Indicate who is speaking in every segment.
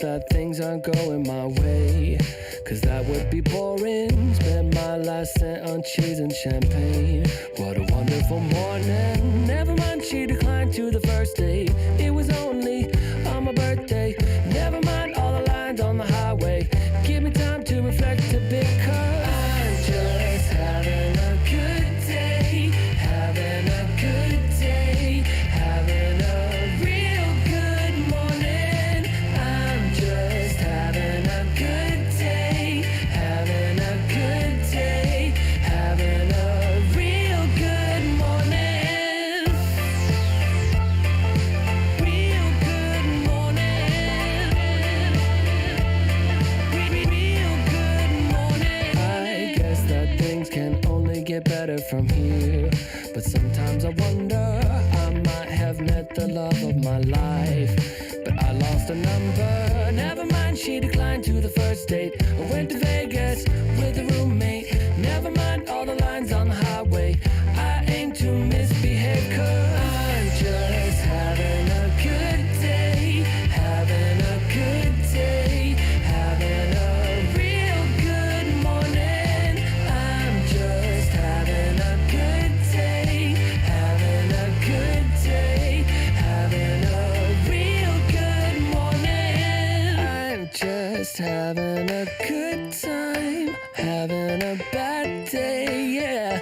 Speaker 1: that things aren't going my way, 'cause that would be boring. Spent my last cent on cheese and champagne. What a wonderful morning. Never mind, she declined to the first date. It was only on my birthday. Never mind all the lines on the highway. Give me time to reflect a bit, 'cause I'm just having a good day. Having a good day. Having a real good morning. I'm just having a good day. Having a good day. Having a real good morning. Real good morning. Real good morning. I guess that things can only get better from here, but sometimes I wonder, I might have met the love of my life, but I lost a number. Never mind, she declined to the first date. I went to Vegas with a roommate. Never mind all the lines on the highway. I aim to misbehave, 'cause I'm just having a good day. Having a good day. Having a real good morning. I'm just having a good day. Having a good day. Having a real good morning. I'm just having a good time. Having a bad day, yeah.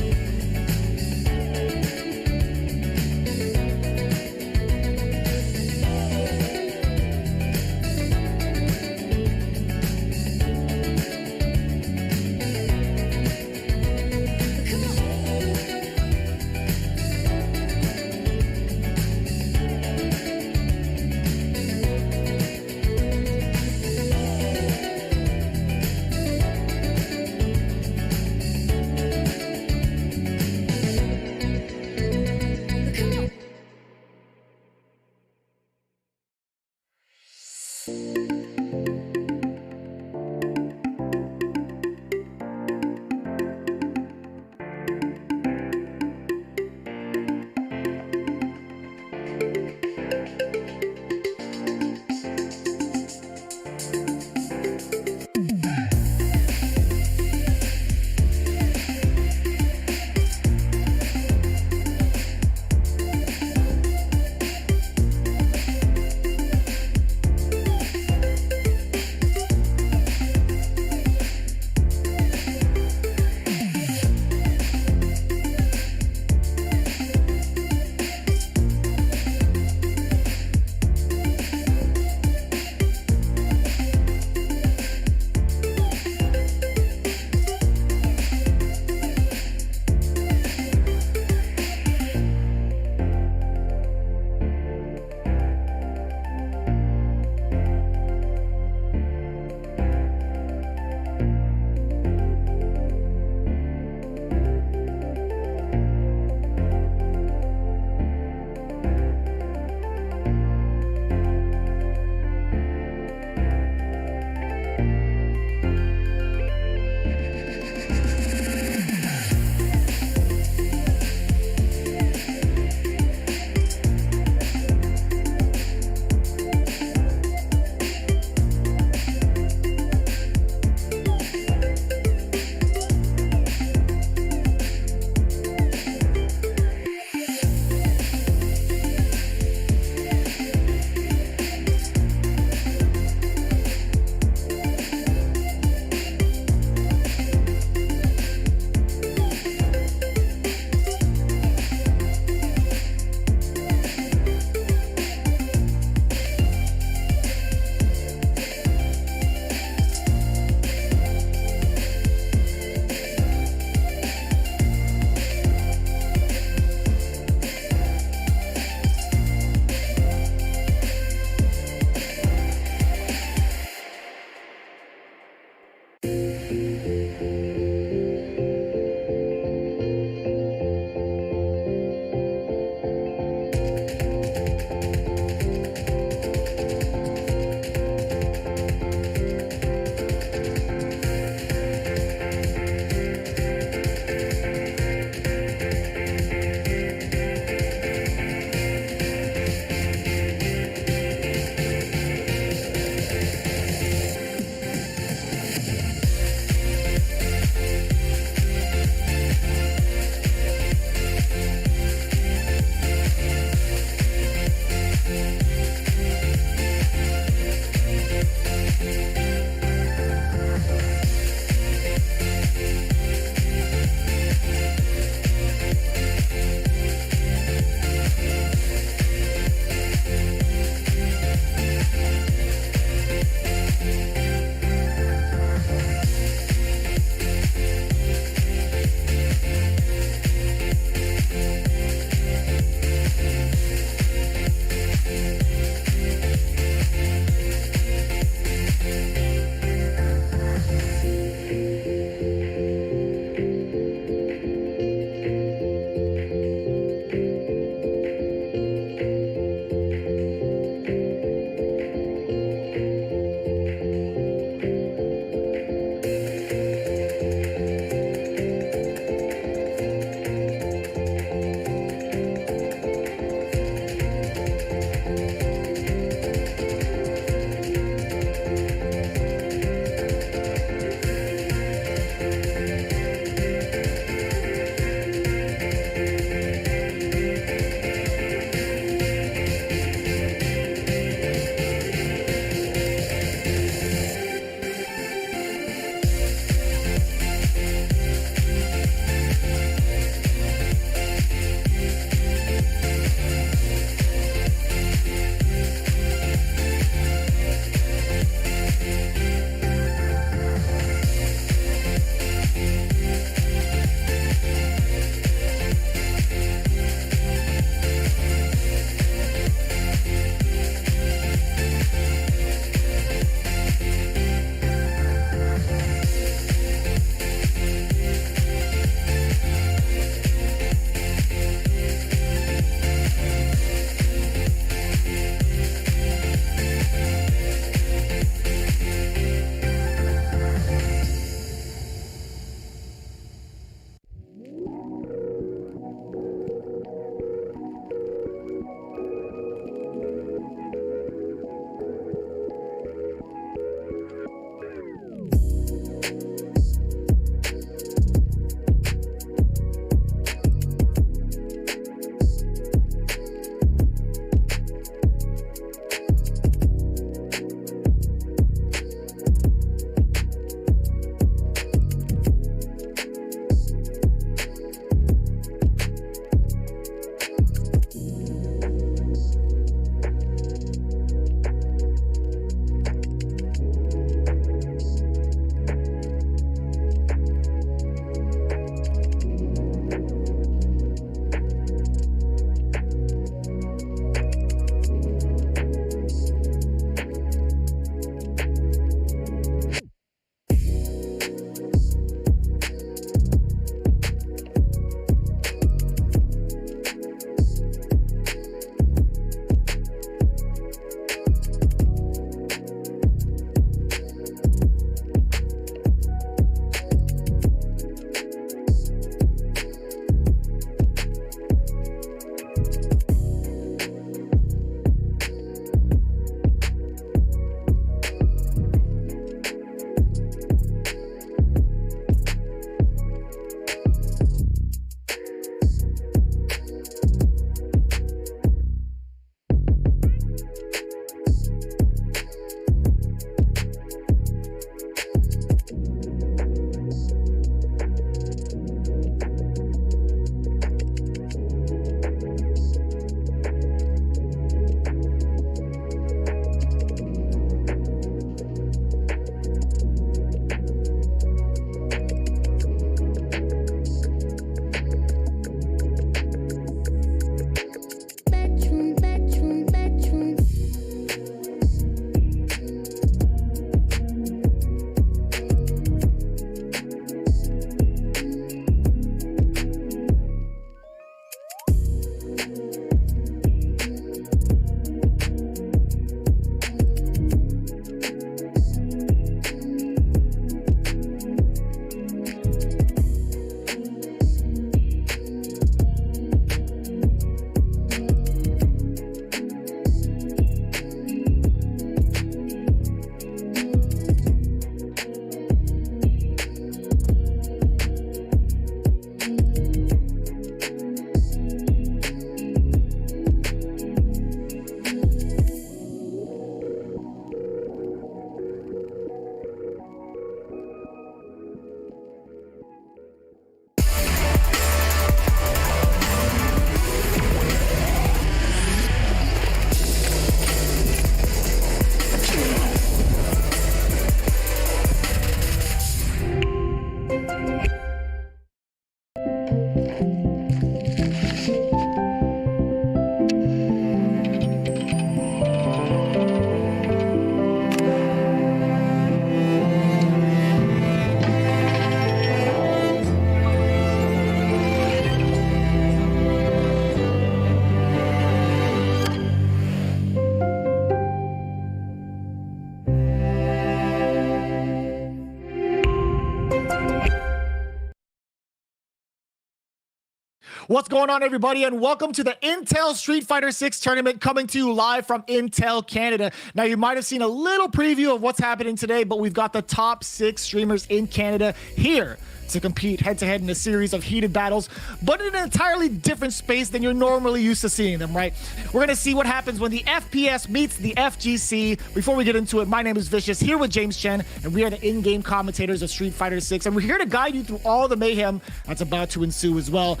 Speaker 2: What's going on, everybody, and welcome to the Intel Street Fighter 6 tournament, coming to you live from Intel Canada. Now, you might have seen a little preview of what's happening today, but we've got the top 6 streamers in Canada here to compete head-to-head in a series of heated battles, but in an entirely different space than you're normally used to seeing them, right? We're gonna see what happens when the FPS meets the FGC. Before we get into it, my name is Vicious, here with James Chen, and we are the in-game commentators of Street Fighter 6, and we're here to guide you through all the mayhem that's about to ensue as well.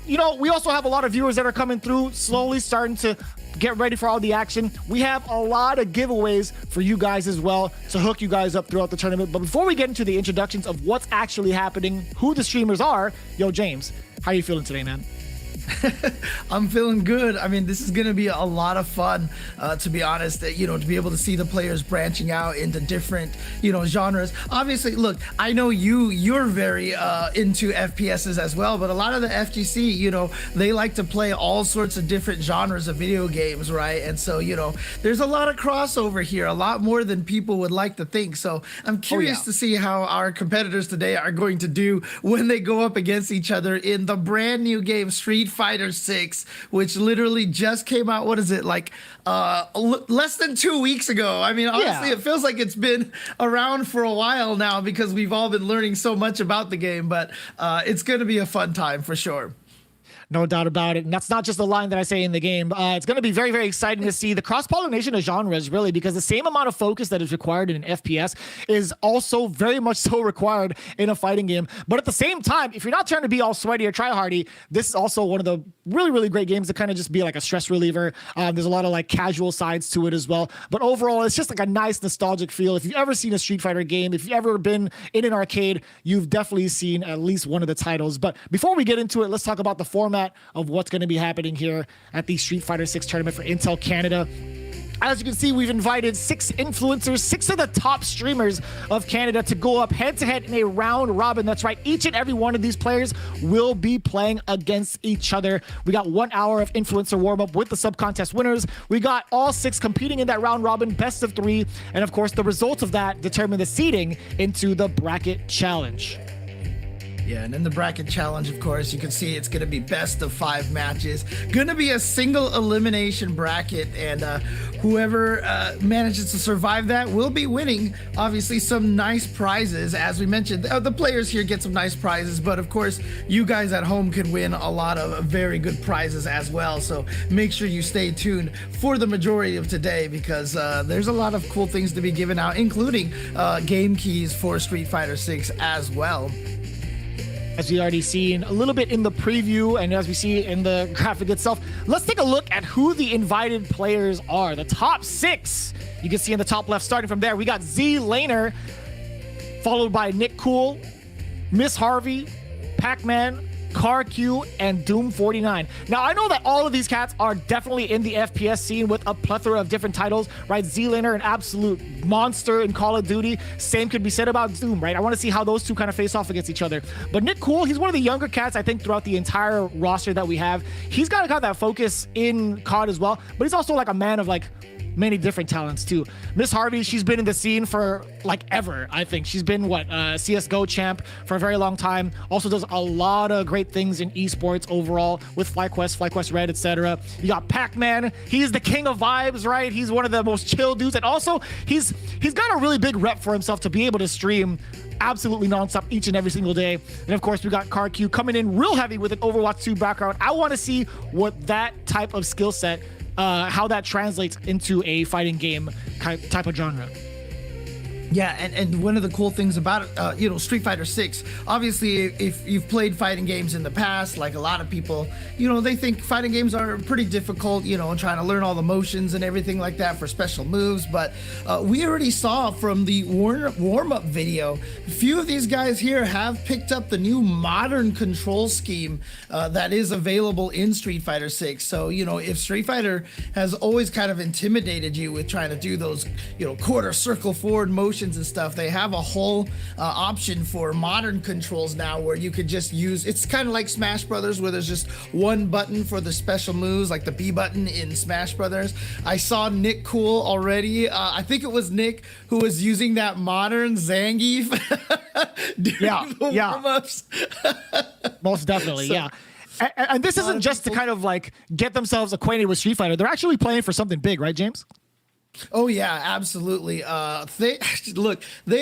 Speaker 2: You know, we also have a lot of viewers that are coming through, slowly starting to get ready for all the action. We have a lot of giveaways for you guys as well to hook you guys up throughout the tournament. But before we get into the introductions of what's actually happening, who the streamers are, yo, James, how are you feeling today, man?
Speaker 3: I'm feeling good. I mean, this is going to be a lot of fun, to be honest, you know, to be able to see the players branching out into different, you know, genres. Obviously, look, I know you're very into FPSs as well, but a lot of the FGC, you know, they like to play all sorts of different genres of video games, right? And so, you know, there's a lot of crossover here, a lot more than people would like to think. So I'm curious to see how our competitors today are going to do when they go up against each other in the brand new game Street Fighter 6, which literally just came out. What is it, like less than 2 weeks ago? I mean, honestly, it feels like it's been around for a while now because we've all been learning so much about the game, but it's going to be a fun time for sure.
Speaker 2: No doubt about it. And that's not just a line that I say in the game. It's going to be very, very exciting to see the cross-pollination of genres, really, because the same amount of focus that is required in an FPS is also very much so required in a fighting game. But at the same time, if you're not trying to be all sweaty or try-hardy, this is also one of the really, really great games to kind of just be like a stress reliever. There's a lot of like casual sides to it as well. But overall, it's just like a nice nostalgic feel. If you've ever seen a Street Fighter game, if you've ever been in an arcade, you've definitely seen at least one of the titles. But before we get into it, let's talk about the format of what's going to be happening here at the Street Fighter 6 tournament for Intel Canada. As you can see, we've invited 6 influencers, 6 of the top streamers of Canada, to go up head-to-head in a round robin. That's right, each and every one of these players will be playing against each other. We got 1 hour of influencer warm-up with the sub-contest winners. We got all 6 competing in that round robin, best of 3, and of course, the results of that determine the seeding into the bracket challenge.
Speaker 3: Yeah, and in the bracket challenge, of course, you can see it's going to be best of 5 matches. Going to be a single elimination bracket, and whoever manages to survive that will be winning, obviously, some nice prizes. As we mentioned, the players here get some nice prizes, but of course, you guys at home can win a lot of very good prizes as well. So make sure you stay tuned for the majority of today, because there's a lot of cool things to be given out, including game keys for Street Fighter 6 as well.
Speaker 2: As we already seen a little bit in the preview and as we see in the graphic itself, let's take a look at who the invited players are. The top 6, you can see in the top left. Starting from there, we got Z Laner, followed by Nick Cool, Miss Harvey, Pac-Man, CarQ, and Doom49. Now, I know that all of these cats are definitely in the FPS scene with a plethora of different titles, right? Z-Laner, an absolute monster in Call of Duty. Same could be said about Doom, right? I want to see how those two kind of face off against each other. But Nick Cool, he's one of the younger cats, I think, throughout the entire roster that we have. He's got that focus in COD as well, but he's also like a man of like many different talents too. Miss Harvey, she's been in the scene for like ever. I think she's been CSGO champ for a very long time. Also does a lot of great things in esports overall with FlyQuest Red, etc. You got Pac-Man. He's the king of vibes, right? He's one of the most chill dudes, and also he's got a really big rep for himself to be able to stream absolutely nonstop each and every single day. And of course, we got CarQ coming in real heavy with an Overwatch 2 background. I want to see what that type of skill set, how that translates into a fighting game type of genre.
Speaker 3: Yeah, and one of the cool things about it, Street Fighter 6, obviously, if you've played fighting games in the past, like a lot of people, they think fighting games are pretty difficult, trying to learn all the motions and everything like that for special moves. But we already saw from the warm-up video, a few of these guys here have picked up the new modern control scheme that is available in Street Fighter 6. So, if Street Fighter has always kind of intimidated you with trying to do those, quarter circle forward motions and stuff, they have a whole option for modern controls now where you could just use, it's kind of like Smash Brothers where there's just one button for the special moves, like the B button in Smash Brothers. I saw Nick Cool already. I think it was Nick who was using that modern Zangief during the warm-ups.
Speaker 2: Most definitely, yeah. And this isn't just to kind of like get themselves acquainted with Street Fighter. They're actually playing for something big, right, James?
Speaker 3: Oh yeah, absolutely. They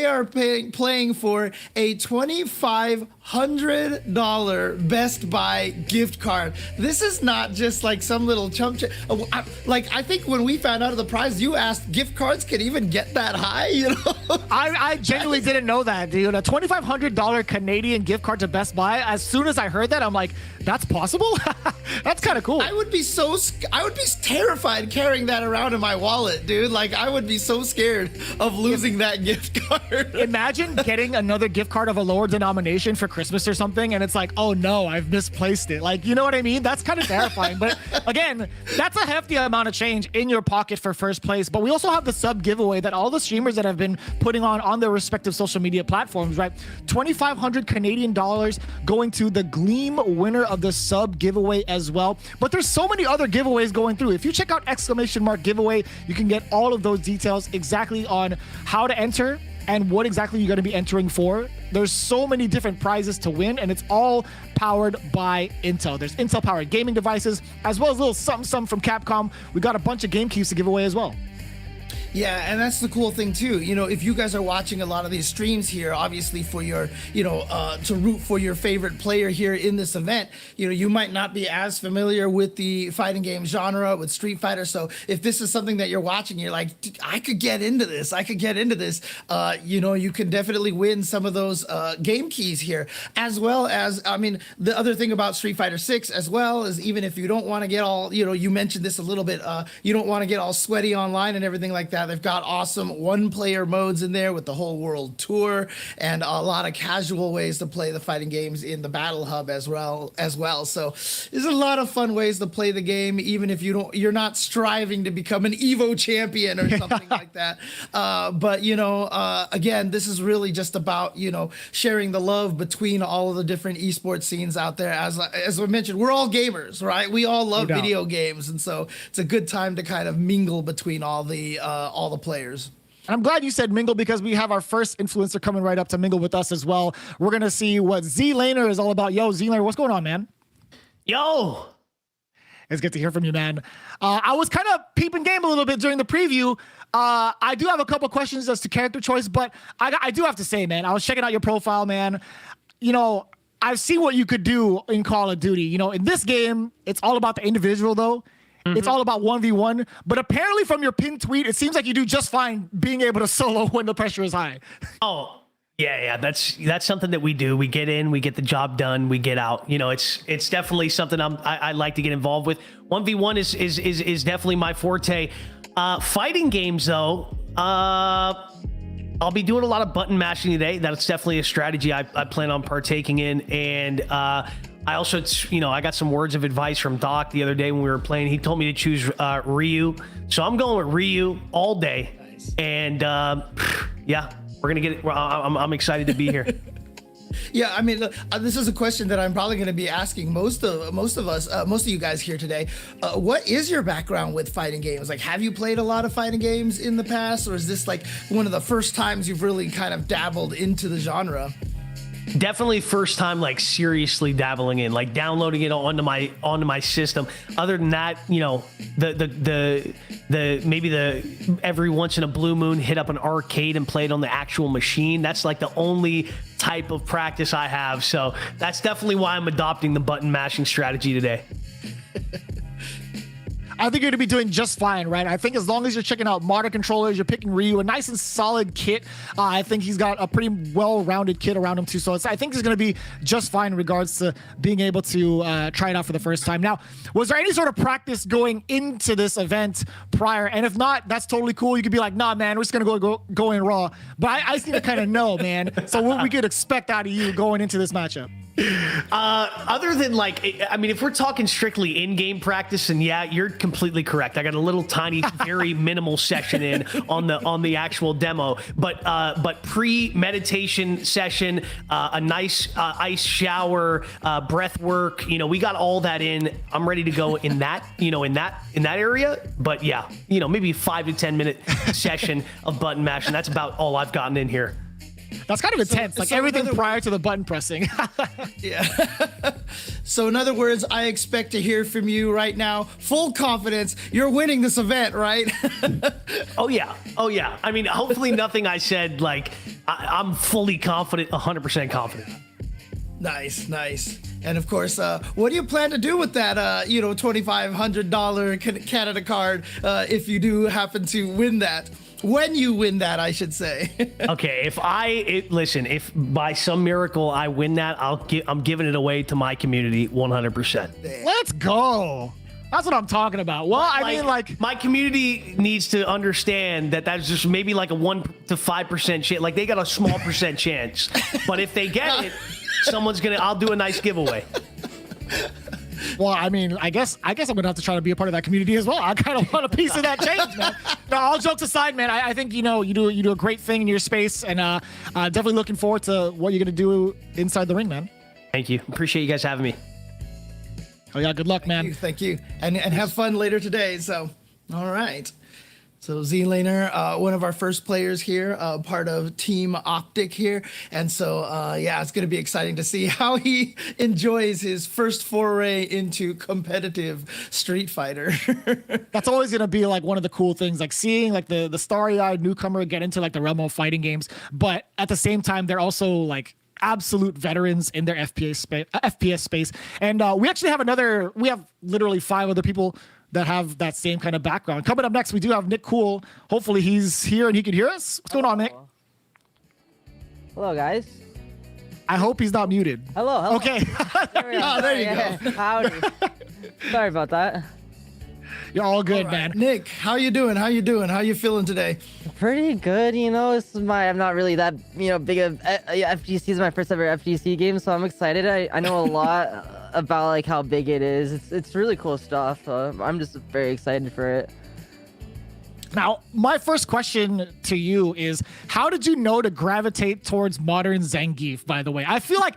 Speaker 3: are playing for a $2,500 Best Buy gift card. This is not just like some little chump. I think when we found out of the prize, you asked gift cards can even get that high.
Speaker 2: I genuinely didn't know that, dude. A $2,500 Canadian gift card to Best Buy. As soon as I heard that, I'm like, that's possible. That's kind of cool.
Speaker 3: I would be terrified carrying that around in my wallet, dude. Like, I would be so scared of losing that gift card.
Speaker 2: Imagine getting another gift card of a lower denomination for Christmas or something, and it's like, oh no, I've misplaced it. Like, you know what I mean? That's kind of terrifying. But again, that's a hefty amount of change in your pocket for first place. But we also have the sub giveaway that all the streamers that have been putting on their respective social media platforms, right? 2,500 Canadian dollars going to the Gleam winner of the sub giveaway as well. But there's so many other giveaways going through. If you check out !giveaway, you can get all of those details exactly on how to enter and what exactly you're going to be entering for. There's so many different prizes to win, and it's all powered by Intel. There's Intel powered gaming devices, as well as a little something from Capcom. We got a bunch of game keys to give away as well.
Speaker 3: Yeah, and that's the cool thing too. If you guys are watching a lot of these streams here, obviously for your, to root for your favorite player here in this event, you might not be as familiar with the fighting game genre with Street Fighter. So if this is something that you're watching, you're like, I could get into this. You can definitely win some of those game keys here, as well as, the other thing about Street Fighter 6 as well is even if you don't want to get all, you mentioned this a little bit, you don't want to get all sweaty online and everything like that. They've got awesome one-player modes in there with the whole world tour and a lot of casual ways to play the fighting games in the Battle Hub as well. So there's a lot of fun ways to play the game, even if you're not striving to become an Evo champion or something like that. Again, this is really just about sharing the love between all of the different esports scenes out there. As I mentioned, we're all gamers, right? We all love video games, and so it's a good time to kind of mingle between all the players.
Speaker 2: I'm glad you said mingle because we have our first influencer coming right up to mingle with us as well. We're going to see what Z-Laner is all about. Yo, Z-Laner, what's going on, man?
Speaker 4: Yo!
Speaker 2: It's good to hear from you, man. I was kind of peeping game a little bit during the preview. I do have a couple questions as to character choice, but I do have to say, man, I was checking out your profile, man. I've seen what you could do in Call of Duty. In this game, it's all about the individual, though. Mm-hmm. It's all about 1v1, but apparently from your pinned tweet, it seems like you do just fine being able to solo when the pressure is high.
Speaker 4: Oh, yeah. That's something that we do. We get in, we get the job done, we get out. It's definitely something I like to get involved with. 1v1 is definitely my forte. Fighting games, though, I'll be doing a lot of button mashing today. That's definitely a strategy I plan on partaking in. And I also, I got some words of advice from Doc the other day when we were playing. He told me to choose Ryu. So I'm going with Ryu all day. Nice. And yeah, we're going to get it. I'm excited to be here.
Speaker 3: Yeah, I mean, look, this is a question that I'm probably going to be asking most of us, most of you guys here today. What is your background with fighting games? Like, have you played a lot of fighting games in the past, or is this like one of the first times you've really kind of dabbled into the genre?
Speaker 4: Definitely first time, like, seriously dabbling in, like, downloading it onto my system. Other than that, the every once in a blue moon hit up an arcade and play it on the actual machine. That's like the only type of practice I have. So that's definitely why I'm adopting the button mashing strategy today.
Speaker 2: I think you're going to be doing just fine, right? I think as long as you're checking out modern controllers, you're picking Ryu, a nice and solid kit. I think he's got a pretty well-rounded kit around him too. So I think he's going to be just fine in regards to being able to try it out for the first time. Now, was there any sort of practice going into this event prior? And if not, that's totally cool. You could be like, nah, man, we're just going to go in raw. But I just need to kind of know, man. So what we could expect out of you going into this matchup?
Speaker 4: Other than, like, I mean, if we're talking strictly in-game practice, and yeah, you're completely correct. I got a little tiny, very minimal session in on the actual demo, but pre-meditation session, a nice ice shower, breath work. We got all that in. I'm ready to go in that, in that area. But yeah, maybe 5 to 10 minute session of button mashing. That's about all I've gotten in here.
Speaker 2: That's kind of intense, like everything prior to the button pressing.
Speaker 3: Yeah. So in other words, I expect to hear from you right now, full confidence, you're winning this event, right?
Speaker 4: Oh yeah. I mean, hopefully nothing I said, like, I'm fully confident, 100% confident.
Speaker 3: Nice. And of course, what do you plan to do with that, $2,500 Canada card if you do happen to win that? When you win that, I should say.
Speaker 4: Okay, listen, if by some miracle I win that, I'm giving it away to my community 100%.
Speaker 2: Let's go. That's what I'm talking about. Well, I mean, like,
Speaker 4: my community needs to understand that that's just maybe like a 1 to 5% chance. Like, they got a small percent chance, but if they get it, I'll do a nice giveaway.
Speaker 2: Well, I mean, I guess I'm gonna have to try to be a part of that community as well. I kind of want a piece of that change, man. No, all jokes aside, man, I think you do a great thing in your space, and definitely looking forward to what you're gonna do inside the ring, man.
Speaker 4: Thank you. Appreciate you guys having me.
Speaker 2: Oh yeah, good luck, man.
Speaker 3: Thank you. And have fun later today. So, all right. So Z-Laner, one of our first players here, part of Team Optic here. And so, yeah, it's going to be exciting to see how he enjoys his first foray into competitive Street Fighter.
Speaker 2: That's always going to be like one of the cool things, like seeing like the starry-eyed newcomer get into like the realm of fighting games. But at the same time, they're also like absolute veterans in their FPS space. And we actually have we have literally 5 other people that have that same kind of background. Coming up next, we do have Nick Cool. Hopefully he's here and he can hear us. What's going on, Nick?
Speaker 5: Hello, guys.
Speaker 2: I hope he's not muted.
Speaker 5: Hello.
Speaker 2: Okay.
Speaker 3: There you go.
Speaker 5: Howdy. Sorry about that.
Speaker 2: You're all good,
Speaker 3: All right.
Speaker 2: man.
Speaker 3: Nick, how you doing? How you feeling today?
Speaker 5: Pretty good, I'm not really that, big of FGC is my first ever FGC game, so I'm excited. I know a lot about like how big it is. It's really cool stuff. I'm just very excited for it.
Speaker 2: Now, my first question to you is, how did you know to gravitate towards modern Zangief, by the way? I feel like,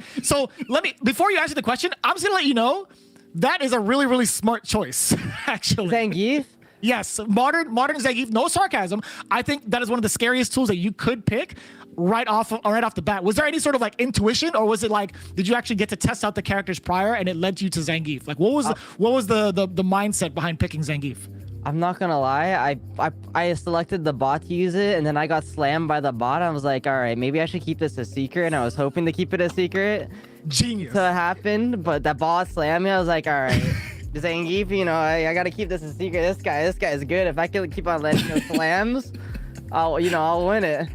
Speaker 2: before you answer the question, I'm just gonna let you know, that is a really, really smart choice, actually.
Speaker 5: Zangief?
Speaker 2: Yes, modern Zangief, no sarcasm. I think that is one of the scariest tools that you could pick right off the bat. Was there any sort of like intuition, or was it like, did you actually get to test out the characters prior and it led you to Zangief? Like, what was the mindset behind picking Zangief?
Speaker 5: I'm not gonna lie, I selected the bot to use it, and then I got slammed by the bot. I was like, all right, maybe I should keep this a secret, and I was hoping to keep it a secret.
Speaker 2: Genius.
Speaker 5: Until it happened, but that bot slammed me. I was like, all right, Zangief, I gotta keep this a secret. This guy is good. If I can keep on letting slams, I'll win it.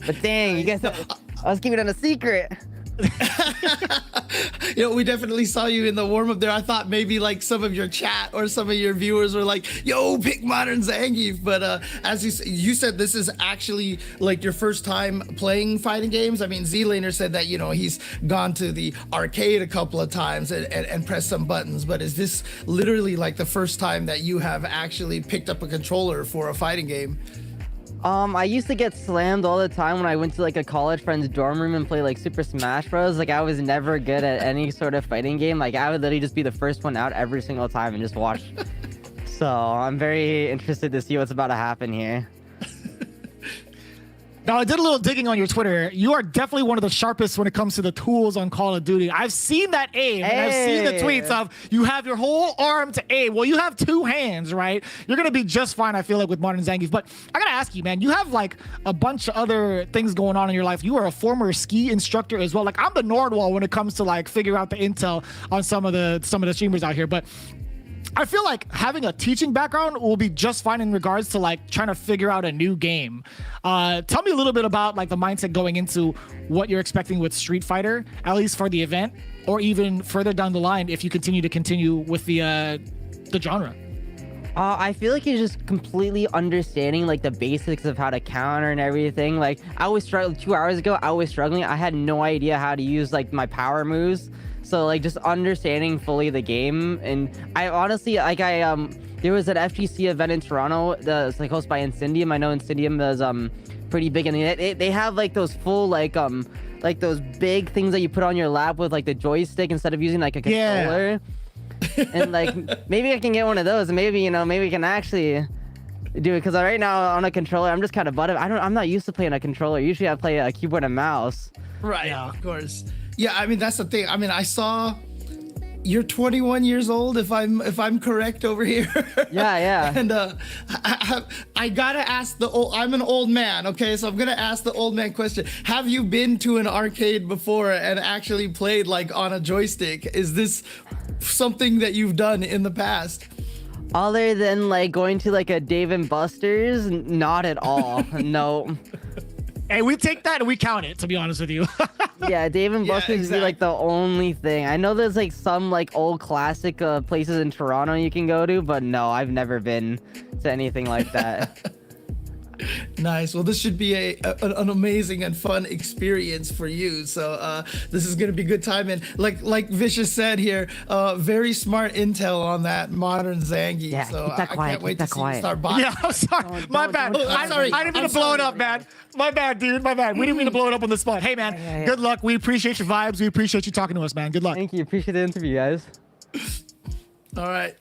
Speaker 5: But dang, you guys, I was keeping it a secret.
Speaker 3: We definitely saw you in the warm up there. I thought maybe like some of your chat or some of your viewers were like, "Yo, pick Modern Zangief." But as you said, this is actually like your first time playing fighting games. I mean, Z-Laner said that he's gone to the arcade a couple of times and pressed some buttons. But is this literally like the first time that you have actually picked up a controller for a fighting game?
Speaker 5: I used to get slammed all the time when I went to like a college friend's dorm room and play like Super Smash Bros. Like I was never good at any sort of fighting game. Like I would literally just be the first one out every single time and just watch. So I'm very interested to see what's about to happen here.
Speaker 2: Now, I did a little digging on your Twitter. You are definitely one of the sharpest when it comes to the tools on Call of Duty. I've seen that aim, and I've seen the tweets of you have your whole arm to aim. Well, you have two hands, right? You're going to be just fine, I feel like, with Modern Zangief. But I got to ask you, man, you have like a bunch of other things going on in your life. You are a former ski instructor as well. Like I'm the Nordwall when it comes to like figure out the intel on some of the streamers out here. But I feel like having a teaching background will be just fine in regards to like trying to figure out a new game. Tell me a little bit about like the mindset going into what you're expecting with Street Fighter, at least for the event, or even further down the line if you continue with the genre.
Speaker 5: I feel like it's just completely understanding like the basics of how to counter and everything. Like I was struggling 2 hours ago. I was struggling. I had no idea how to use like my power moves. So like just understanding fully the game. And I honestly like there was an FGC event in Toronto that's like hosted by Incendium. I know Incendium is pretty big, and they have like those full like those big things that you put on your lap with like the joystick instead of using like a controller. And like maybe I can get one of those, and maybe maybe we can actually do it, because right now on a controller I'm just kind of I'm not used to playing a controller. Usually I play a keyboard and mouse.
Speaker 3: Right, yeah. Of course. Yeah, I mean that's the thing. I mean, I saw you're 21 years old, if I'm correct over here.
Speaker 5: Yeah.
Speaker 3: And I gotta ask I'm an old man, okay? So I'm gonna ask the old man question. Have you been to an arcade before and actually played like on a joystick? Is this something that you've done in the past?
Speaker 5: Other than like going to like a Dave & Buster's, not at all. No.
Speaker 2: Hey, we take that and we count it, to be honest with you.
Speaker 5: Yeah, Dave & Buster's is like the only thing. I know there's like some like old classic places in Toronto you can go to, but no, I've never been to anything like that.
Speaker 3: Nice. Well, this should be an amazing and fun experience for you. So this is going to be a good time. And like Vicious said here, very smart intel on that Modern Zangief.
Speaker 5: Yeah,
Speaker 3: so
Speaker 5: keep that quiet.
Speaker 3: I can't wait to see you
Speaker 5: Quiet.
Speaker 3: start buying.
Speaker 2: Yeah, I'm sorry. My bad.
Speaker 3: I'm sorry.
Speaker 2: I didn't mean to blow it up, man. My bad, dude. My bad. We didn't mean to blow it up on the spot. Hey, man,
Speaker 5: Yeah.
Speaker 2: Good luck. We appreciate your vibes. We appreciate you talking to us, man. Good luck.
Speaker 5: Thank you. Appreciate the interview, guys.
Speaker 3: All right.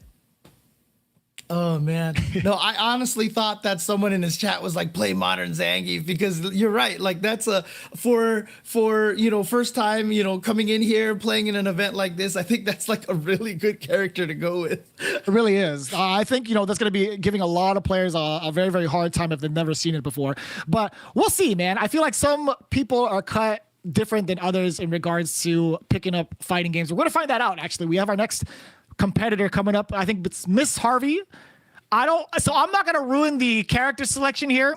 Speaker 3: Oh man, no, I honestly thought that someone in his chat was like, play Modern Zangief, because you're right. Like that's for first time, coming in here, playing in an event like this. I think that's like a really good character to go with.
Speaker 2: It really is. I think, that's going to be giving a lot of players a very, very hard time if they've never seen it before. But we'll see, man. I feel like some people are cut different than others in regards to picking up fighting games. We're going to find that out, actually. We have our next competitor coming up. I think it's Miss Harvey. So I'm not going to ruin the character selection here.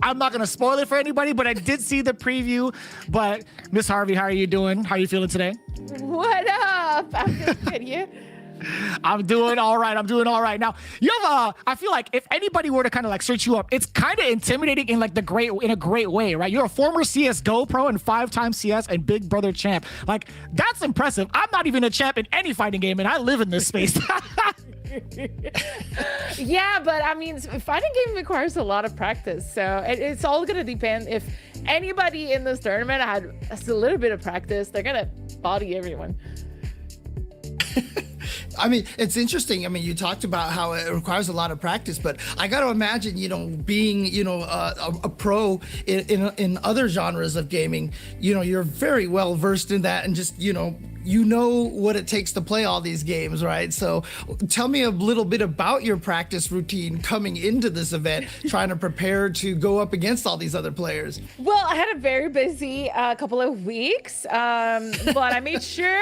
Speaker 2: I'm not going to spoil it for anybody, but I did see the preview. But Miss Harvey, how are you doing? How are you feeling today?
Speaker 6: What up? I'm just kidding you.
Speaker 2: I'm doing all right. Now, you have I feel like if anybody were to kind of like search you up, it's kind of intimidating in like in a great way, right? You're a former CS:GO pro and 5-time CS and Big Brother champ. Like that's impressive. I'm not even a champ in any fighting game, and I live in this space.
Speaker 6: Yeah, but I mean, fighting game requires a lot of practice, so it's all gonna depend. If anybody in this tournament had a little bit of practice, they're gonna body everyone.
Speaker 3: I mean, it's interesting. I mean, you talked about how it requires a lot of practice, but I got to imagine, being, a pro in other genres of gaming, you're very well versed in that, and just, what it takes to play all these games, right? So tell me a little bit about your practice routine coming into this event, trying to prepare to go up against all these other players.
Speaker 6: Well, I had a very busy couple of weeks, but I made sure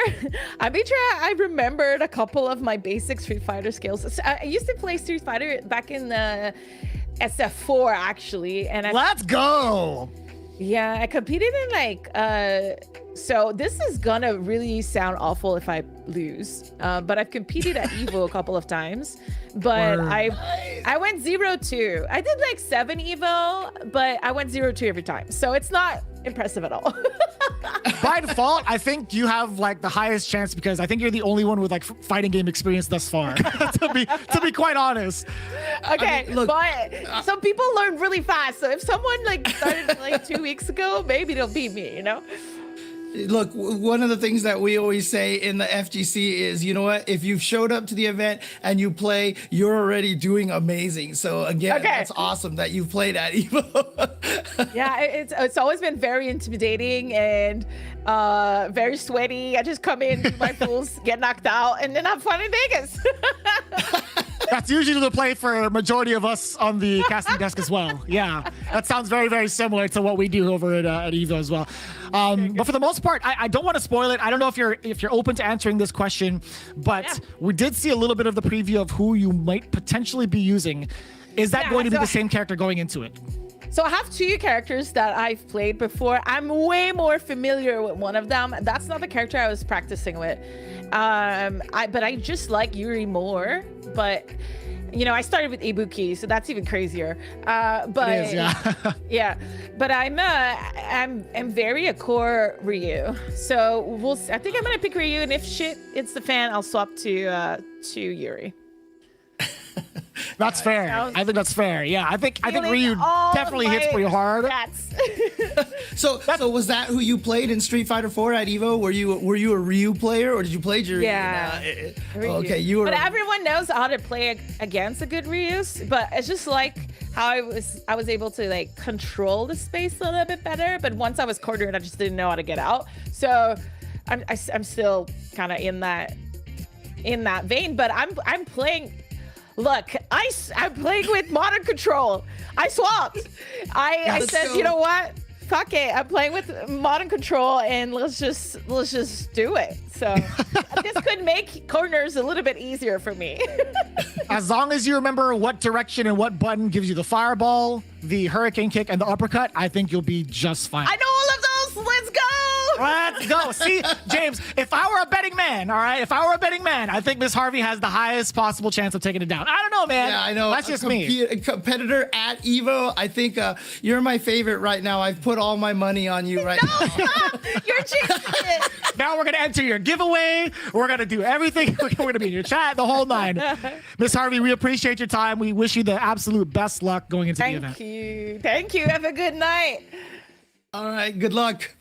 Speaker 6: I remembered a couple of my basic Street Fighter skills. So I used to play Street Fighter back in the SF4 actually, and
Speaker 2: Let's go.
Speaker 6: Yeah, I competed in like So this is gonna really sound awful if I lose, but I've competed at Evo a couple of times, but I went 0-2. I did like 7 Evo, but I went 0-2 every time. So it's not impressive at all.
Speaker 2: By default, I think you have like the highest chance because I think you're the only one with like fighting game experience thus far. to be quite honest.
Speaker 6: Okay,
Speaker 3: I mean, look,
Speaker 6: but some people learn really fast. So if someone like started like 2 weeks ago, maybe they'll beat me, you know?
Speaker 3: Look, one of the things that we always say in the FGC is, you know what? If you've showed up to the event and you play, you're already doing amazing. So again, that's awesome that you've played at Evo.
Speaker 6: Yeah, it's always been very intimidating and very sweaty. I just come in, do my fools, get knocked out, and then have fun in Vegas.
Speaker 2: That's usually the play for a majority of us on the casting desk as well. Yeah, that sounds very, very similar to what we do over at Evo as well. But for the most part, I don't want to spoil it. I don't know if you're open to answering this question, but we did see a little bit of the preview of who you might potentially be using. Is that going to be the same character going into it?
Speaker 6: So I have 2 characters that I've played before. I'm way more familiar with one of them. That's not the character I was practicing with. But I just like Yuri more. But you know, I started with Ibuki, so that's even crazier. But
Speaker 2: it is, yeah.
Speaker 6: yeah. But I'm very a core Ryu. So I think I'm gonna pick Ryu, and if shit hits the fan, I'll swap to Yuri.
Speaker 2: That's fair. I think that's fair. Yeah, I think Ryu definitely hits pretty hard.
Speaker 3: So was that who you played in Street Fighter 4 at Evo? Were you a Ryu player, or did you play your?
Speaker 6: Yeah.
Speaker 3: Okay, you were.
Speaker 6: But everyone knows how to play against a good Ryu. But it's just like how I was able to like control the space a little bit better. But once I was cornered, I just didn't know how to get out. So I'm still kind of in that vein. But I'm playing. Look, I'm playing with modern control. I swapped. I said, you know what? Fuck it. I'm playing with modern control, and let's just do it. So this could make corners a little bit easier for me.
Speaker 2: As long as you remember what direction and what button gives you the fireball, the hurricane kick, and the uppercut, I think you'll be just fine.
Speaker 6: I know all of those. Let's go.
Speaker 2: Let's go. See, James, if I were a betting man, all right, I think Miss Harvey has the highest possible chance of taking it down. I don't know, man.
Speaker 3: Yeah, I know.
Speaker 2: That's just me.
Speaker 3: A competitor at Evo. I think you're my favorite right now. I've put all my money on you right now.
Speaker 6: Stop. You're jinxing it.
Speaker 2: Now we're going to enter your giveaway. We're going to do everything. We're going to be in your chat, the whole 9. Miss Harvey, we appreciate your time. We wish you the absolute best luck going into the event.
Speaker 6: Thank you. Have a good night.
Speaker 3: All right. Good luck.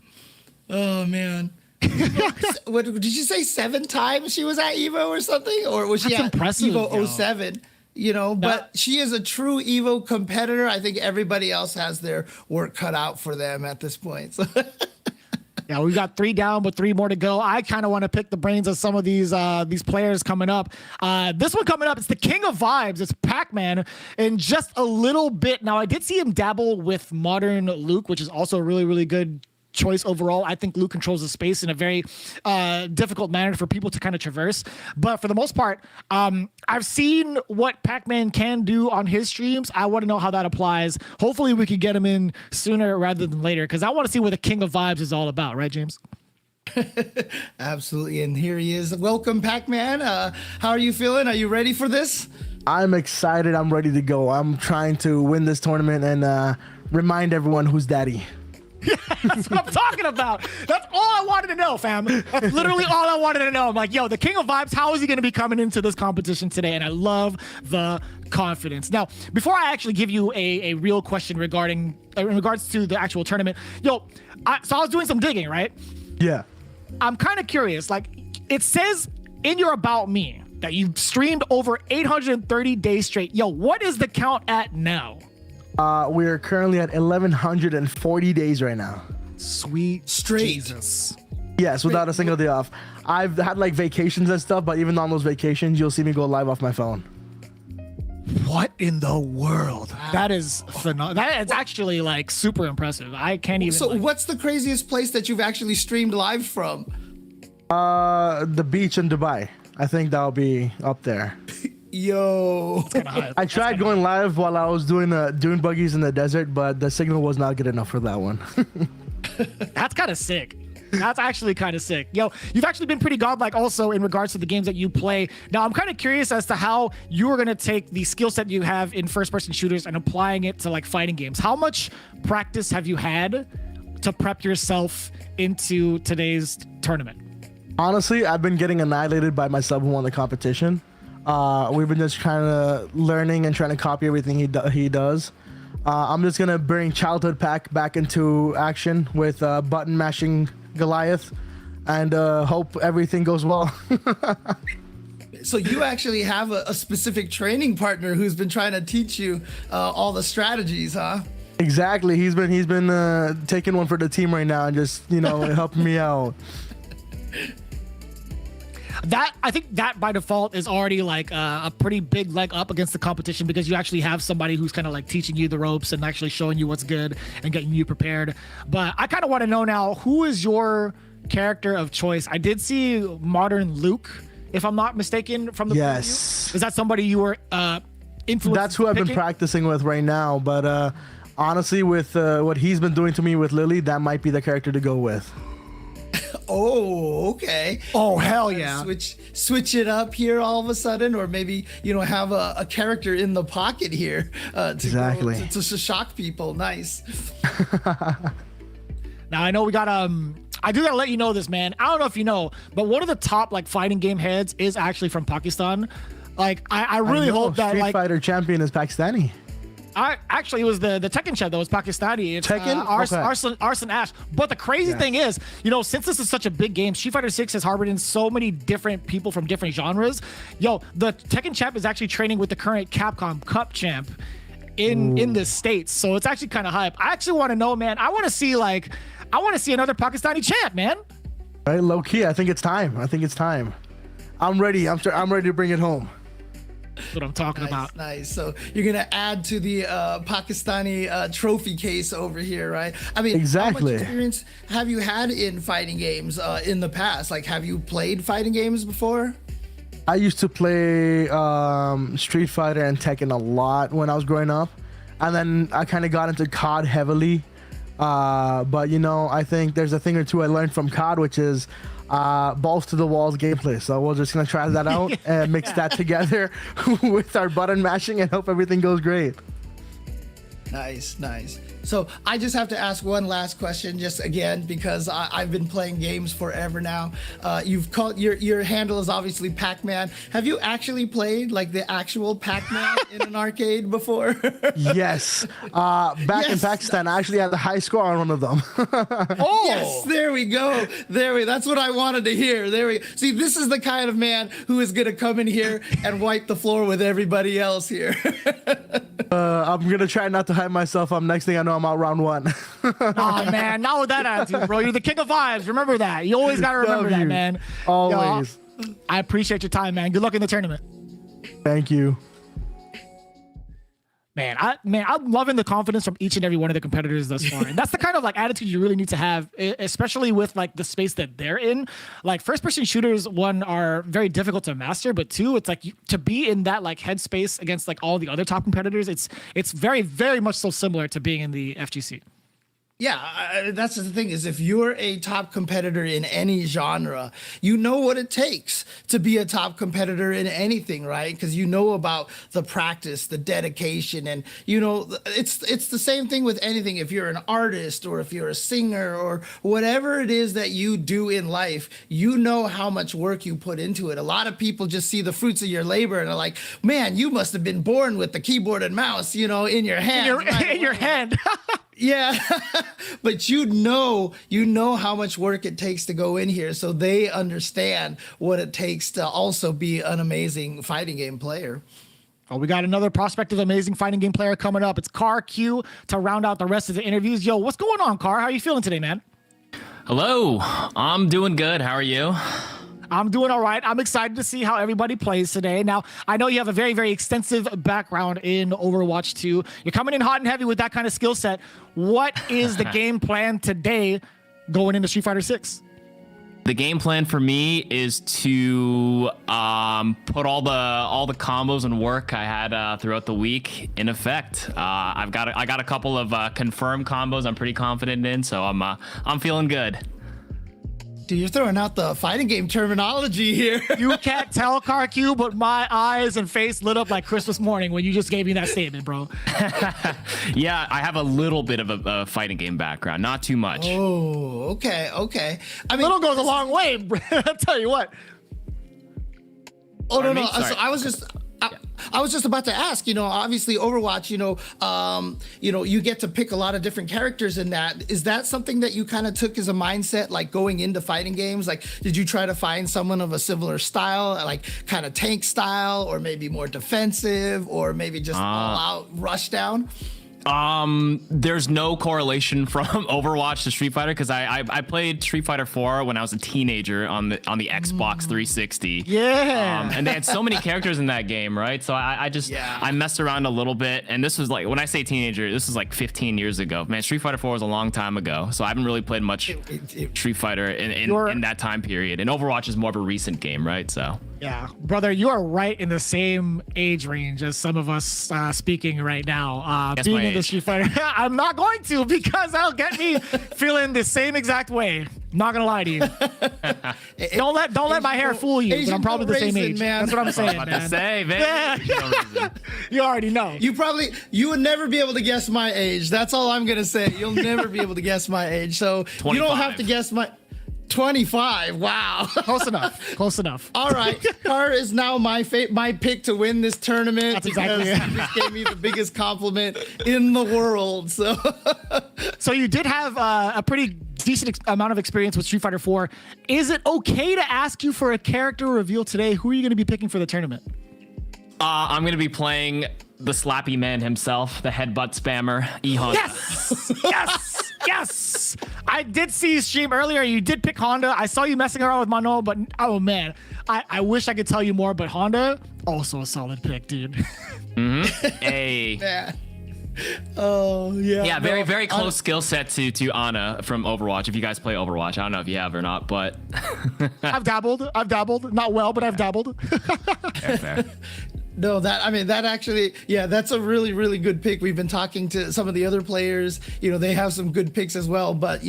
Speaker 3: Oh, man. What did you say? 7 times she was at Evo or something? Or was she at Evo 07? You know, but she is a true Evo competitor. I think everybody else has their work cut out for them at this point. So.
Speaker 2: Yeah, we've got 3 down, but 3 more to go. I kind of want to pick the brains of some of these players coming up. This one coming up, it's the king of vibes. It's Pac-Man in just a little bit. Now, I did see him dabble with modern Luke, which is also a really, really good choice overall. I think Luke controls the space in a very difficult manner for people to kind of traverse. But for the most part, I've seen what Pac-Man can do on his streams. I want to know how that applies. Hopefully we can get him in sooner rather than later, because I want to see what the king of vibes is all about. Right, James?
Speaker 3: Absolutely. And here he is. Welcome, Pac-Man. How are you feeling? Are you ready for this?
Speaker 7: I'm excited. I'm ready to go. I'm trying to win this tournament and remind everyone who's daddy.
Speaker 2: That's what I'm talking about. That's all I wanted to know, fam. That's literally all I wanted to know. I'm like, yo, the king of vibes, how is he going to be coming into this competition today? And I love the confidence. Now, before I actually give you a real question in regards to the actual tournament, so I was doing some digging, right?
Speaker 7: Yeah.
Speaker 2: I'm kind of curious. Like, it says in your About Me that you've streamed over 830 days straight. Yo, what is the count at now?
Speaker 7: We're currently at 1,140 days right now.
Speaker 2: Sweet Jesus.
Speaker 7: Yes, without a single day off. I've had like vacations and stuff, but even on those vacations, you'll see me go live off my phone.
Speaker 2: What in the world? That is phenomenal. That is actually like super impressive. I can't even.
Speaker 3: So what's the craziest place that you've actually streamed live from?
Speaker 7: The beach in Dubai. I think that'll be up there.
Speaker 3: Yo,
Speaker 7: I tried going live while I was doing dune buggies in the desert, but the signal was not good enough for that one.
Speaker 2: That's kind of sick. That's actually kind of sick. Yo, you've actually been pretty godlike also in regards to the games that you play. Now, I'm kind of curious as to how you are going to take the skill set you have in first-person shooters and applying it to like fighting games. How much practice have you had to prep yourself into today's tournament?
Speaker 7: Honestly, I've been getting annihilated by my sub who won the competition. We've been just kind of learning and trying to copy everything he does. I'm just gonna bring childhood Pac back into action with button mashing Goliath, and hope everything goes well.
Speaker 3: So you actually have a specific training partner who's been trying to teach you all the strategies, huh?
Speaker 7: Exactly. He's been taking one for the team right now and just helping me out.
Speaker 2: I think that by default is already like a pretty big leg up against the competition, because you actually have somebody who's kind of like teaching you the ropes and actually showing you what's good and getting you prepared. But I kind of want to know now, who is your character of choice? I did see Modern Luke, if I'm not mistaken, from the
Speaker 7: Yes.
Speaker 2: preview. Is that somebody you were influenced?
Speaker 7: That's who I've been practicing with right now. But honestly, with what he's been doing to me with Lily, that might be the character to go with.
Speaker 3: Oh, okay.
Speaker 2: Oh, hell yeah.
Speaker 3: Switch it up here all of a sudden, or maybe have a character in the pocket here
Speaker 7: Exactly.
Speaker 3: to shock people. Nice.
Speaker 2: Now I know we got I do gotta let you know this, man. I don't know if you know, but one of the top like fighting game heads is actually from Pakistan. Like I really hope that
Speaker 7: Street Fighter champion is Pakistani.
Speaker 2: It was the Tekken champ that was Pakistani. It's
Speaker 7: Tekken?
Speaker 2: Arson Ash. But the crazy thing is, since this is such a big game, Street Fighter 6 has harbored in so many different people from different genres. Yo, the Tekken champ is actually training with the current Capcom Cup champ in the States. So it's actually kind of hype. I actually want to know, man. I want to see another Pakistani champ, man.
Speaker 7: Right, low key. I think it's time. I'm ready. I'm ready to bring it home.
Speaker 2: That's what I'm talking about.
Speaker 3: Nice. So you're gonna add to the Pakistani trophy case over here, right? I mean,
Speaker 7: exactly.
Speaker 3: How much experience have you had in fighting games in the past? Like, have you played fighting games before?
Speaker 7: I used to play Street Fighter and Tekken a lot when I was growing up, and then I kind of got into COD heavily. But I think there's a thing or two I learned from COD, which is balls to the walls gameplay. So we're just gonna try that out and mix that together with our button mashing and hope everything goes great.
Speaker 3: Nice. So I just have to ask one last question, just again, because I've been playing games forever now. You've called your handle is obviously Pac-Man. Have you actually played like the actual Pac-Man in an arcade before?
Speaker 7: Yes. Back in Pakistan, I actually had the high score on one of them.
Speaker 3: Oh, yes, there we go. That's what I wanted to hear. See, this is the kind of man who is gonna come in here and wipe the floor with everybody else here.
Speaker 7: I'm gonna try not to hype myself up. Next thing I know, I'm out round one.
Speaker 2: Oh man, not with that attitude, bro. You're the king of vibes. Remember that. You always gotta remember that, man.
Speaker 7: Always.
Speaker 2: Yo, I appreciate your time, man. Good luck in the tournament.
Speaker 7: Thank you.
Speaker 2: Man, I'm loving the confidence from each and every one of the competitors thus far. And that's the kind of like attitude you really need to have, especially with like the space that they're in. Like first person shooters, one, are very difficult to master, but two, it's like to be in that like headspace against like all the other top competitors. It's very, very much so similar to being in the FGC.
Speaker 3: Yeah, that's the thing is if you're a top competitor in any genre, you know what it takes to be a top competitor in anything, right? Because you know about the practice, the dedication, and it's the same thing with anything. If you're an artist or if you're a singer or whatever it is that you do in life, you know how much work you put into it. A lot of people just see the fruits of your labor and are like, man, you must have been born with the keyboard and mouse, in your hand.
Speaker 2: In your hand.
Speaker 3: Yeah, but you know how much work it takes to go in here, so they understand what it takes to also be an amazing fighting game player.
Speaker 2: Oh, we got another prospective amazing fighting game player coming up. It's Car Q to round out the rest of the interviews. Yo, what's going on, Car? How are you feeling today, man?
Speaker 8: Hello, I'm doing good. How are you?
Speaker 2: I'm doing all right. I'm excited to see how everybody plays today. Now, I know you have a very, very extensive background in Overwatch 2. You're coming in hot and heavy with that kind of skill set. What is the game plan today going into Street Fighter 6?
Speaker 8: The game plan for me is to put all the combos and work I had throughout the week in effect. I got a couple of confirmed combos I'm pretty confident in, so I'm feeling good.
Speaker 3: Dude, you're throwing out the fighting game terminology here.
Speaker 2: You can't tell, CarQ, but my eyes and face lit up like Christmas morning when you just gave me that statement, bro.
Speaker 8: Yeah, I have a little bit of a fighting game background, not too much.
Speaker 3: Oh, okay. I mean,
Speaker 2: Little goes a long way, bro. I'll tell you what.
Speaker 3: Oh, no.
Speaker 8: Sorry.
Speaker 3: So I was just about to ask, obviously Overwatch, you get to pick a lot of different characters in that. Is that something that you kind of took as a mindset, like going into fighting games? Like, did you try to find someone of a similar style, like kind of tank style, or maybe more defensive, or maybe just all out rush down?
Speaker 8: There's no correlation from Overwatch to Street Fighter because I played Street Fighter 4 when I was a teenager on the Xbox 360.
Speaker 2: Yeah.
Speaker 8: And they had so many characters in that game, right? So I messed around a little bit, and this was like, when I say teenager, this was like 15 years ago. Man, Street Fighter 4 was a long time ago, so I haven't really played much Street Fighter in that time period. And Overwatch is more of a recent game, right? So.
Speaker 2: Yeah, brother, you are right in the same age range as some of us speaking right now.
Speaker 8: Guess
Speaker 2: Being
Speaker 8: my
Speaker 2: in the
Speaker 8: age.
Speaker 2: Street Fighter, I'm not going to because that'll get me feeling the same exact way. Not gonna lie to you. Don't let my hair fool you. But I'm probably the same age.
Speaker 3: Man.
Speaker 2: That's what I'm saying,
Speaker 8: About
Speaker 2: man.
Speaker 8: to say, man.
Speaker 2: Yeah. You already know.
Speaker 3: You would never be able to guess my age. That's all I'm gonna say. You'll never be able to guess my age. So
Speaker 8: 25.
Speaker 3: you don't have to guess my 25. Wow.
Speaker 2: Close enough.
Speaker 3: All right, Car is now my pick to win this tournament.
Speaker 2: That's exactly
Speaker 3: because
Speaker 2: it.
Speaker 3: he just gave me the biggest compliment in the world.
Speaker 2: So you did have a pretty decent amount of experience with Street Fighter 4. Is it okay to ask you for a character reveal today? Who are you going to be picking for the tournament?
Speaker 8: I'm going to be playing the slappy man himself, the headbutt spammer, E-Honda.
Speaker 2: Yes. I did see you stream earlier. You did pick Honda. I saw you messing around with Mano, but oh man, I wish I could tell you more, but Honda, also a solid pick, dude.
Speaker 8: Hey.
Speaker 3: Yeah. Oh yeah.
Speaker 8: Yeah, very close skill set to Ana from Overwatch. If you guys play Overwatch, I don't know if you have or not, but
Speaker 2: I've dabbled. Not well, but I've dabbled.
Speaker 8: fair.
Speaker 3: No, that actually, yeah, that's a really, really good pick. We've been talking to some of the other players, they have some good picks as well. But,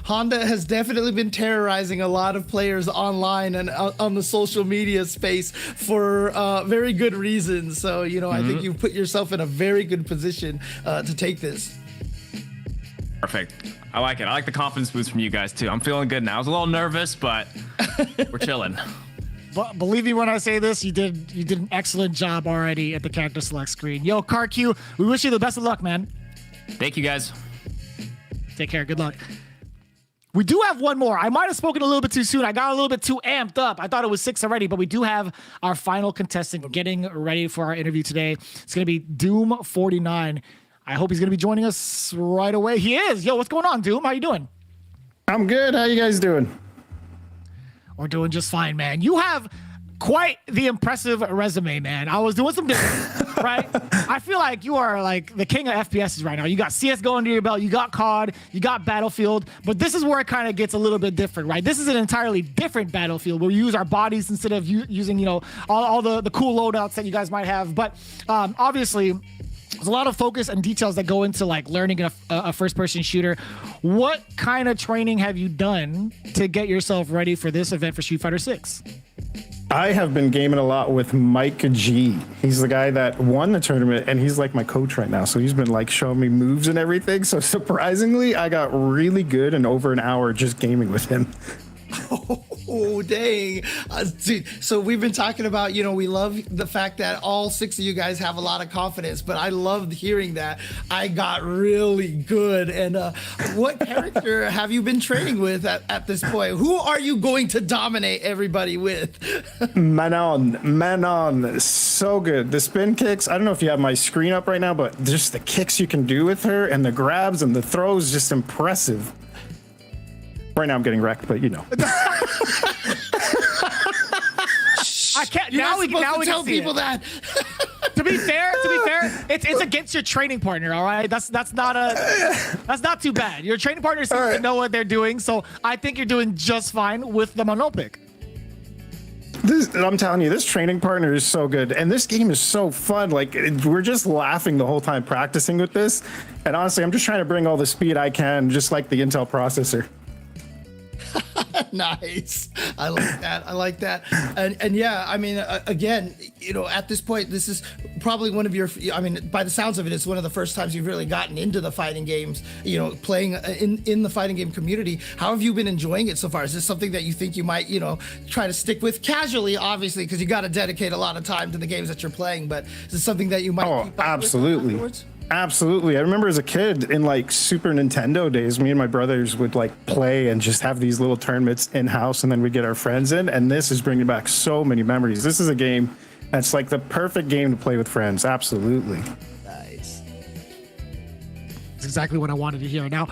Speaker 3: Honda has definitely been terrorizing a lot of players online and on the social media space for very good reasons. So, I think you've put yourself in a very good position to take this.
Speaker 8: Perfect. I like it. I like the confidence boost from you guys too. I'm feeling good now. I was a little nervous, but we're chilling.
Speaker 2: But believe me when I say this, you did an excellent job already at the character select screen. Yo, CarQ, we wish you the best of luck, man.
Speaker 8: Thank you guys.
Speaker 2: Take care. Good luck. We do have one more. I might have spoken a little bit too soon. I got a little bit too amped up. I thought it was 6 already, but we do have our final contestant getting ready for our interview today. It's going to be Doom49. I hope he's going to be joining us right away. He is. Yo, what's going on, Doom? How you doing?
Speaker 9: I'm good. How you guys doing?
Speaker 2: We're doing just fine, man. You have quite the impressive resume, man. I was doing some different, right? I feel like you are like the king of FPSs right now. You got CSGO under your belt, you got COD, you got Battlefield, but this is where it kind of gets a little bit different, right? This is an entirely different Battlefield where we use our bodies instead of using, all the cool loadouts that you guys might have. But obviously, there's a lot of focus and details that go into like learning a first-person shooter. What kind of training have you done to get yourself ready for this event for Street Fighter 6?
Speaker 9: I have been gaming a lot with Mike G. He's the guy that won the tournament, and he's like my coach right now. So he's been like showing me moves and everything. So surprisingly, I got really good in over an hour just gaming with him.
Speaker 3: Oh, dang. Dude, so we've been talking about, we love the fact that all 6 of you guys have a lot of confidence, but I loved hearing that. I got really good. And what character have you been training with at this point? Who are you going to dominate everybody with?
Speaker 9: Manon, so good. The spin kicks, I don't know if you have my screen up right now, but just the kicks you can do with her and the grabs and the throws, just impressive. Right now I'm getting wrecked, but
Speaker 2: I can't.
Speaker 3: You're
Speaker 2: Now
Speaker 3: not
Speaker 2: we
Speaker 3: supposed to
Speaker 2: can
Speaker 3: tell
Speaker 2: see
Speaker 3: people
Speaker 2: it.
Speaker 3: that.
Speaker 2: To be fair, it's against your training partner. All right, that's not too bad. Your training partner seems to know what they're doing, so I think you're doing just fine with the Mano pick.
Speaker 9: I'm telling you, this training partner is so good, and this game is so fun. Like, we're just laughing the whole time practicing with this, and honestly, I'm just trying to bring all the speed I can, just like the Intel processor.
Speaker 3: Nice. I like that. And yeah, I mean, again, you know, at this point, this is probably one of your, I mean, by the sounds of it, it's one of the first times you've really gotten into the fighting games, you know, playing in the fighting game community. How have you been enjoying it so far? Is this something that you think you might, you know, try to stick with casually, obviously, because you got to dedicate a lot of time to the games that you're playing, but is this something that you might keep up
Speaker 9: absolutely.
Speaker 3: with afterwards?
Speaker 9: Absolutely. I remember as a kid in like Super Nintendo days, me and my brothers would like play and just have these little tournaments in house, and then we'd get our friends in. And this is bringing back so many memories. This is a game that's like the perfect game to play with friends. Absolutely.
Speaker 3: Nice.
Speaker 2: That's exactly what I wanted to hear. Now,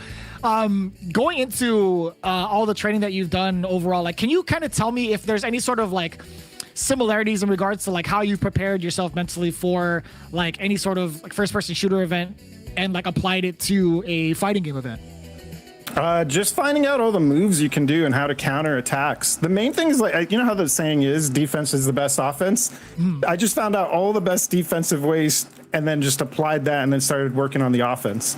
Speaker 2: going into all the training that you've done overall, like, can you kind of tell me if there's any sort of like similarities in regards to like how you've prepared yourself mentally for like any sort of like first person shooter event and like applied it to a fighting game event?
Speaker 9: Just finding out all the moves you can do and how to counter attacks. The main thing is, like, you know how the saying is, defense is the best offense? I just found out all the best defensive ways and then just applied that and then started working on the offense.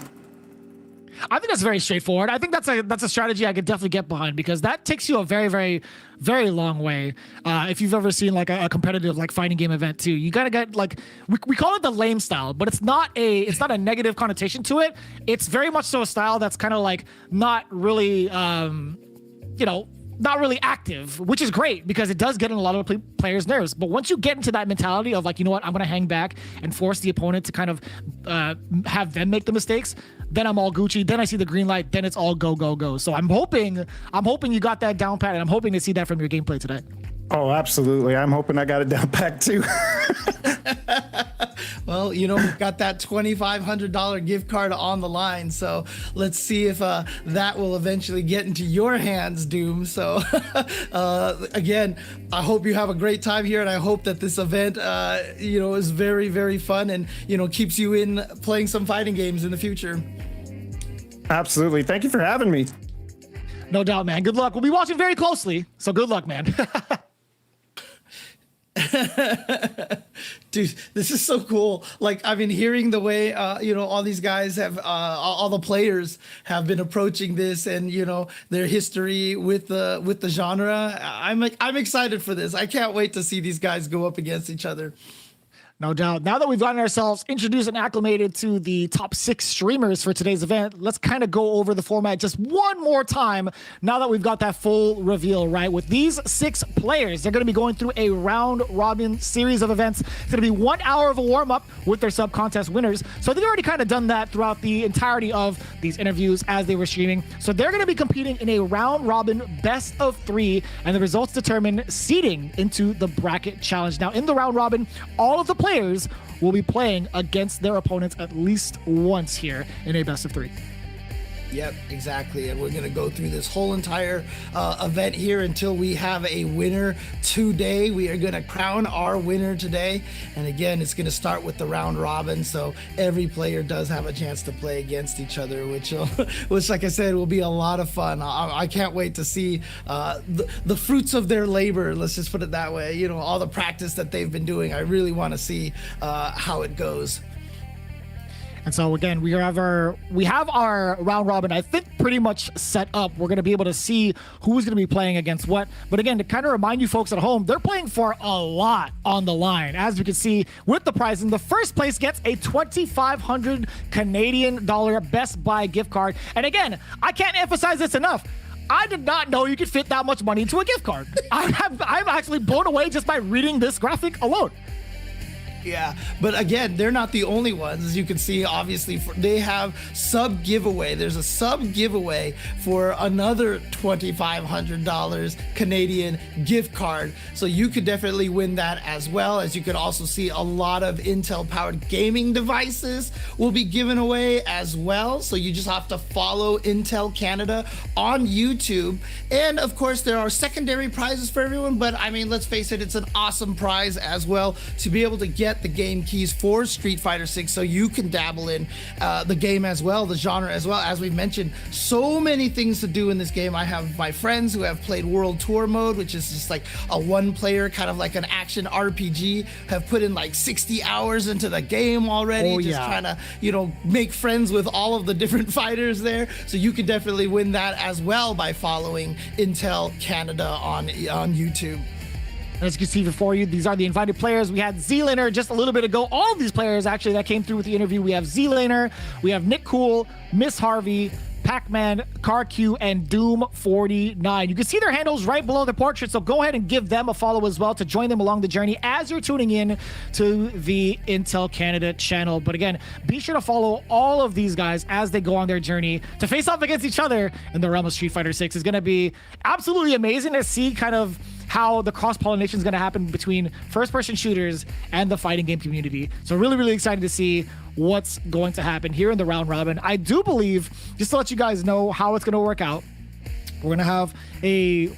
Speaker 2: I think that's very straightforward. I think that's a strategy I could definitely get behind, because that takes you a very, very, very long way. If you've ever seen like a competitive like fighting game event too, you gotta get like we call it the lame style, but it's not a negative connotation to it. It's very much so a style that's kind of like not really not really active, which is great because it does get in a lot of players' nerves. But once you get into that mentality of like, you know what, I'm going to hang back and force the opponent to kind of have them make the mistakes, then I'm all Gucci. Then I see the green light. Then it's all go, go, go. So I'm hoping you got that down pat, and I'm hoping to see that from your gameplay today.
Speaker 9: Oh, absolutely. I'm hoping I got it down pat too.
Speaker 3: Well, you know, we've got that $2,500 gift card on the line, so let's see if that will eventually get into your hands, Doom. So again, I hope you have a great time here, and I hope that this event is very, very fun and, you know, keeps you in playing some fighting games in the future. Absolutely. Thank you for having me.
Speaker 2: No doubt, man. Good luck. We'll be watching very closely, so good luck, man. Dude,
Speaker 3: this is so cool. Like, I've been hearing the way all these guys have all the players have been approaching this, and you know, their history with the genre. I'm excited for this. I can't wait to see these guys go up against each other.
Speaker 2: No doubt. Now that we've gotten ourselves introduced and acclimated to the top 6 streamers for today's event, let's kind of go over the format just one more time now that we've got that full reveal, right? With these 6 players, they're going to be going through a round-robin series of events. It's going to be 1 hour of a warm-up with their sub-contest winners. So they've already kind of done that throughout the entirety of these interviews as they were streaming. So they're going to be competing in a round-robin best of 3, and the results determine seeding into the bracket challenge. Now, in the round-robin, all of the players will be playing against their opponents at least once here in a best of 3.
Speaker 3: Yep, exactly. And we're going to go through this whole entire event here until we have a winner today. We are going to crown our winner today. And again, it's going to start with the round robin. So every player does have a chance to play against each other, which like I said, will be a lot of fun. I can't wait to see the fruits of their labor. Let's just put it that way. You know, all the practice that they've been doing. I really want to see how it goes.
Speaker 2: And so again, we have our round robin, I think, pretty much set up. We're going to be able to see who's going to be playing against what. But again, to kind of remind you folks at home, they're playing for a lot on the line. As you can see with the prizing, the first place gets a 2,500 Canadian dollar Best Buy gift card. And again, I can't emphasize this enough. I did not know you could fit that much money into a gift card. I'm actually blown away just by reading this graphic alone.
Speaker 3: Yeah, but again, they're not the only ones. As you can see, obviously, they have sub giveaway. There's a sub giveaway for another $2,500 Canadian gift card. So you could definitely win that as well. As you could also see, a lot of Intel powered gaming devices will be given away as well. So you just have to follow Intel Canada on YouTube. And of course, there are secondary prizes for everyone. But I mean, let's face it, it's an awesome prize as well to be able to get get the game keys for Street Fighter 6 so you can dabble in the game as well, the genre as well. As we've mentioned, so many things to do in this game. I have my friends who have played World Tour mode, which is just like a one-player kind of like an action RPG, have put in like 60 hours into the game already, trying to, you know, make friends with all of the different fighters there. So you can definitely win that as well by following Intel Canada on YouTube.
Speaker 2: As you can see before you, these are the invited players. We had Z-Laner just a little bit ago. All of these players actually that came through with the interview. We have Z-Laner, we have Nick Cool, Miss Harvey, Pac-Man, CarQ, and Doom49. You can see their handles right below their portrait, so go ahead and give them a follow as well to join them along the journey as you're tuning in to the Intel Canada channel. But again, be sure to follow all of these guys as they go on their journey to face off against each other in the realm of Street Fighter 6. It's going to be absolutely amazing to see kind of how the cross-pollination is going to happen between first-person shooters and the fighting game community. So really, really excited to see what's going to happen here in the round robin. I do believe, just to let you guys know how it's going to work out, we're going to have a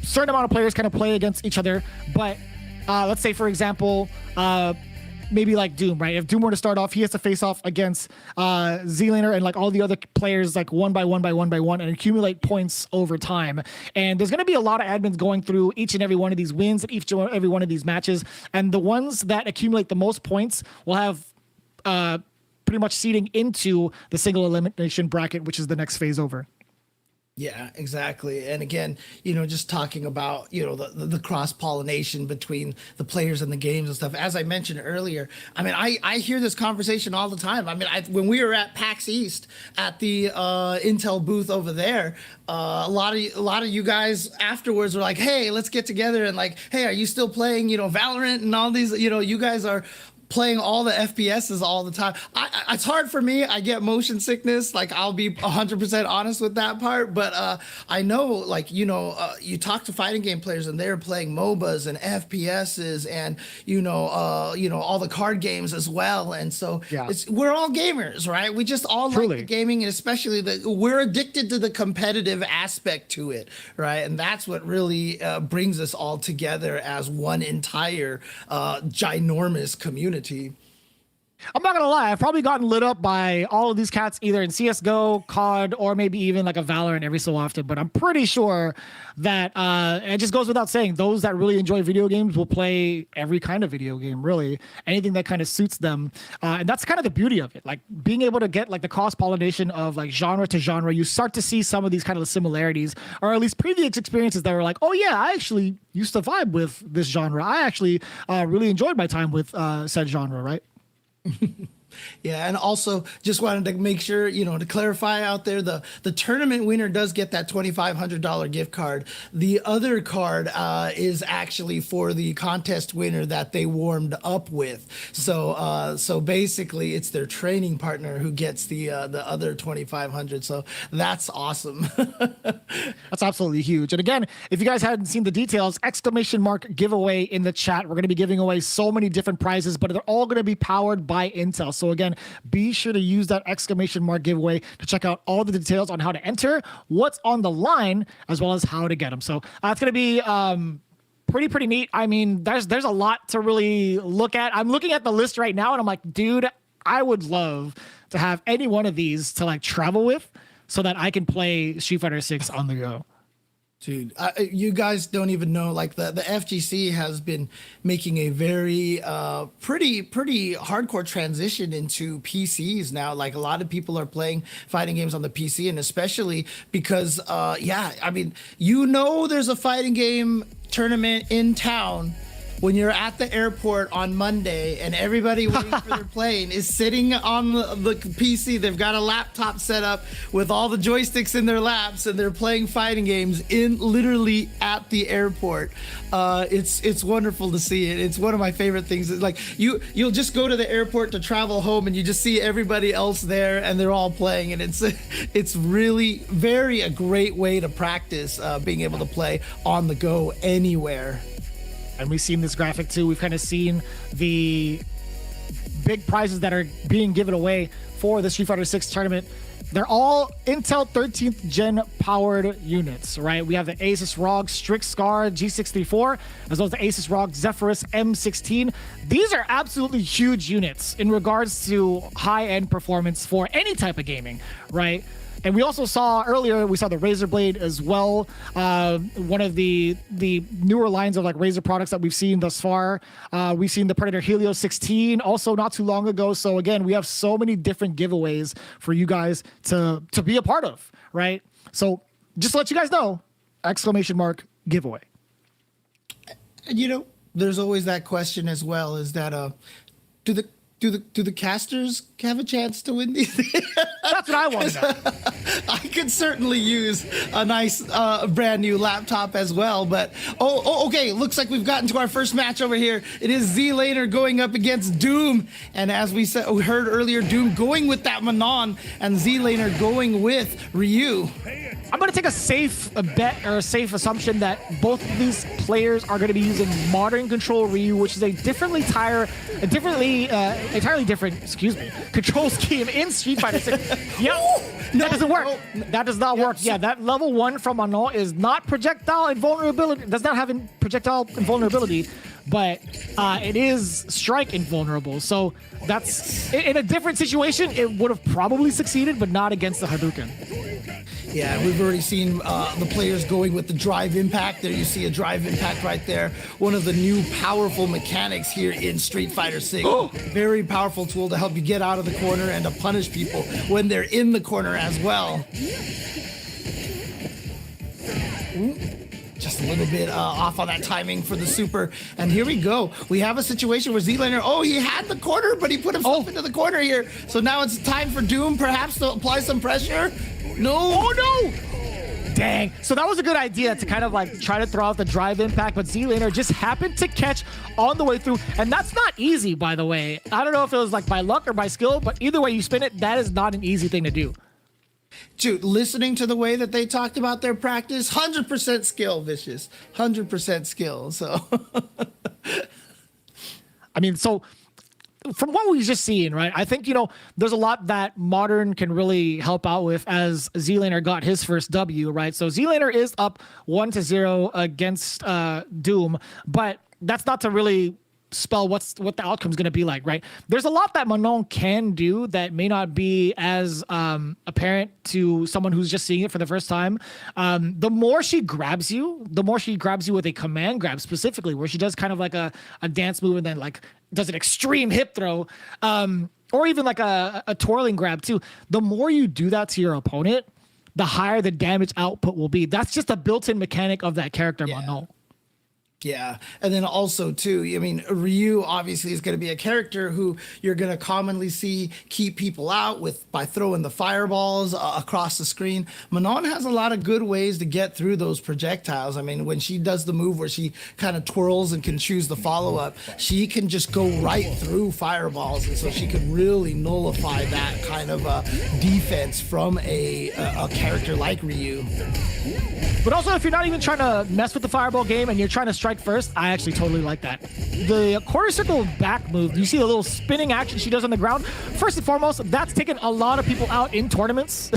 Speaker 2: certain amount of players kind of play against each other. But let's say, for example, maybe like Doom, right? If Doom were to start off, he has to face off against Z-Laner and like all the other players like one by one and accumulate points over time. And there's going to be a lot of admins going through each and every one of these wins and each and every one of these matches. And the ones that accumulate the most points will have pretty much seeding into the single elimination bracket, which is the next phase over.
Speaker 3: Yeah, exactly. And again, you know, just talking about, you know, the cross-pollination between the players and the games and stuff. As I mentioned earlier, I mean, I hear this conversation all the time. I mean, when we were at PAX East at the Intel booth over there, a lot of you guys afterwards were like, hey, let's get together and like, hey, are you still playing, you know, Valorant and all these, you know, you guys are playing all the FPSs all the time. It's hard for me. I get motion sickness. Like, I'll be 100% honest with that part. But I know, like, you know, you talk to fighting game players and they're playing MOBAs and FPSs and, you know, all the card games as well. And so we're all gamers, right? We just all like the gaming, and especially we're addicted to the competitive aspect to it, right? And that's what really brings us all together as one entire ginormous community.
Speaker 2: I'm not gonna lie, I've probably gotten lit up by all of these cats either in CSGO, COD, or maybe even like a Valorant every so often, but I'm pretty sure that it just goes without saying, those that really enjoy video games will play every kind of video game, really. Anything that kind of suits them. And that's kind of the beauty of it. Like, being able to get like the cross-pollination of like genre to genre, you start to see some of these kind of similarities, or at least previous experiences that were like, oh yeah, I actually used to vibe with this genre. I actually really enjoyed my time with said genre, right?
Speaker 3: Yeah, and also just wanted to make sure, you know, to clarify out there, the tournament winner does get that $2,500 gift card. The other card is actually for the contest winner that they warmed up with. So basically, it's their training partner who gets the other $2,500. So that's awesome.
Speaker 2: That's absolutely huge. And again, if you guys hadn't seen the details, ! giveaway in the chat. We're going to be giving away so many different prizes, but they're all going to be powered by Intel. So again, be sure to use that ! giveaway to check out all the details on how to enter, what's on the line, as well as how to get them. So it's going to be pretty neat. I mean, there's a lot to really look at. I'm looking at the list right now and I'm like, dude, I would love to have any one of these to like travel with so that I can play Street Fighter 6 on the go.
Speaker 3: Dude, you guys don't even know, like the FGC has been making a very pretty hardcore transition into PCs now. Like, a lot of people are playing fighting games on the PC, and especially because I mean, you know, there's a fighting game tournament in town when you're at the airport on Monday and everybody waiting for their plane is sitting on the PC. They've got a laptop set up with all the joysticks in their laps and they're playing fighting games literally at the airport. It's wonderful to see it. It's one of my favorite things. It's like you'll just go to the airport to travel home and you just see everybody else there and they're all playing, and it's really a great way to practice being able to play on the go anywhere.
Speaker 2: And we've seen this graphic too. We've kind of seen the big prizes that are being given away for the Street Fighter 6 tournament They're all Intel 13th gen powered units, right? We have the Asus ROG Strix Scar G634, as well as the Asus ROG Zephyrus M16. These are absolutely huge units in regards to high-end performance for any type of gaming, right? And we also saw earlier, we saw the Razer Blade as well. One of the newer lines of like Razer products that we've seen thus far. We've seen the Predator Helio 16 also not too long ago. So again, we have so many different giveaways for you guys to be a part of, right? So just to let you guys know, ! giveaway.
Speaker 3: And you know, there's always that question as well, is that do the casters have a chance to win these?
Speaker 2: That's what I want to know.
Speaker 3: I could certainly use a nice brand new laptop as well, but okay, looks like we've gotten to our first match over here. It is Z-Laner going up against Doom, and as we heard earlier, Doom going with that Manon and Z-Laner going with Ryu.
Speaker 2: I'm going to take a safe bet or a safe assumption that both of these players are going to be using modern control Ryu, which is a entirely different, control scheme in Street Fighter 6. Yep, that doesn't work. That does not work. Yeah, that level 1 from Manon is not projectile invulnerability. Does not have projectile invulnerability, but it is strike invulnerable. So that's in a different situation. It would have probably succeeded, but not against the Hadouken.
Speaker 3: Yeah, we've already seen the players going with the drive impact. There you see a drive impact right there. One of the new powerful mechanics here in Street Fighter 6. Very powerful tool to help you get out of the corner and to punish people when they're in the corner as well. Just a little bit off on that timing for the super. And here we go. We have a situation where Z-Laner, he had the corner, but he put himself into the corner here. So now it's time for Doom perhaps to apply some pressure. No.
Speaker 2: Oh, no. Dang. So that was a good idea to kind of like try to throw out the drive impact, but Z-Laner just happened to catch on the way through. And that's not easy, by the way. I don't know if it was like by luck or by skill, but either way you spin it, that is not an easy thing to do.
Speaker 3: Dude, listening to the way that they talked about their practice, 100% skill, Vicious. 100% skill, so.
Speaker 2: I mean, so from what we've just seen, right, I think, there's a lot that Modern can really help out with as Z-Laner got his first W, right? So Z-Laner is up 1-0 against Doom, but that's not to really spell what the outcome's going to be like, right? There's a lot that Manon can do that may not be as apparent to someone who's just seeing it for the first time. The more she grabs you with a command grab specifically, where she does kind of like a dance move and then like does an extreme hip throw, or even like a twirling grab too. The more you do that to your opponent, the higher the damage output will be. That's just a built-in mechanic of that character, Manon.
Speaker 3: Yeah, and then also too, I mean, Ryu obviously is going to be a character who you're going to commonly see keep people out by throwing the fireballs across the screen. Manon has a lot of good ways to get through those projectiles. I mean, when she does the move where she kind of twirls and can choose the follow-up, she can just go right through fireballs, and so she could really nullify that kind of defense from a character like Ryu.
Speaker 2: But also, if you're not even trying to mess with the fireball game and you're trying to strike first, I actually totally like that. The quarter circle back move, you see the little spinning action she does on the ground. First and foremost, that's taken a lot of people out in tournaments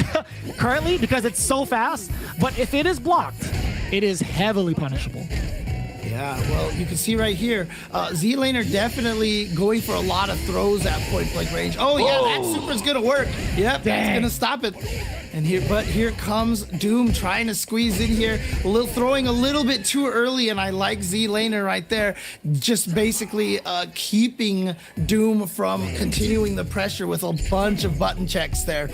Speaker 2: currently because it's so fast. But if it is blocked, it is heavily punishable.
Speaker 3: Yeah, well, you can see right here, Z-Laner definitely going for a lot of throws at point-blank range. Oh, yeah, that super's going to work. Yep, that's going to stop it. And here comes Doom trying to squeeze in here, throwing a little bit too early, and I like Z-Laner right there, just basically keeping Doom from continuing the pressure with a bunch of button checks there.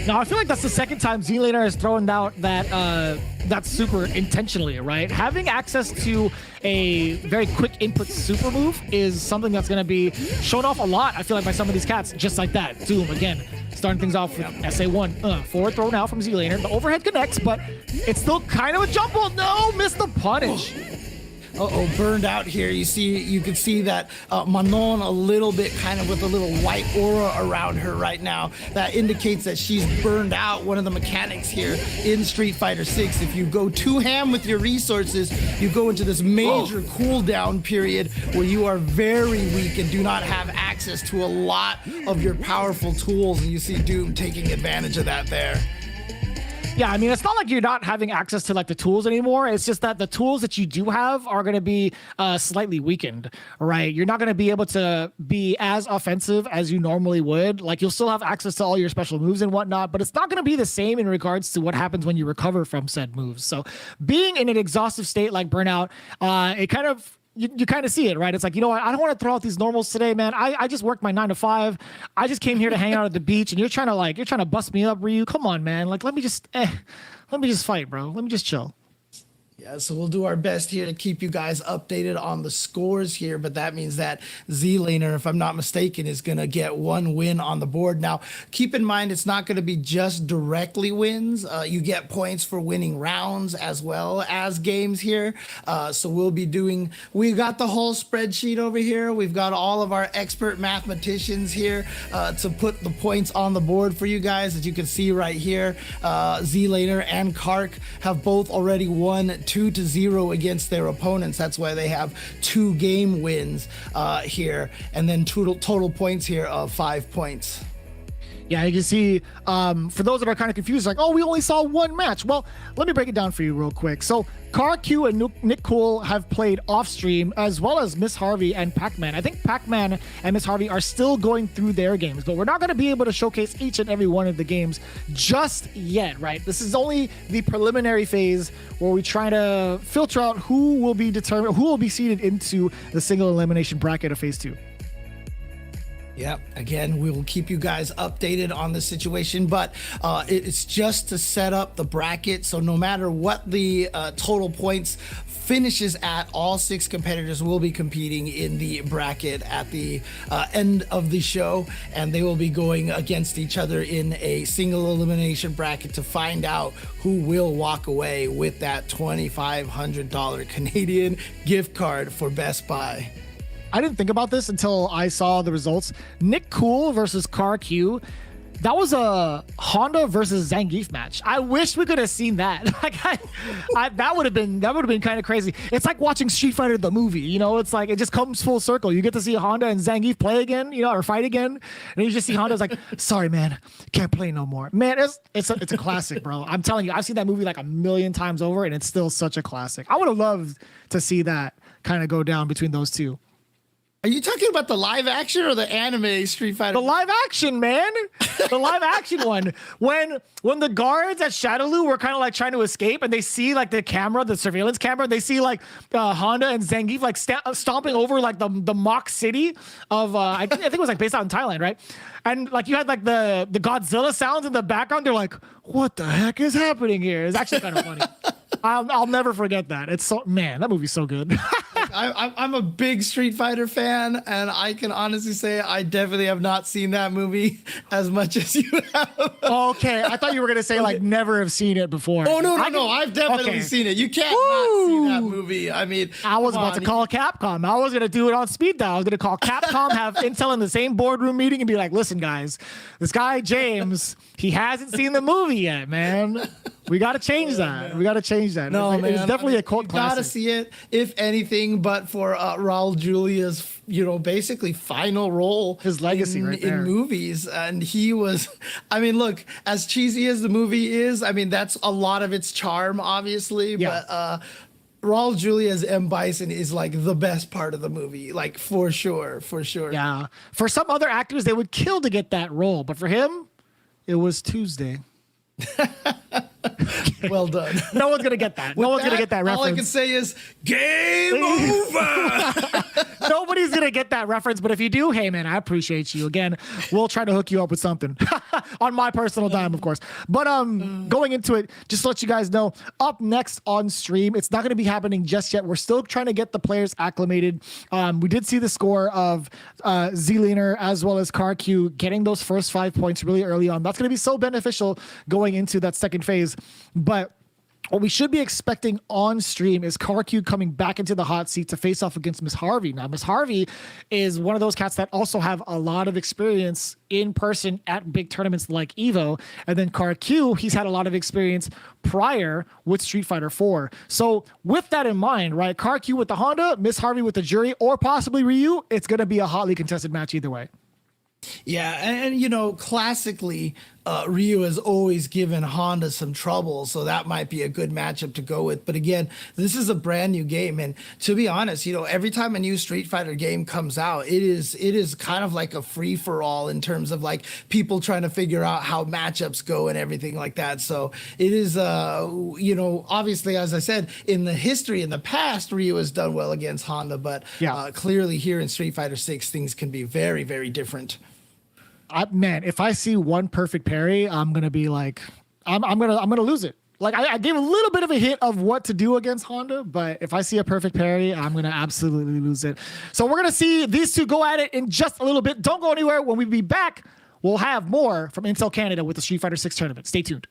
Speaker 2: Now, I feel like that's the second time Z-Laner has thrown out that super intentionally, right? Having access to a very quick input super move is something that's going to be shown off a lot, I feel like, by some of these cats, just like that. Doom, again, starting things off with SA1. Forward throw now from Z-Laner. The overhead connects, but it's still kind of a jump ball. No, missed the punish.
Speaker 3: Burned out here. You can see that Manon a little bit kind of with a little white aura around her right now. That indicates that she's burned out. One of the mechanics here in Street Fighter 6. If you go too ham with your resources, you go into this major cooldown period where you are very weak and do not have access to a lot of your powerful tools. And you see Doom taking advantage of that there.
Speaker 2: Yeah, I mean, it's not like you're not having access to like the tools anymore. It's just that the tools that you do have are going to be slightly weakened, right? You're not going to be able to be as offensive as you normally would. Like, you'll still have access to all your special moves and whatnot, but it's not going to be the same in regards to what happens when you recover from said moves. So being in an exhaustive state like Burnout, it kind of, you kind of see it, right? It's like, you know what? I don't want to throw out these normals today, man. I just worked my 9 to 5. I just came here to hang out at the beach, and you're trying to bust me up, Ryu. Come on, man. Like, let me just fight, bro. Let me just chill.
Speaker 3: Yeah, so we'll do our best here to keep you guys updated on the scores here, but that means that Z-Laner, if I'm not mistaken, is going to get 1 win on the board. Now, keep in mind, it's not going to be just directly wins. You get points for winning rounds as well as games here. So we got the whole spreadsheet over here. We've got all of our expert mathematicians here to put the points on the board for you guys. As you can see right here, Z-Laner and Kark have both already won 2-0 against their opponents. That's why they have 2 game wins here, and then total points here of 5 points.
Speaker 2: Yeah, you can see, for those that are kind of confused, like, oh, we only saw 1 match. Well, let me break it down for you real quick. So Q and Nick Cool have played off stream, as well as Miss Harvey and Pac-Man. I think Pac-Man and Miss Harvey are still going through their games, but we're not going to be able to showcase each and every one of the games just yet, right? This is only the preliminary phase where we try to filter out who will be seeded into the single elimination bracket of phase 2.
Speaker 3: Yep. Again, we will keep you guys updated on the situation, but it's just to set up the bracket. So no matter what the total points finishes at, all 6 competitors will be competing in the bracket at the end of the show, and they will be going against each other in a single elimination bracket to find out who will walk away with that $2,500 Canadian gift card for Best Buy.
Speaker 2: I didn't think about this until I saw the results. Nick Cool versus Q. That was a Honda versus Zangief match. I wish we could have seen that. Like, that would have been kind of crazy. It's like watching Street Fighter the movie. You know, it's like it just comes full circle. You get to see Honda and Zangief play again, you know, or fight again, and you just see Honda's like, "Sorry, man, can't play no more." Man, it's a classic, bro. I'm telling you, I've seen that movie like 1,000,000 times over, and it's still such a classic. I would have loved to see that kind of go down between those two.
Speaker 3: Are you talking about the live action or the anime Street Fighter?
Speaker 2: The live action, man. The live action one. When the guards at Shadowloo were kind of like trying to escape, and they see like the camera, the surveillance camera, they see like Honda and Zangief like stomping over like the mock city of I think it was like based out in Thailand, right? And like you had like the Godzilla sounds in the background. They're like, what the heck is happening here? It's actually kind of funny. I'll never forget that. It's so, man, that movie's so good.
Speaker 3: I'm a big Street Fighter fan, and I can honestly say I definitely have not seen that movie as much as you have.
Speaker 2: Okay, I thought you were gonna say like never have seen it before.
Speaker 3: Oh no, I've definitely seen it. You can't not see that movie. I mean,
Speaker 2: I was about to call Capcom. I was gonna do it on speed dial. I was gonna call Capcom, have Intel in the same boardroom meeting, and be like, "Listen, guys, this guy James, he hasn't seen the movie yet, man. We got to change that. We got to change that."
Speaker 3: No, man,
Speaker 2: it's definitely a cult classic.
Speaker 3: You got to see it, if anything, but for Raul Julia's, basically final role,
Speaker 2: his legacy
Speaker 3: in movies. And he was, I mean, look, as cheesy as the movie is, I mean, that's a lot of its charm, obviously. Yeah. But Raul Julia's M. Bison is like the best part of the movie, like for sure.
Speaker 2: Yeah. For some other actors, they would kill to get that role, but for him, it was Tuesday.
Speaker 3: Well done.
Speaker 2: No one's gonna get that. No one's gonna get that reference.
Speaker 3: All I can say is game over.
Speaker 2: Nobody's gonna get that reference, but if you do, hey man, I appreciate you. Again, we'll try to hook you up with something on my personal dime, of course. But going into it, just to let you guys know, up next on stream, it's not gonna be happening just yet. We're still trying to get the players acclimated. We did see the score of Z-Laner as well as Q getting those first 5 points really early on. That's gonna be so beneficial going into that second phase. But what we should be expecting on stream is CarQ coming back into the hot seat to face off against Miss Harvey. Now, Miss Harvey is one of those cats that also have a lot of experience in person at big tournaments like EVO. And then CarQ, he's had a lot of experience prior with Street Fighter 4. So with that in mind, right, CarQ with the Honda, Miss Harvey with the Jury, or possibly Ryu, it's going to be a hotly contested match either way.
Speaker 3: Yeah, and you know, classically, Ryu has always given Honda some trouble, so that might be a good matchup to go with. But again, this is a brand new game, and to be honest, you know, every time a new Street Fighter game comes out, it is kind of like a free for all in terms of like people trying to figure out how matchups go and everything like that. So it is, you know, obviously, as I said, in the history, in the past, Ryu has done well against Honda, but clearly here in Street Fighter 6, things can be very, very different.
Speaker 2: Man, if I see one perfect parry, I'm gonna be like, I'm gonna lose it. Like I gave a little bit of a hint of what to do against Honda, but if I see a perfect parry, I'm gonna absolutely lose it. So we're gonna see these two go at it in just a little bit. Don't go anywhere. When we be back, we'll have more from Intel Canada with the Street Fighter 6 tournament. Stay tuned.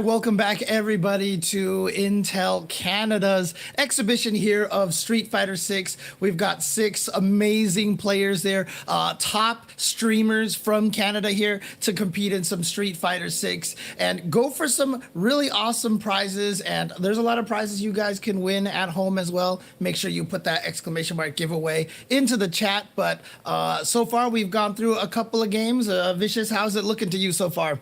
Speaker 3: welcome back everybody to Intel Canada's exhibition here of Street Fighter 6. We've got 6 amazing players there, top streamers from Canada here to compete in some Street Fighter 6 and go for some really awesome prizes. And there's a lot of prizes you guys can win at home as well. Make sure you put that exclamation mark giveaway into the chat. But so far we've gone through a couple of games. Vicious, how's it looking to you so far?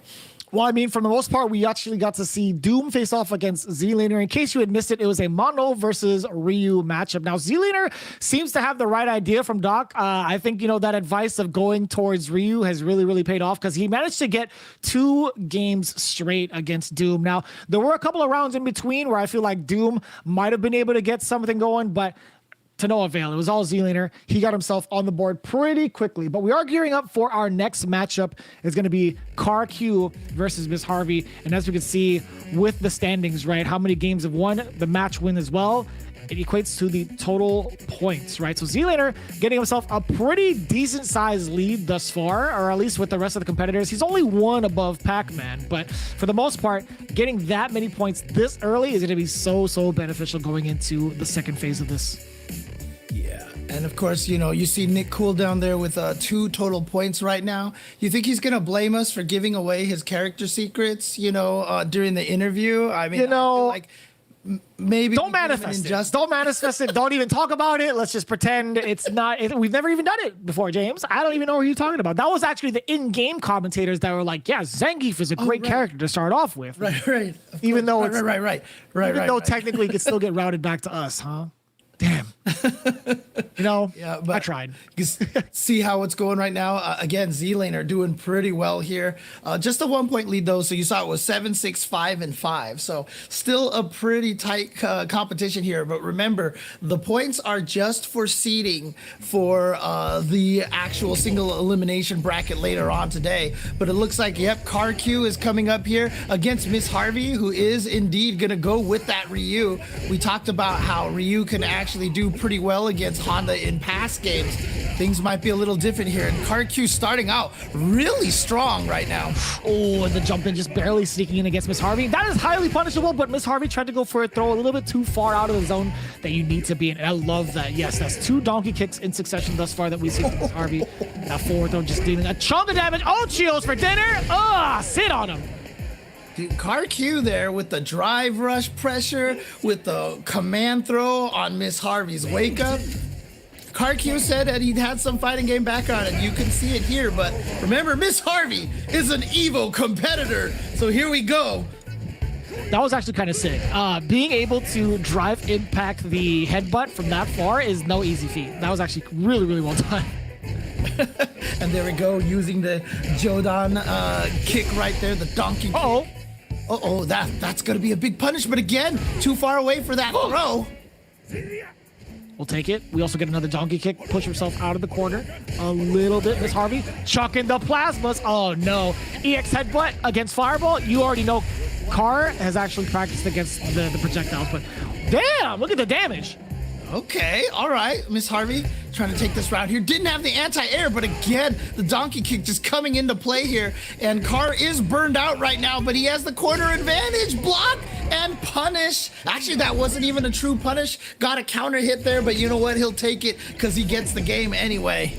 Speaker 2: Well, I mean, for the most part, we actually got to see Doom face off against Z-Laner. In case you had missed it, it was a Mono versus Ryu matchup. Now, Z-Laner seems to have the right idea from Doc. I think, that advice of going towards Ryu has really, really paid off because he managed to get 2 games straight against Doom. Now, there were a couple of rounds in between where I feel like Doom might have been able to get something going, but to no avail. It was all Z-Laner. He got himself on the board pretty quickly. But we are gearing up for our next matchup. It's going to be CarQ versus Miss Harvey. And as we can see with the standings, right, how many games have won, the match win as well, it equates to the total points, right? So Z-Laner getting himself a pretty decent sized lead thus far, or at least with the rest of the competitors. He's only 1 above Pac-Man, but for the most part, getting that many points this early is going to be so beneficial going into the second phase of this.
Speaker 3: Yeah, and of course, you see Nick Cool down there with 2 total points right now. You think he's gonna blame us for giving away his character secrets, during the interview? I mean, I feel like maybe
Speaker 2: don't manifest it. Don't manifest it. Don't even talk about it. Let's just pretend it's not. We've never even done it before, James. I don't even know what you're talking about. That was actually the in-game commentators that were like, "Yeah, Zangief is a great character to start off with."
Speaker 3: Right.
Speaker 2: Even though it's
Speaker 3: right.
Speaker 2: Though technically it could still get routed back to us, huh? Damn.
Speaker 3: Yeah, but
Speaker 2: I tried.
Speaker 3: See how it's going right now. Again, Z-Laner doing pretty well here. Just a 1-point lead though. So you saw it was 7-6, 5-5. So still a pretty tight competition here. But remember, the points are just for seeding for the actual single elimination bracket later on today. But it looks like, yep, CarQ is coming up here against Miss Harvey, who is indeed going to go with that Ryu. We talked about how Ryu can actually do pretty well against Honda in past games. Things might be a little different here, and CarQ starting out really strong right now.
Speaker 2: Oh, and the jump in just barely sneaking in against Miss Harvey. That is highly punishable, but Miss Harvey tried to go for a throw a little bit too far out of the zone that you need to be in, and I love that. Yes, that's 2 donkey kicks in succession thus far that we see from Miss Harvey. That forward throw just dealing a chunk of damage. Oh, Cheetos for dinner! Sit on him.
Speaker 3: Dude, CarQ there with the drive rush pressure, with the command throw on Miss Harvey's wake up. CarQ said that he'd had some fighting game background, and you can see it here. But remember, Miss Harvey is an Evo competitor. So here we go.
Speaker 2: That was actually kind of sick. Being able to drive impact the headbutt from that far is no easy feat. That was actually really, really well done.
Speaker 3: And there we go, using the Jodan kick right there, the donkey kick. Uh-oh, that's going to be a big punishment again. Too far away for that throw.
Speaker 2: We'll take it. We also get another donkey kick. Push himself out of the corner a little bit. Miss Harvey chucking the plasmas. Oh, no. EX headbutt against Fireball. You already know Car has actually practiced against the projectiles, but damn, look at the damage.
Speaker 3: Okay, all right. Miss Harvey trying to take this round here. Didn't have the anti-air, but again, the donkey kick just coming into play here. And Car is burned out right now, but he has the corner advantage. Block and punish. Actually, that wasn't even a true punish. Got a counter hit there, but you know what? He'll take it because he gets the game anyway.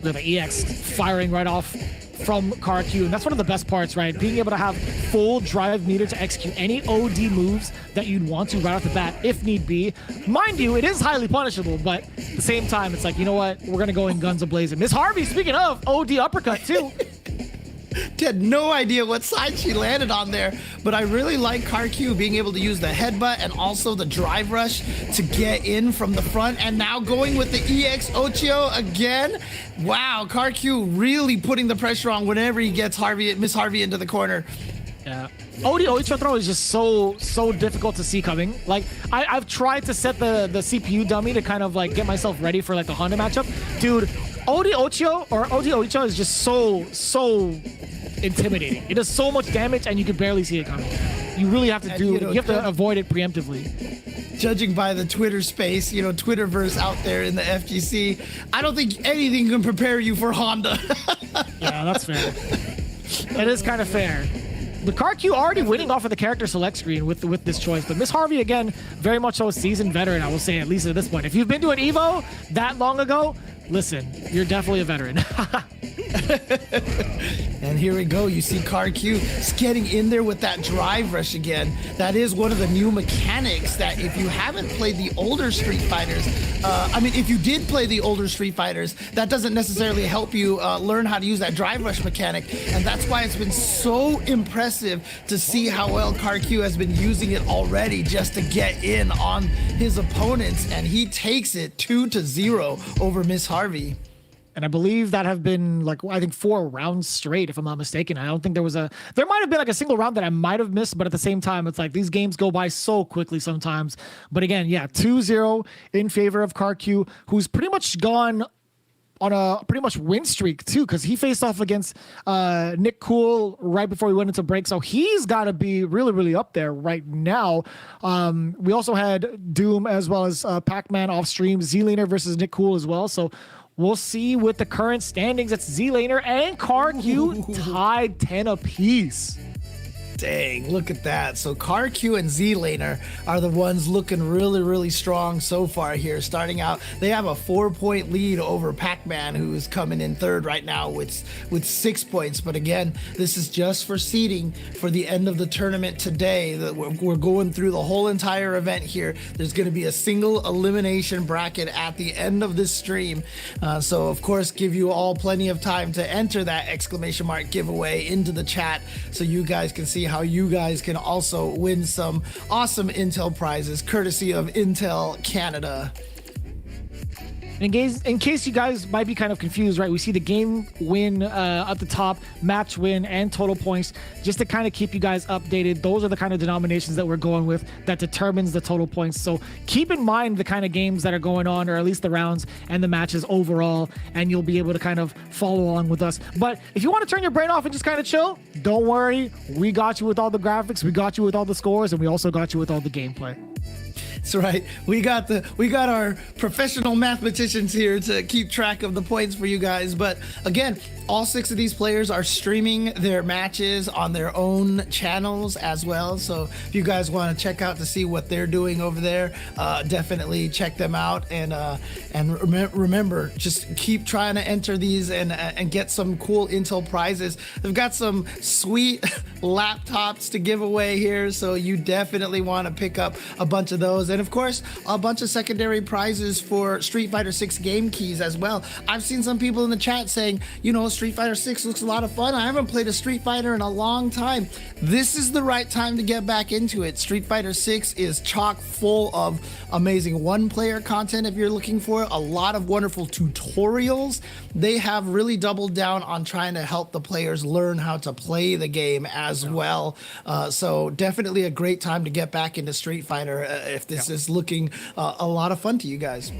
Speaker 2: Look at the EX firing right off from CarQ, and that's one of the best parts, right? Being able to have full drive meter to execute any OD moves that you'd want to right off the bat, if need be. Mind you, it is highly punishable, but at the same time, it's like, you know what? We're gonna go in guns a-blazing. Miss Harvey, speaking of, OD uppercut too.
Speaker 3: Had no idea what side she landed on there, but I really like CarQ being able to use the headbutt and also the drive rush to get in from the front, and now going with the EX Ochio again. Wow, CarQ really putting the pressure on whenever he gets Miss Harvey into the corner.
Speaker 2: Yeah. OD Oicho throw is just so difficult to see coming. Like, I've tried to set the CPU dummy to kind of like get myself ready for like the Honda matchup. Dude, OD Oicho is just so intimidating. It does so much damage and you can barely see it coming. You really have to you have to avoid it preemptively.
Speaker 3: Judging by the Twitter space, Twitterverse out there in the FGC, I don't think anything can prepare you for Honda.
Speaker 2: Yeah, that's fair. It is kind of fair. But CarQ already winning off of the character select screen with this choice. But Miss Harvey, again, very much so a seasoned veteran, I will say, at least at this point. If you've been to an Evo that long ago, listen, you're definitely a veteran.
Speaker 3: And here we go. You see CarQ getting in there with that drive rush again. That is one of the new mechanics that if you haven't played the older Street Fighters, if you did play the older Street Fighters, that doesn't necessarily help you learn how to use that drive rush mechanic. And that's why it's been so impressive to see how well CarQ has been using it already just to get in on his opponents. And he takes it 2-0 over Miss Harvey.
Speaker 2: And I believe that have been I think 4 rounds straight, if I'm not mistaken. I don't think there might have been a single round that I might have missed, but at the same time, it's like these games go by so quickly sometimes. But again, yeah, 2-0 in favor of CarQ, who's pretty much gone on a pretty much win streak too, because he faced off against Nick Cool right before we went into break. So he's got to be really, really up there right now. We also had Doom as well as Pac-Man off stream, Z-Laner versus Nick Cool as well. So we'll see with the current standings. It's Z-Laner and CarQ tied 10 apiece.
Speaker 3: Dang, look at that. So CarQ and Z-Laner are the ones looking really, really strong so far here. Starting out, they have a 4-point lead over Pac-Man, who is coming in third right now with 6 points. But again, this is just for seeding for the end of the tournament today. We're going through the whole entire event here. There's going to be a single elimination bracket at the end of this stream. So of course, give you all plenty of time to enter that exclamation mark giveaway into the chat so you guys can see how you guys can also win some awesome Intel prizes courtesy of Intel Canada.
Speaker 2: In case you guys might be kind of confused, right? We see the game win at the top, match win, and total points. Just to kind of keep you guys updated, those are the kind of denominations that we're going with that determines the total points. So keep in mind the kind of games that are going on, or at least the rounds and the matches overall, and you'll be able to kind of follow along with us. But if you want to turn your brain off and just kind of chill, don't worry. We got you with all the graphics, we got you with all the scores, and we also got you with all the gameplay.
Speaker 3: That's right. We got our professional mathematicians here to keep track of the points for you guys. But again, all 6 of these players are streaming their matches on their own channels as well. So if you guys want to check out to see what they're doing over there, definitely check them out. And remember, just keep trying to enter these and get some cool Intel prizes. They've got some sweet laptops to give away here, so you definitely want to pick up a bunch of those. And of course, a bunch of secondary prizes for Street Fighter 6 game keys as well. I've seen some people in the chat saying, Street Fighter 6 looks a lot of fun. I haven't played a Street Fighter in a long time. This is the right time to get back into it. Street Fighter 6 is chock full of amazing one-player content if you're looking for it. A lot of wonderful tutorials. They have really doubled down on trying to help the players learn how to play the game as well. So definitely a great time to get back into Street Fighter if this is looking a lot of fun to you guys.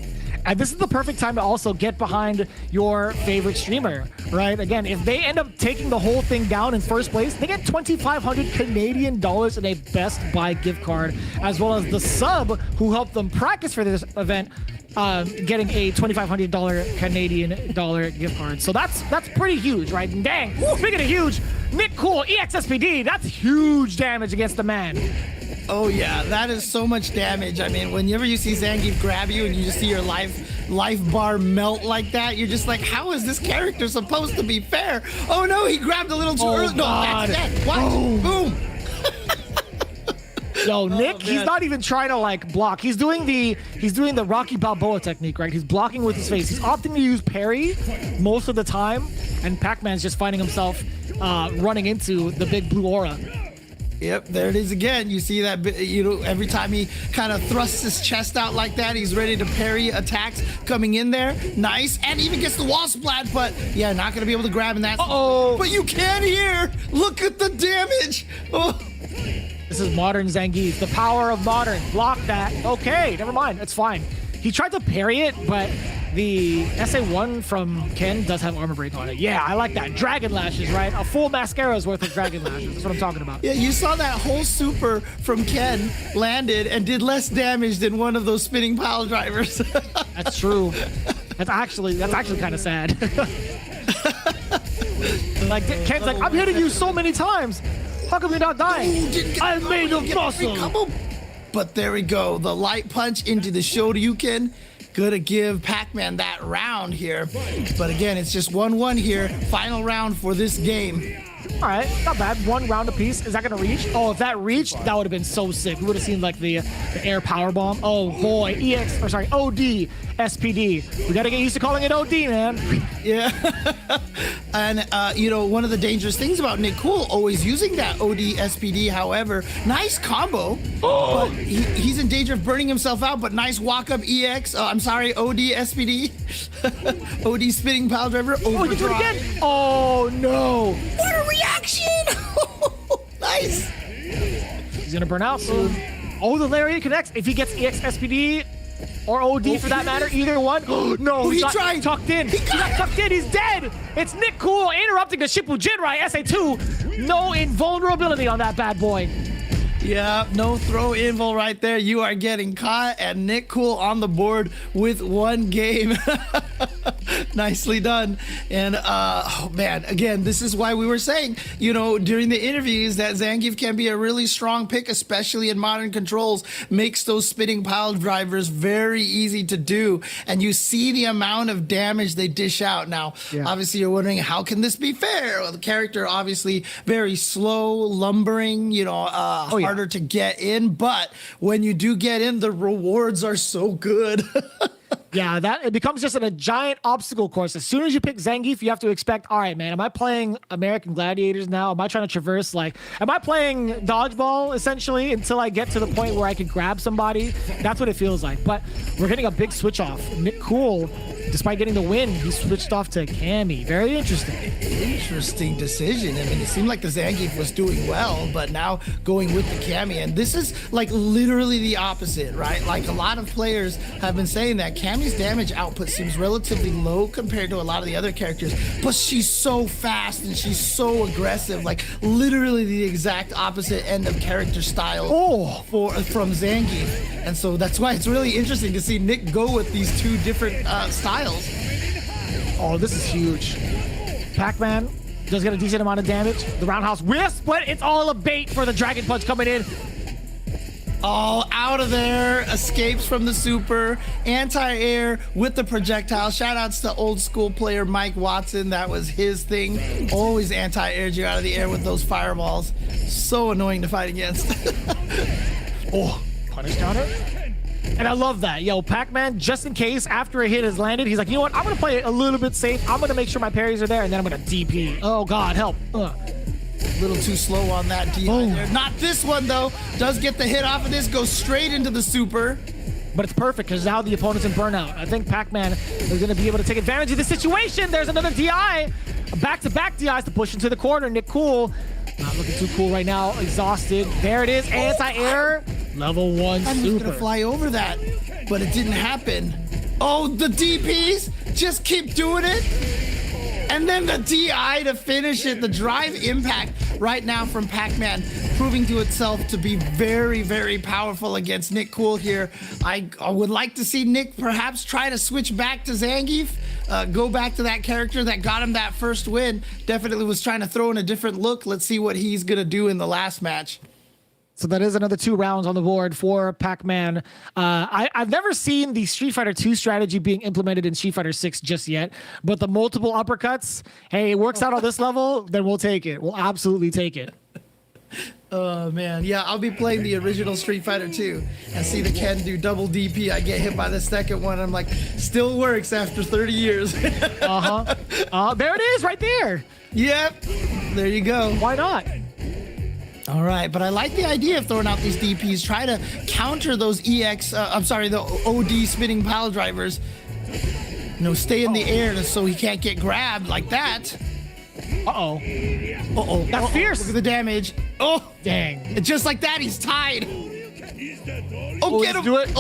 Speaker 2: And this is the perfect time to also get behind your favorite streamer, right? Again, if they end up taking the whole thing down in first place, they get 2,500 Canadian dollars in a Best Buy gift card, as well as the sub who helped them practice for this event, getting a $2,500 Canadian dollar gift card. So that's pretty huge, right? And dang, speaking of huge, Nick Cool, EXSPD, that's huge damage against the man.
Speaker 3: Oh yeah, that is so much damage. I mean, whenever you see Zangief grab you and you just see your life bar melt like that, you're just like, how is this character supposed to be fair? Oh no, he grabbed a little too early. No, that's that. Watch. Boom.
Speaker 2: Yo, Nick, he's not even trying to block. He's doing the Rocky Balboa technique, right? He's blocking with his face. He's opting to use parry most of the time, and Pac-Man's just finding himself running into the big blue aura.
Speaker 3: Yep, there it is again. You see that, every time he kind of thrusts his chest out like that, he's ready to parry attacks coming in there. Nice. And even gets the wall splat, but yeah, not going to be able to grab in that.
Speaker 2: Uh-oh.
Speaker 3: But you can here. Look at the damage. Oh.
Speaker 2: This is modern Zangief. The power of modern. Block that. Okay, never mind. It's fine. He tried to parry it, but the SA1 from Ken does have armor break on it. Yeah, I like that. Dragon lashes, right? A full mascara's worth of dragon lashes. That's what I'm talking about.
Speaker 3: Yeah, you saw that whole super from Ken landed and did less damage than one of those spinning pile drivers.
Speaker 2: That's true. That's actually kind of sad. Ken's like, I'm hitting you so many times. How come you're not dying?
Speaker 3: I'm made of muscle. But there we go. The light punch into the Shoryuken. Gonna give Pac-Man that round here. But again, it's just 1-1 here. Final round for this game.
Speaker 2: All right, not bad. 1 round apiece. Is that gonna reach? Oh, if that reached, that would have been so sick. We would have seen like the air power bomb. Oh boy, OD SPD. We gotta get used to calling it OD, man.
Speaker 3: Yeah. And you know, one of the dangerous things about Nick Cool always using that OD SPD. However, nice combo. But he's in danger of burning himself out. But nice walk up EX. I'm sorry, OD SPD. OD spinning pile driver.
Speaker 2: Oh, you do it again. Oh no.
Speaker 3: What a reaction! Nice.
Speaker 2: He's gonna burn out soon. Oh, the lariat connects. If he gets EX SPD or OD for that matter, either one. No,
Speaker 3: he
Speaker 2: got
Speaker 3: tried.
Speaker 2: tucked in. He got tucked in. He's dead. It's Nick Cool interrupting the Shippu Jinrai SA2. No invulnerability on that bad boy.
Speaker 3: Yeah, no throw invul right there. You are getting caught, and Nick Cool on the board with 1 game. Nicely done. And oh man, again, this is why we were saying, you know, during the interviews that Zangief can be a really strong pick, especially in modern controls. Makes those spinning pile drivers very easy to do, and you see the amount of damage they dish out. Now, obviously, you're wondering how can this be fair? Well, the character obviously very slow, lumbering, you know, harder to get in, but when you do get in, the rewards are so good.
Speaker 2: Yeah, that it becomes just a giant obstacle course. As soon as you pick Zangief, you have to expect, all right, man, am I playing American Gladiators now? Am I trying to traverse, like, am I playing dodgeball, essentially, until I get to the point where I can grab somebody? That's what it feels like. But we're getting a big switch off. Nick Cool, despite getting the win, he switched off to Cammy. Very interesting.
Speaker 3: Interesting decision. I mean, it seemed like the Zangief was doing well, but now going with the Cammy. And this is, like, literally the opposite, right? Like, a lot of players have been saying that Cammy's damage output seems relatively low compared to a lot of the other characters, but she's so fast and she's so aggressive, like literally the exact opposite end of character style from Zangief. And so that's why it's really interesting to see Nick go with these 2 different styles.
Speaker 2: Oh, this is huge. Pac-Man does get a decent amount of damage. The roundhouse wisp, but it's all a bait for the Dragon Punch coming in.
Speaker 3: All out of there, escapes from the super, anti-air with the projectile. Shout outs to old school player Mike Watson. That was his thing. Always anti-aired you out of the air with those fireballs. So annoying to fight against.
Speaker 2: Oh, punish counter. And I love that. Yo, Pac-Man, just in case after a hit has landed, he's like, you know what? I'm going to play it a little bit safe. I'm going to make sure my parries are there, and then I'm going to DP. Oh, God, help.
Speaker 3: A little too slow on that DI there. Not this one, though. Does get the hit off of this, goes straight into the super.
Speaker 2: But it's perfect because now the opponent's in burnout. I think Pac-Man is going to be able to take advantage of the situation. There's another DI. Back-to-back DIs to push into the corner. Nick Cool, not looking too cool right now. Exhausted. There it is. Anti-air. Level 1 super.
Speaker 3: I'm going to fly over that, but it didn't happen. Oh, the DPs just keep doing it. And then the DI to finish it. The drive impact right now from Pac-Man proving to itself to be very, very powerful against Nick Cool here. I would like to see Nick perhaps try to switch back to Zangief. Go back to that character that got him that first win. Definitely was trying to throw in a different look. Let's see what he's going to do in the last match.
Speaker 2: So that is another 2 rounds on the board for Pac-Man. I've never seen the Street Fighter II strategy being implemented in Street Fighter 6 just yet, but the multiple uppercuts, hey, it works out on this level, then we'll take it. We'll absolutely take it.
Speaker 3: Oh, man. Yeah, I'll be playing the original Street Fighter 2 and see the Ken do double DP. I get hit by the second one. I'm like, still works after 30 years.
Speaker 2: There it is right there.
Speaker 3: Yep. There you go.
Speaker 2: Why not?
Speaker 3: All right, but I like the idea of throwing out these DPs. Try to counter those the OD spinning pile drivers. You know, stay in the air so he can't get grabbed like that.
Speaker 2: Uh-oh. That's fierce.
Speaker 3: Look at the damage. Oh,
Speaker 2: dang.
Speaker 3: Just like that, he's tied. Oh, get him.
Speaker 2: Do it.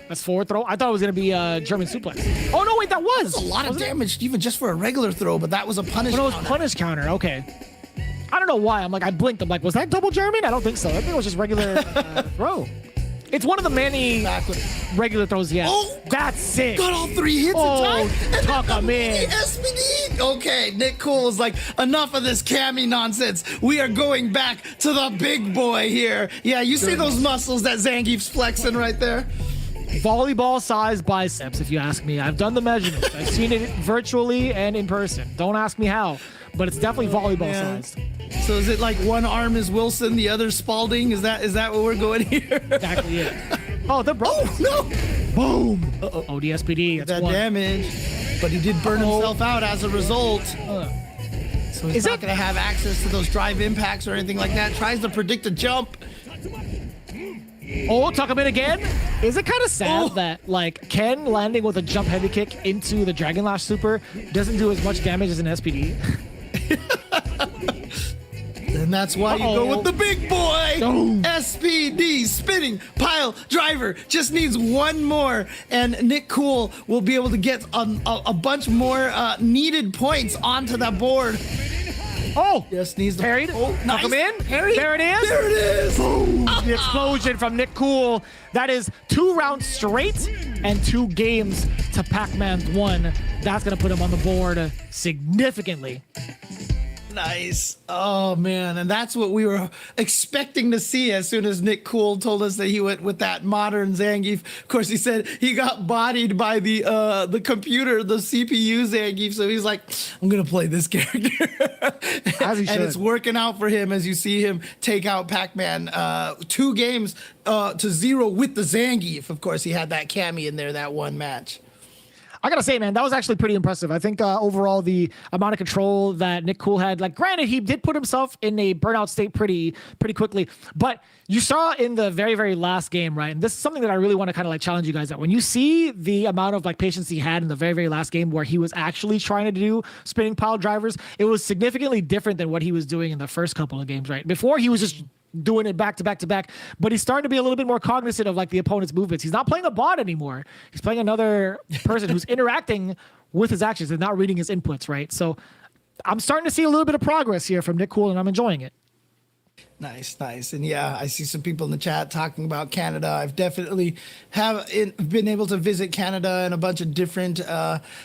Speaker 2: That's forward throw. I thought it was going to be a German suplex. Oh, no, wait, that was.
Speaker 3: That's a lot of damage, even just for a regular throw, but that was a punish counter.
Speaker 2: Oh, no, it was punish counter. Okay. I don't know why. I blinked. I'm like, was that double German? I don't think so. I think it was just regular throw. It's one of the many
Speaker 3: Backward.
Speaker 2: regular throws. Yeah,
Speaker 3: Oh!
Speaker 2: that's sick.
Speaker 3: Got all 3 hits
Speaker 2: Oh,
Speaker 3: in time. And
Speaker 2: tuck
Speaker 3: then
Speaker 2: 'em
Speaker 3: the
Speaker 2: in.
Speaker 3: SPD. Okay, Nick Cool was like, enough of this cami nonsense. We are going back to the big boy here. Yeah, you see those muscles that Zangief's flexing right there?
Speaker 2: Volleyball-sized biceps, if you ask me. I've done the measurements. I've seen it virtually and in person. Don't ask me how, but it's definitely volleyball-sized.
Speaker 3: So is it like one arm is Wilson, the other Spalding? Is that what we're going here?
Speaker 2: Exactly it. Oh, they're broken.
Speaker 3: Oh, no.
Speaker 2: Boom. Oh, the SPD. That's
Speaker 3: That
Speaker 2: one.
Speaker 3: damage. But he did burn himself out as a result. So he's
Speaker 2: Is
Speaker 3: not
Speaker 2: it-
Speaker 3: going to have access to those drive impacts or anything like that. Tries to predict a jump.
Speaker 2: Oh, tuck him in again. Is it kind of sad
Speaker 3: Oh.
Speaker 2: that like Ken landing with a jump heavy kick into the Dragon Lash super doesn't do as much damage as an SPD?
Speaker 3: And that's why you go
Speaker 2: Uh-oh.
Speaker 3: with the big boy.
Speaker 2: Oh.
Speaker 3: SPD, spinning pile driver. Just needs one more. And Nick Cool will be able to get a bunch more needed points onto that board.
Speaker 2: Oh,
Speaker 3: Just needs the
Speaker 2: parried.
Speaker 3: Oh,
Speaker 2: Tuck
Speaker 3: nice.
Speaker 2: him in.
Speaker 3: Parried.
Speaker 2: There it is.
Speaker 3: There it is.
Speaker 2: The explosion from Nick Cool. That is 2 rounds straight and 2 games to Pac-Man's 1. That's going to put him on the board significantly.
Speaker 3: Nice. Oh man, and that's what we were expecting to see as soon as Nick Cool told us that he went with that modern Zangief. Of course, he said he got bodied by the computer, the CPU Zangief. So he's like, I'm gonna play this character,
Speaker 2: As he
Speaker 3: and it's
Speaker 2: should.
Speaker 3: working out for him as you see him take out Pac-Man 2 games to 0 with the Zangief. Of course, he had that Cammy in there that one match.
Speaker 2: I gotta say, man, that was actually pretty impressive. I think overall the amount of control that Nick Cool had, like, granted, he did put himself in a burnout state pretty quickly, but you saw in the very, very last game, right? And this is something that I really want to kind of like challenge you guys at. When you see the amount of like patience he had in the very, very last game where he was actually trying to do spinning pile drivers, it was significantly different than what he was doing in the first couple of games, right? Before he was just doing it back to back to back, but he's starting to be a little bit more cognizant of like the opponent's movements. He's not playing a bot anymore. He's playing another person who's interacting with his actions and not reading his inputs, right? So I'm starting to see a little bit of progress here from Nick Cool, and I'm enjoying it.
Speaker 3: Nice. And yeah, I see some people in the chat talking about Canada. I've definitely been able to visit Canada in a bunch of different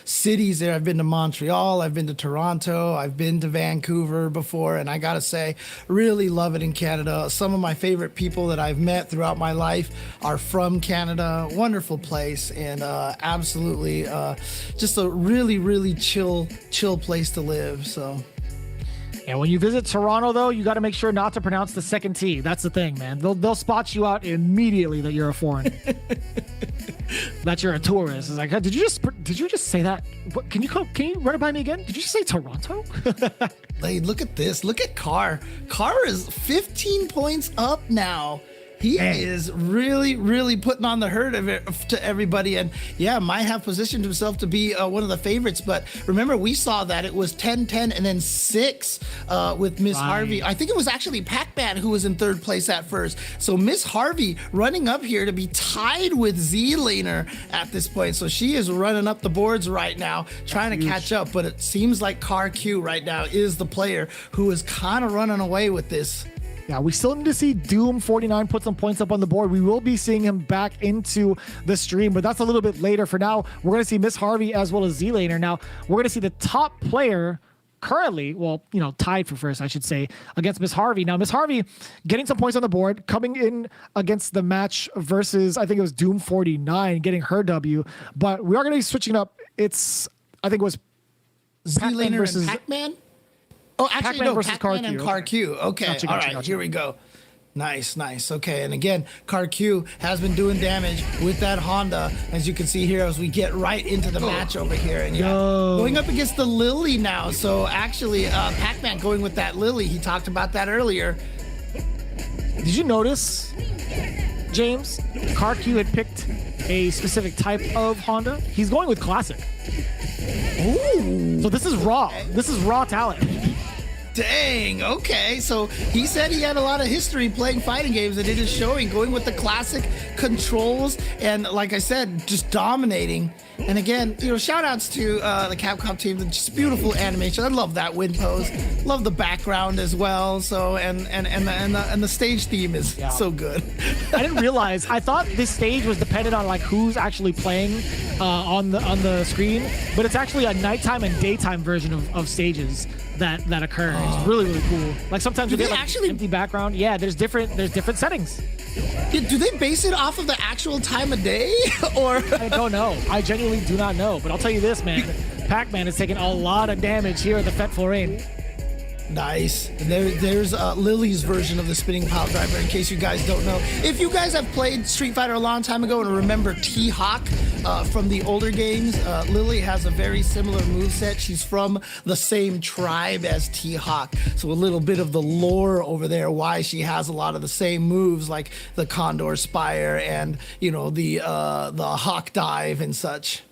Speaker 3: cities there. I've been to Montreal, I've been to Toronto, I've been to Vancouver before, and I gotta say, really love it in Canada. Some of my favorite people that I've met throughout my life are from Canada. Wonderful place, and absolutely just a really, really chill place to live. So.
Speaker 2: And when you visit Toronto, though, you got to make sure not to pronounce the second T. That's the thing, man. They'll spot you out immediately that you're a foreigner. That you're a tourist. It's like, hey, did you just say that? What, can you run it by me again? Did you just say Toronto?
Speaker 3: Hey, look at this. Look at Carr. Carr is 15 points up now. He is really, really putting on the herd of it to everybody. And yeah, might have positioned himself to be one of the favorites. But remember, we saw that it was 10-10 and then 6 with Miss Harvey. I think it was actually Pac-Man who was in 3rd place at first. So Miss Harvey running up here to be tied with Z-Laner at this point. So she is running up the boards right now, trying to catch up. But it seems like Car Q right now is the player who is kind of running away with this.
Speaker 2: Yeah, we still need to see Doom49 put some points up on the board. We will be seeing him back into the stream, but that's a little bit later. For now, we're going to see Miss Harvey as well as Z-Laner. Now, we're going to see the top player currently, well, tied for first, I should say, against Miss Harvey. Now, Miss Harvey getting some points on the board, coming in against the match versus, I think it was Doom49, getting her W. But we are going to be switching up. I think it was
Speaker 3: Z-Laner
Speaker 2: versus
Speaker 3: and Pac-Man? Oh, actually,
Speaker 2: Pac-Man
Speaker 3: no,
Speaker 2: versus
Speaker 3: Pac-Man and
Speaker 2: CarQ.
Speaker 3: Car Q. Okay,
Speaker 2: Gotcha,
Speaker 3: all right,
Speaker 2: gotcha.
Speaker 3: here we go. Nice. Okay, and again, Car Q has been doing damage with that Honda, as you can see here, as we get right into the match over here. And yeah, going up against the Lily now. So actually, Pac-Man going with that Lily. He talked about that earlier.
Speaker 2: Did you notice, James, CarQ had picked a specific type of Honda? He's going with classic.
Speaker 3: Ooh.
Speaker 2: So this is raw. This is raw talent.
Speaker 3: Dang, okay. So he said he had a lot of history playing fighting games, and it is showing, going with the classic controls, and like I said, just dominating. And again, shout outs to the Capcom team, just beautiful animation. I love that wind pose. Love the background as well. So and the stage theme is so good.
Speaker 2: I didn't realize. I thought this stage was dependent on like who's actually playing on the screen, but it's actually a nighttime and daytime version of stages that occur. It's really, really cool. Like sometimes you get like
Speaker 3: actually
Speaker 2: empty background. Yeah, there's different settings.
Speaker 3: Yeah, do they base it off of the actual time of day, or?
Speaker 2: I don't know. I genuinely do not know. But I'll tell you this, man. Pac-Man is taking a lot of damage here at the Fête Foraine.
Speaker 3: Nice. There's Lily's version of the spinning pile driver, in case you guys don't know. If you guys have played Street Fighter a long time ago and remember T-Hawk from the older games, Lily has a very similar moveset. She's from the same tribe as T-Hawk. So a little bit of the lore over there, why she has a lot of the same moves, like the Condor Spire and, the Hawk Dive and such.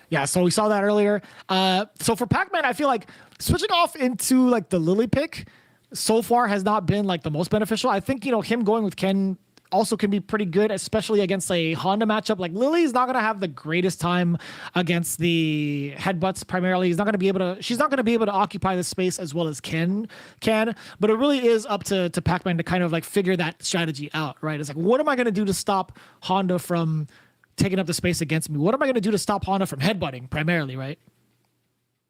Speaker 2: Yeah, so we saw that earlier. So for Pac-Man, I feel like switching off into like the Lily pick so far has not been like the most beneficial. I think, him going with Ken also can be pretty good, especially against a Honda matchup. Like Lily's not going to have the greatest time against the headbutts primarily. She's not going to be able to occupy the space as well as Ken can, but it really is up to Pac-Man to kind of like figure that strategy out, right? It's like, what am I going to do to stop Honda from taking up the space against me? What am I going to do to stop Honda from headbutting primarily, right?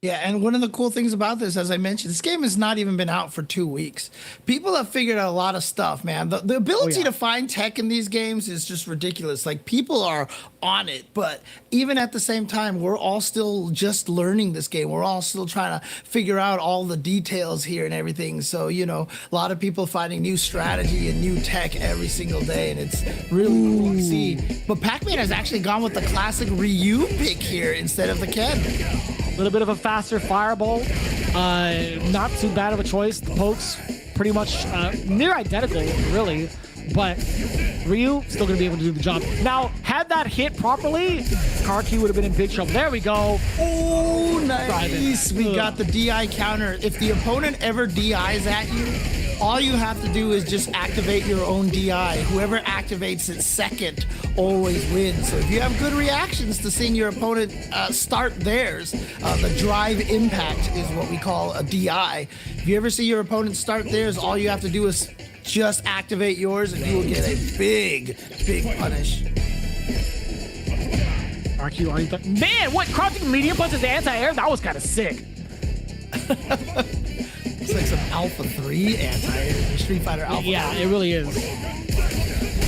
Speaker 3: Yeah, and one of the cool things about this, as I mentioned, this game has not even been out for 2 weeks. People have figured out a lot of stuff, man. The ability to find tech in these games is just ridiculous. Like, people are on it, but even at the same time, we're all still just learning this game. We're all still trying to figure out all the details here and everything. So, a lot of people finding new strategy and new tech every single day, and it's really cool to see. But Pac-Man has actually gone with the classic Ryu pick here instead of the Ken.
Speaker 2: A little bit of a faster fireball. Not too bad of a choice. The pokes pretty much near identical, really. But Ryu still going to be able to do the job. Now, had that hit properly, Karki would have been in big trouble. There we go.
Speaker 3: Oh, nice. We got the DI counter. If the opponent ever DIs at you, all you have to do is just activate your own DI. Whoever activates it second always wins. So if you have good reactions to seeing your opponent start theirs, the drive impact is what we call a DI. If you ever see your opponent start theirs, all you have to do is just activate yours and you will get a big punish.
Speaker 2: RQ, man, what? Crouching medium punches anti-air? That was kind of sick.
Speaker 3: It's like some Alpha 3 anti-air, Street Fighter Alpha.
Speaker 2: Yeah, it really is.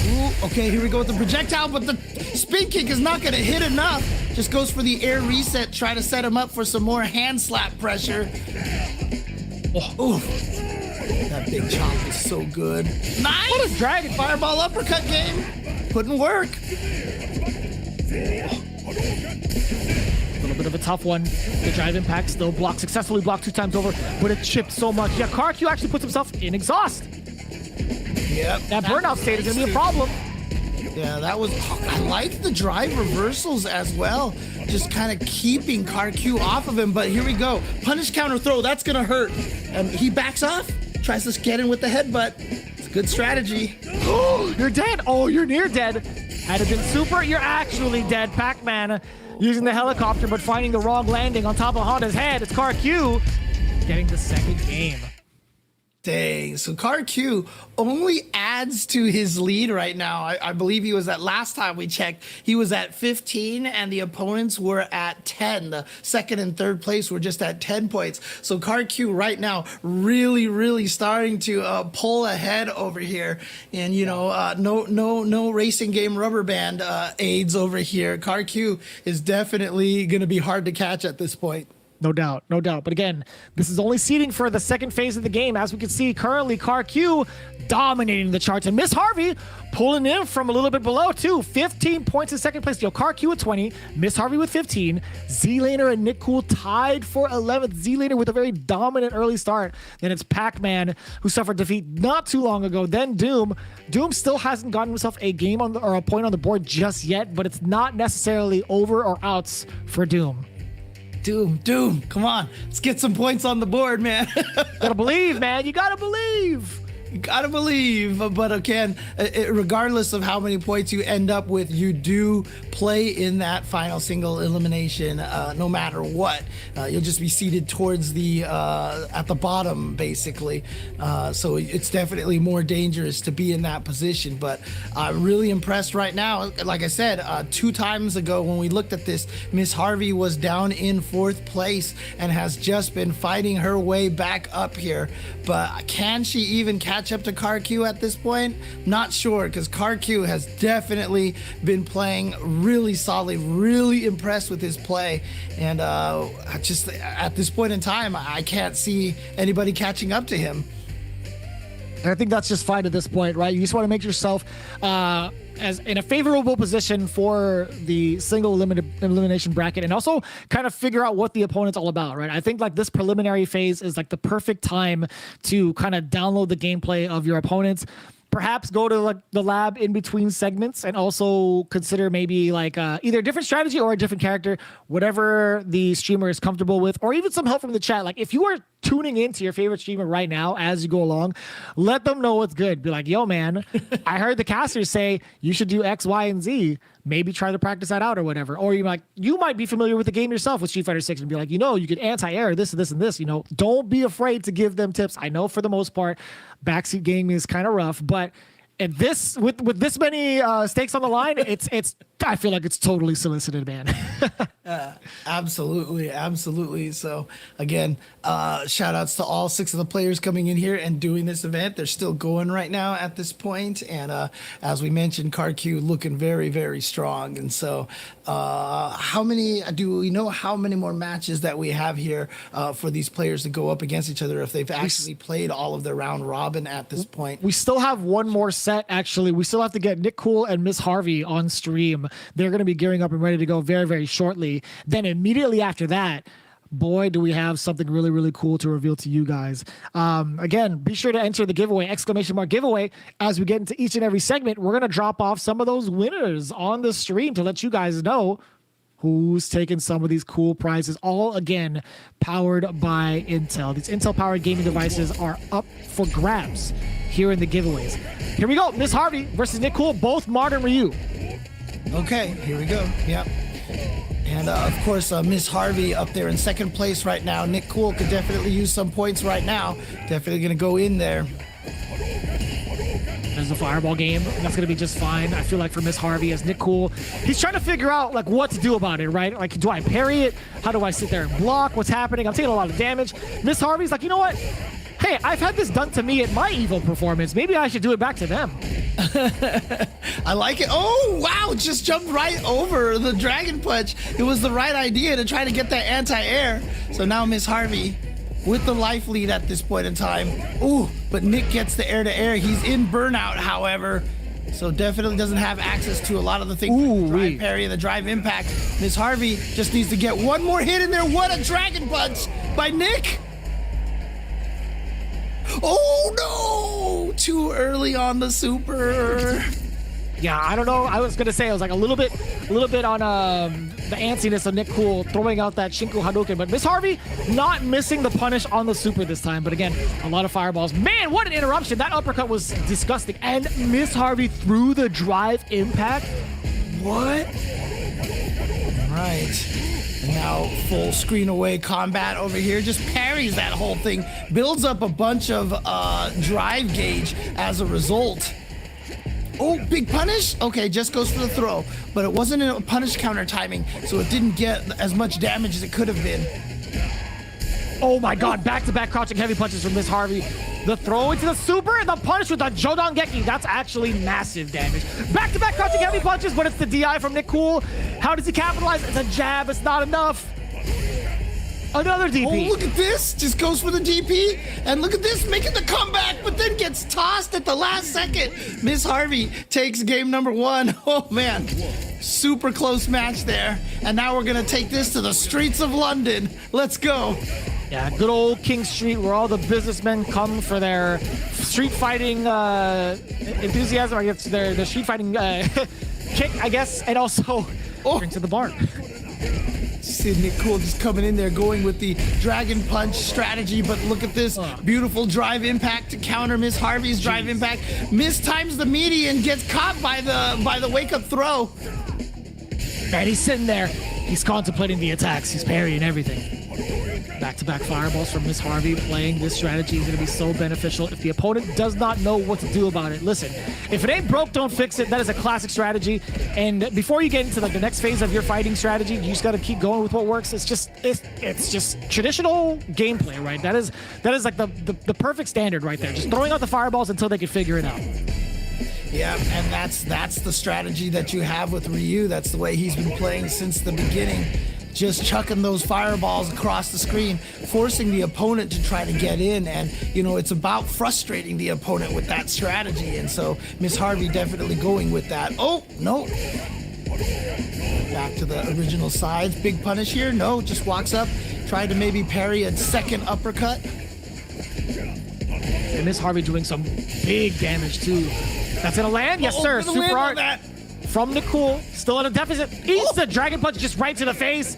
Speaker 3: Ooh, okay, here we go with the projectile, but the spin kick is not going to hit enough. Just goes for the air reset, try to set him up for some more hand slap pressure. Oh, that big chop is so good. Nice!
Speaker 2: What a dragon
Speaker 3: fireball uppercut game. Couldn't work.
Speaker 2: A little bit of a tough one. The drive impact still blocked, successfully blocked 2 times over, but it chipped so much. Yeah, Karq actually puts himself in exhaust.
Speaker 3: Yep.
Speaker 2: That burnout state is going to be a problem.
Speaker 3: Yeah, that was... I like the drive reversals as well. Just kind of keeping Karq off of him, but here we go. Punish counter throw, that's going to hurt. And he backs off, tries to get in with the headbutt. It's a good strategy.
Speaker 2: Oh, you're dead. Oh, you're near dead. Had it been super, you're actually dead. Pac-Man using the helicopter, but finding the wrong landing on top of Honda's head. It's Karq getting the second game.
Speaker 3: Dang, so Karq only adds to his lead right now. I believe he was at, last time we checked, he was at 15 and the opponents were at 10. The second and third place were just at 10 points. So Karq right now really starting to pull ahead over here. And no racing game rubber band aids over here. Karq is definitely going to be hard to catch at this point.
Speaker 2: No doubt. But again, this is only seeding for the second phase of the game. As we can see, currently Karq dominating the charts. And Miss Harvey pulling in from a little bit below, too. 15 points in second place. Karq with 20, Miss Harvey with 15. Z-Laner and Nick Cool tied for 11th. Z-Laner with a very dominant early start. Then it's Pac-Man, who suffered defeat not too long ago. Then Doom. Doom still hasn't gotten himself a game or a point on the board just yet, but it's not necessarily over or outs for Doom.
Speaker 3: Doom, come on. Let's get some points on the board, man.
Speaker 2: Gotta believe, man. You gotta believe.
Speaker 3: You gotta believe, but again, regardless of how many points you end up with, you do play in that final single elimination, no matter what. You'll just be seated towards the at the bottom, basically. So it's definitely more dangerous to be in that position. But I'm really impressed right now. Like I said, 2 times ago when we looked at this, Miss Harvey was down in 4th place and has just been fighting her way back up here. But can she even catch up to CarQ at this point? Not sure, because CarQ has definitely been playing really solid, really impressed with his play, and just at this point in time, I can't see anybody catching up to him.
Speaker 2: And I think that's just fine at this point, right? You just want to make yourself as in a favorable position for the single elimination bracket, and also kind of figure out what the opponent's all about, right? I think like this preliminary phase is like the perfect time to kind of download the gameplay of your opponents. Perhaps go to like the lab in between segments and also consider maybe like either a different strategy or a different character, whatever the streamer is comfortable with, or even some help from the chat. Like if you are tuning into your favorite streamer right now as you go along, let them know what's good. Be like, yo, man, I heard the casters say you should do X, Y, and Z. Maybe try to practice that out or whatever. Or you might be familiar with the game yourself with Street Fighter 6 and be like, you could anti-air this and this and this. Don't be afraid to give them tips. I know for the most part, backseat gaming is kind of rough, but at this with this many stakes on the line, it's I feel like it's totally solicited, man.
Speaker 3: Absolutely. So again, shout outs to all 6 of the players coming in here and doing this event. They're still going right now at this point, and as we mentioned, CarQ looking very, very strong. And so do we know how many more matches that we have here for these players to go up against each other if they've actually played all of their round robin at this point?
Speaker 2: We still have one more set, actually. We still have to get Nick Cool and Miss Harvey on stream. They're going to be gearing up and ready to go very, very shortly. Then immediately after that, boy, do we have something really, really cool to reveal to you guys. Again, be sure to enter the giveaway, !giveaway, as we get into each and every segment. We're going to drop off some of those winners on the stream to let you guys know who's taking some of these cool prizes, all again powered by Intel. These Intel powered gaming devices are up for grabs here in the giveaways. Here we go. Miss Harvey versus Nick Cool, both modern Ryu.
Speaker 3: Okay, here we go. Yep. And of course, Miss Harvey up there in 2nd place right now. Nick Cool could definitely use some points right now. Definitely going to go in there.
Speaker 2: There's the fireball game. That's going to be just fine. I feel like for Miss Harvey as Nick Cool, he's trying to figure out like what to do about it, right? Like, do I parry it? How do I sit there and block? What's happening? I'm taking a lot of damage. Miss Harvey's like, you know what? Hey, I've had this done to me at my EVO performance. Maybe I should do it back to them.
Speaker 3: I like it. Oh, wow. Just jumped right over the Dragon Punch. It was the right idea to try to get that anti-air. So now Miss Harvey with the life lead at this point in time. Ooh, but Nick gets the air-to-air. He's in burnout, however. So definitely doesn't have access to a lot of the things like the drive parry and the drive impact. Miss Harvey just needs to get one more hit in there. What a Dragon Punch by Nick. Oh no! Too early on the super.
Speaker 2: Yeah, I don't know. I was gonna say I was like a little bit on the antsiness of Nick Cool throwing out that Shinku Hadouken, but Miss Harvey not missing the punish on the super this time. But again, a lot of fireballs. Man, what an interruption! That uppercut was disgusting, and Miss Harvey threw the drive impact. What?
Speaker 3: Right. And now full screen away combat over here, just parries that whole thing, builds up a bunch of drive gauge as a result. Oh, big punish? Okay, just goes for the throw, but it wasn't a punish counter timing, so it didn't get as much damage as it could have been.
Speaker 2: Oh my god, back-to-back crouching heavy punches from Miss Harvey. The throw into the super and the punish with the Jodongeki. That's actually massive damage. Back-to-back crouching heavy punches, but it's the DI from Nick Cool. How does he capitalize? It's a jab, it's not enough. Another DP.
Speaker 3: Oh, look at this. Just goes for the DP. And look at this, making the comeback, but then gets tossed at the last second. Miss Harvey takes game number 1. Oh, man. Super close match there. And now we're going to take this to the streets of London. Let's go.
Speaker 2: Yeah, good old King Street, where all the businessmen come for their street fighting enthusiasm. I guess their street fighting kick, I guess, and also drink to the bar.
Speaker 3: see Nick Cool just coming in there, going with the Dragon Punch strategy. But look at this beautiful drive impact to counter Miss Harvey's drive impact. Mistimes the median, gets caught by the wake up throw.
Speaker 2: And he's sitting there. He's contemplating the attacks. He's parrying everything. Back-to-back fireballs from Miss Harvey. Playing this strategy is going to be so beneficial if the opponent does not know what to do about it. Listen, if it ain't broke, don't fix it. That is a classic strategy. And before you get into like the next phase of your fighting strategy, you just got to keep going with what works. It's just traditional gameplay, right? That is like the perfect standard right there. Just throwing out the fireballs until they can figure it out.
Speaker 3: Yeah, and that's the strategy that you have with Ryu. That's the way he's been playing since the beginning. Just chucking those fireballs across the screen, forcing the opponent to try to get in. And, you know, it's about frustrating the opponent with that strategy. And so Miss Harvey definitely going with that. Oh, no. Back to the original sides. Big punish here. No, just walks up. Tried to maybe parry a second uppercut.
Speaker 2: And Miss Harvey doing some big damage, too. That's going to land? Yes, sir. Super art. From the Cool, still at a deficit. Eats the Dragon Punch just right to the face.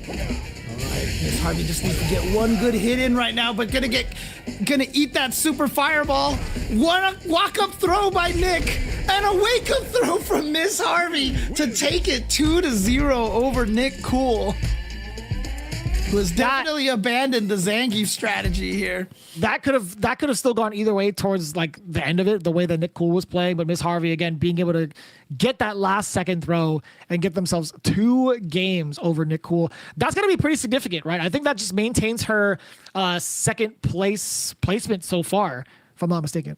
Speaker 3: All right, Miss Harvey just needs to get one good hit in right now, but gonna eat that super fireball. One walk up throw by Nick, and a wake up throw from Miss Harvey to take it 2-0 over Nick Cool. Who has definitely abandoned the Zangief strategy here.
Speaker 2: That could have still gone either way towards like the end of it, the way that Nick Cool was playing. But Miss Harvey again being able to get that last second throw and get themselves 2 games over Nick Cool. That's gonna be pretty significant, right? I think that just maintains her second placement so far, if I'm not mistaken.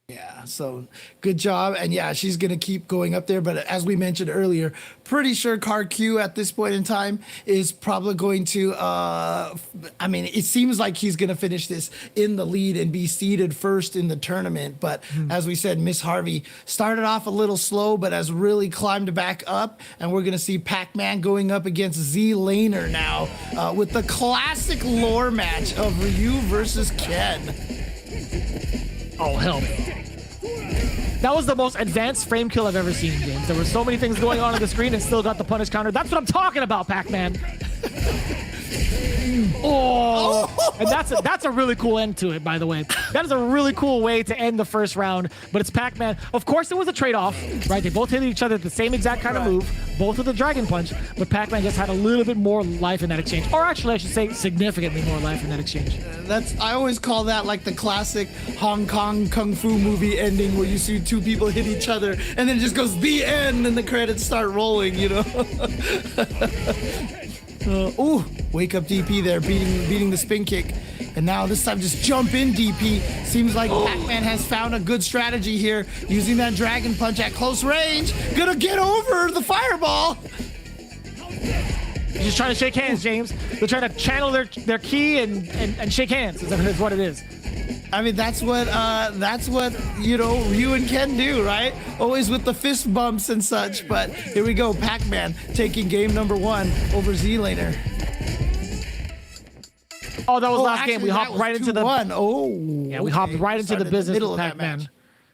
Speaker 3: Yeah, so good job. And yeah, she's going to keep going up there. But as we mentioned earlier, pretty sure Card Q at this point in time is probably going to, it seems like he's going to finish this in the lead and be seeded first in the tournament. But as we said, Miss Harvey started off a little slow, but has really climbed back up. And we're going to see Pac-Man going up against Z Laner now with the classic lore match of Ryu versus Ken.
Speaker 2: Oh, hell. That was the most advanced frame kill I've ever seen, James. There were so many things going on the screen and still got the punish counter. That's what I'm talking about, Pac-Man. Oh, and that's a really cool end to it, by the way. That is a really cool way to end the first round, but it's Pac-Man. Of course, it was a trade-off, right? They both hit each other at the same exact kind of move, both with a Dragon Punch, but Pac-Man just had a little bit more life in that exchange. Or actually, I should say significantly more life in that exchange.
Speaker 3: I always call that like the classic Hong Kong Kung Fu movie ending where you see 2 people hit each other and then it just goes the end and the credits start rolling, you know? Ooh, wake up DP there, beating the spin kick. And now this time just jump in DP. Seems like Pac-Man has found a good strategy here, using that Dragon Punch at close range. Gonna get over the fireball.
Speaker 2: They're just trying to shake hands, James. They're trying to channel their ki and shake hands. Is what it is.
Speaker 3: I mean, that's what you know Ryu and Ken do, right? Always with the fist bumps and such. But here we go, Pac-Man taking game number 1 over Z Laner.
Speaker 2: Oh, that was last game. We hopped right into the
Speaker 3: 2-1.
Speaker 2: We hopped right into the business with Pac-Man.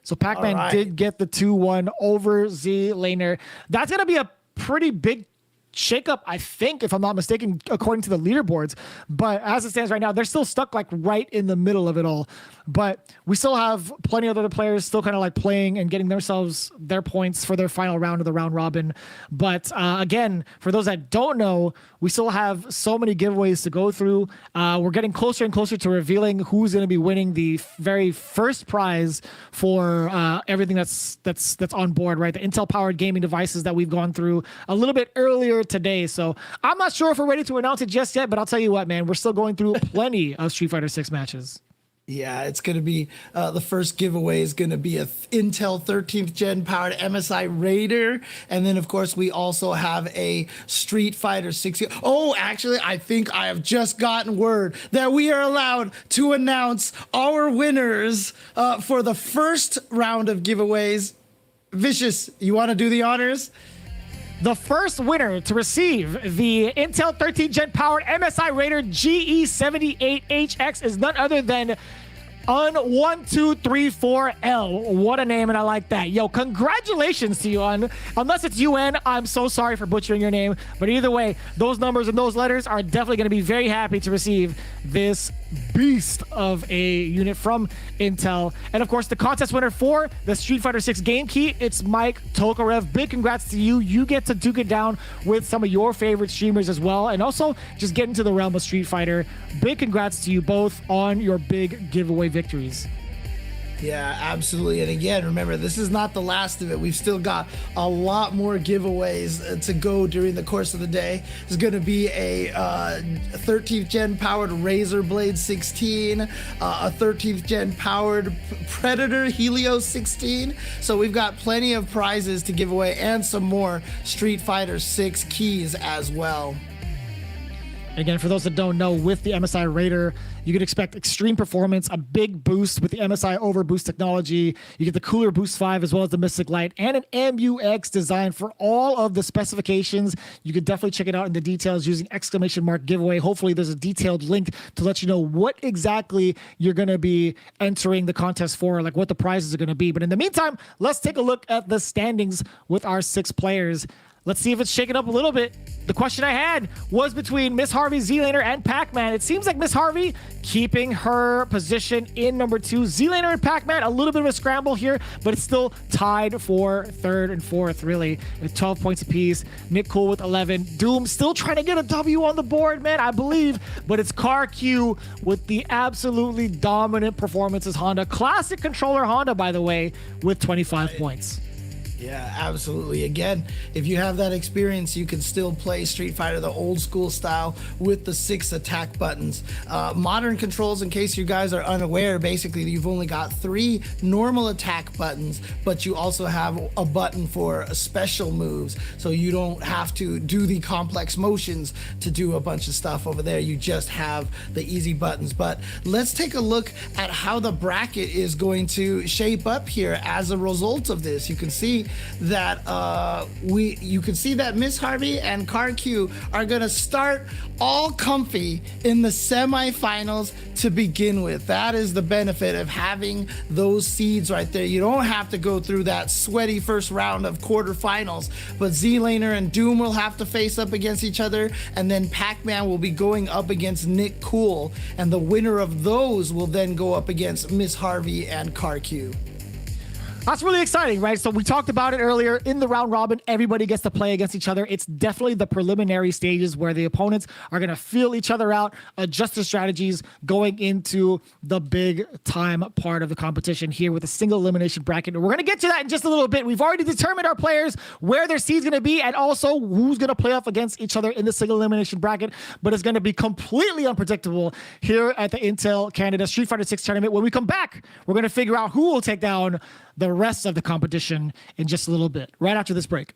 Speaker 2: So Pac-Man did get the 2-1 over Z Laner. That's gonna be a pretty big shakeup, I think, if I'm not mistaken, according to the leaderboards. But as it stands right now, they're still stuck like right in the middle of it all. But we still have plenty of other players still kind of like playing and getting themselves their points for their final round of the round robin. But again, for those that don't know, we still have so many giveaways to go through. We're getting closer and closer to revealing who's going to be winning the very first prize for everything that's on board, right? The Intel powered gaming devices that we've gone through a little bit earlier today. So I'm not sure if we're ready to announce it just yet, but I'll tell you what, man, we're still going through plenty of Street Fighter 6 matches.
Speaker 3: Yeah, it's going to be the first giveaway is going to be a Intel 13th gen powered MSI Raider. And then, of course, we also have a Street Fighter 6. Oh, actually, I think I have just gotten word that we are allowed to announce our winners for the first round of giveaways. Vicious, you want to do the honors?
Speaker 2: The first winner to receive the Intel 13th Gen powered MSI Raider GE78HX is none other than Un1234L. What a name, and I like that. Yo, congratulations to you, Un. Unless it's UN, I'm so sorry for butchering your name. But either way, those numbers and those letters are definitely going to be very happy to receive this beast of a unit from Intel. And of course, the contest winner for the Street Fighter 6 game key, it's Mike Tokarev. Big congrats to you. You get to duke it down with some of your favorite streamers as well, and also just get into the realm of Street Fighter. Big congrats to you both on your big giveaway victories.
Speaker 3: Yeah, absolutely. And again, remember, this is not the last of it. We've still got a lot more giveaways to go during the course of the day. There's going to be a 13th gen powered Razor Blade 16, a 13th gen powered Predator Helio 16. So we've got plenty of prizes to give away and some more Street Fighter 6 keys as well.
Speaker 2: Again, for those that don't know, with the MSI Raider, you could expect extreme performance, a big boost with the MSI Overboost technology. You get the Cooler Boost 5 as well as the Mystic Light, and an MUX design for all of the specifications. You could definitely check it out in the details using ! giveaway. Hopefully there's a detailed link to let you know what exactly you're going to be entering the contest for, like what the prizes are going to be. But in the meantime, let's take a look at the standings with our 6 players. Let's see if it's shaken up a little bit. The question I had was between Miss Harvey, Z-Laner, and Pac-Man. It seems like Miss Harvey keeping her position in number 2. Z-Laner and Pac-Man, a little bit of a scramble here, but it's still tied for 3rd and 4th, really, with 12 points apiece. Mcquain with 11. Doom still trying to get a W on the board, man, I believe, but it's CarQ with the absolutely dominant performances. Honda, classic controller Honda, by the way, with 25 points.
Speaker 3: Yeah, absolutely. Again, if you have that experience, you can still play Street Fighter the old school style with the 6 attack buttons. Modern controls, in case you guys are unaware, basically you've only got 3 normal attack buttons, but you also have a button for special moves, so you don't have to do the complex motions to do a bunch of stuff over there. You just have the easy buttons. But let's take a look at how the bracket is going to shape up here as a result of this. You can see that Miss Harvey and CarQ are gonna start all comfy in the semifinals to begin with. That is the benefit of having those seeds right there. You don't have to go through that sweaty first round of quarterfinals, but Z-Laner and Doom will have to face up against each other, and then Pac-Man will be going up against Mcquain, and the winner of those will then go up against Miss Harvey and CarQ.
Speaker 2: That's really exciting, right? So we talked about it earlier. In the round robin, everybody gets to play against each other. It's definitely the preliminary stages where the opponents are going to feel each other out, adjust their strategies going into the big time part of the competition here with a single elimination bracket. And we're going to get to that in just a little bit. We've already determined our players, where their seed's going to be, and also who's going to play off against each other in the single elimination bracket. But it's going to be completely unpredictable here at the Intel Canada Street Fighter 6 tournament. When we come back, we're going to figure out who will take down the rest of the competition in just a little bit, right after this break.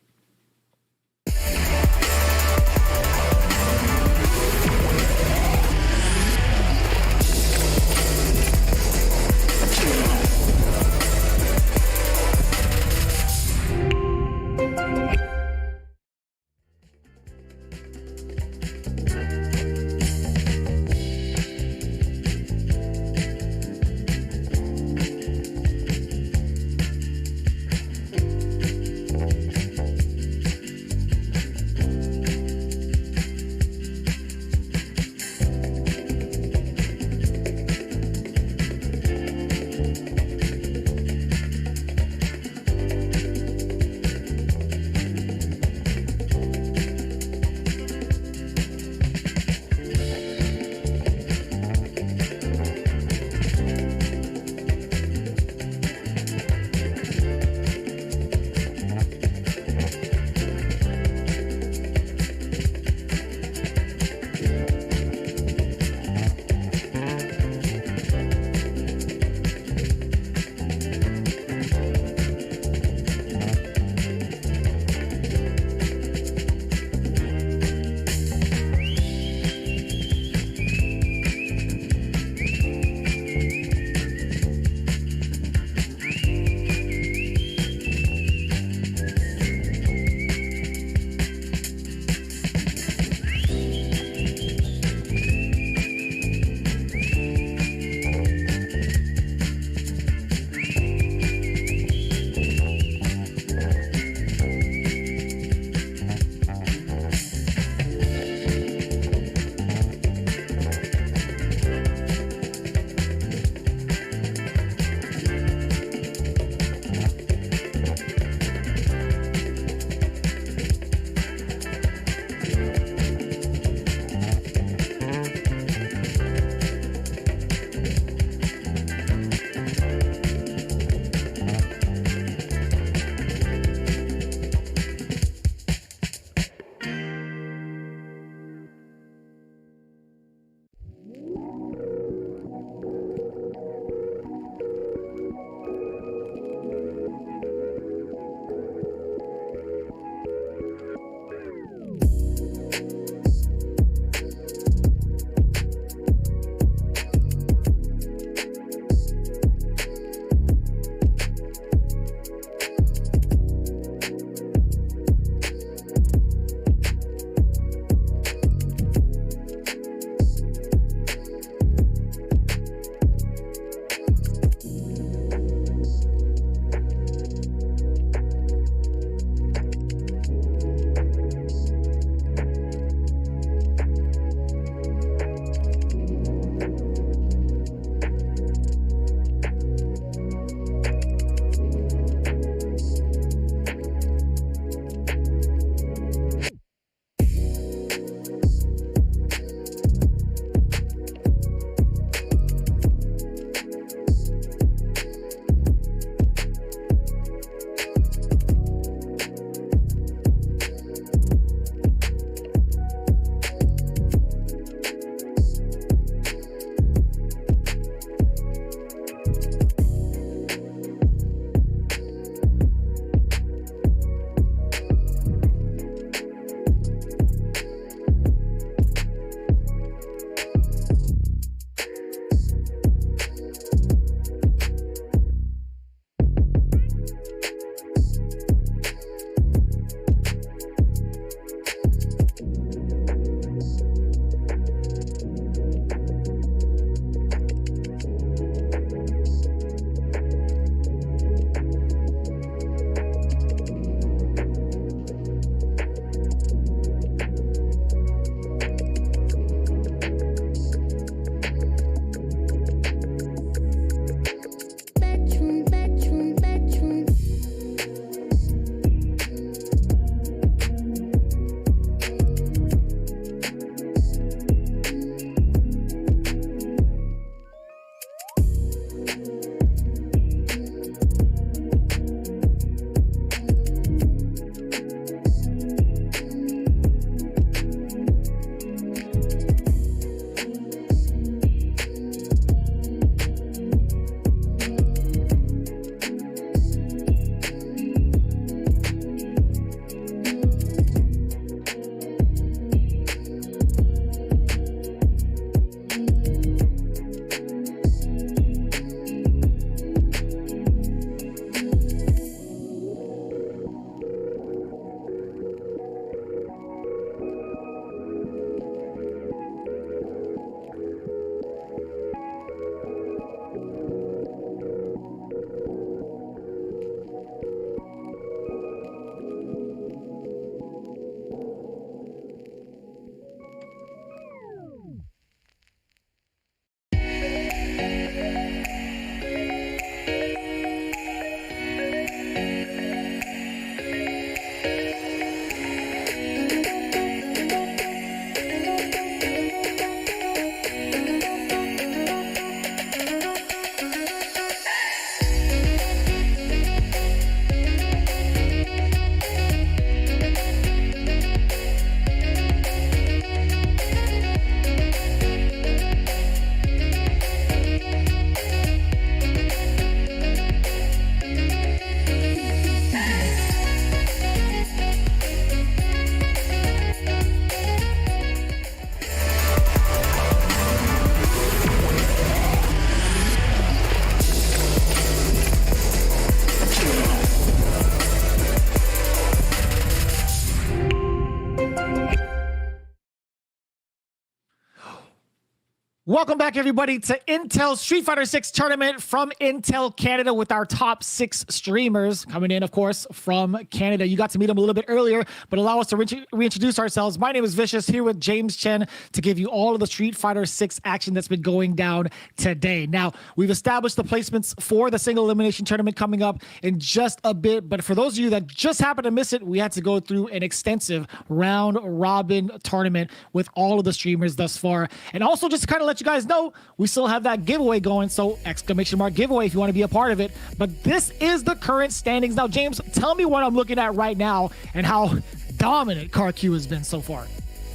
Speaker 2: Welcome back, everybody, to Intel Street Fighter 6 tournament from Intel Canada with our top 6 streamers coming in, of course, from Canada. You got to meet them a little bit earlier, but allow us to reintroduce ourselves. My name is Vicious, here with James Chen to give you all of the Street Fighter 6 action that's been going down today. Now, we've established the placements for the single elimination tournament coming up in just a bit, but for those of you that just happened to miss it, we had to go through an extensive round-robin tournament with all of the streamers thus far. And also, just to kind of let you guys know, we still have that giveaway going, so exclamation mark giveaway if you want to be a part of it. But this is the current standings. Now, James, tell me what I'm looking at right now and how dominant CarQ has been so far.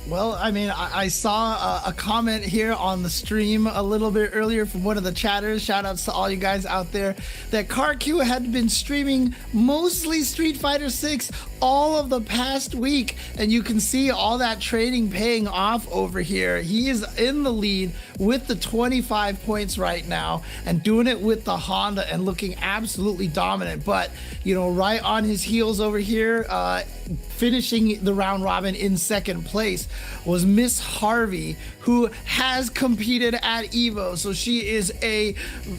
Speaker 3: Well, I mean, I saw a comment here on the stream a little bit earlier from one of the chatters. Shout outs to all you guys out there. That CarQ had been streaming mostly Street Fighter 6 all of the past week. And you can see all that training paying off over here. He is in the lead with the 25 points right now and doing it with the Honda and looking absolutely dominant. But, you know, right on his heels over here, finishing the round robin in second place was Miss Harvey, who has competed at EVO. So she is a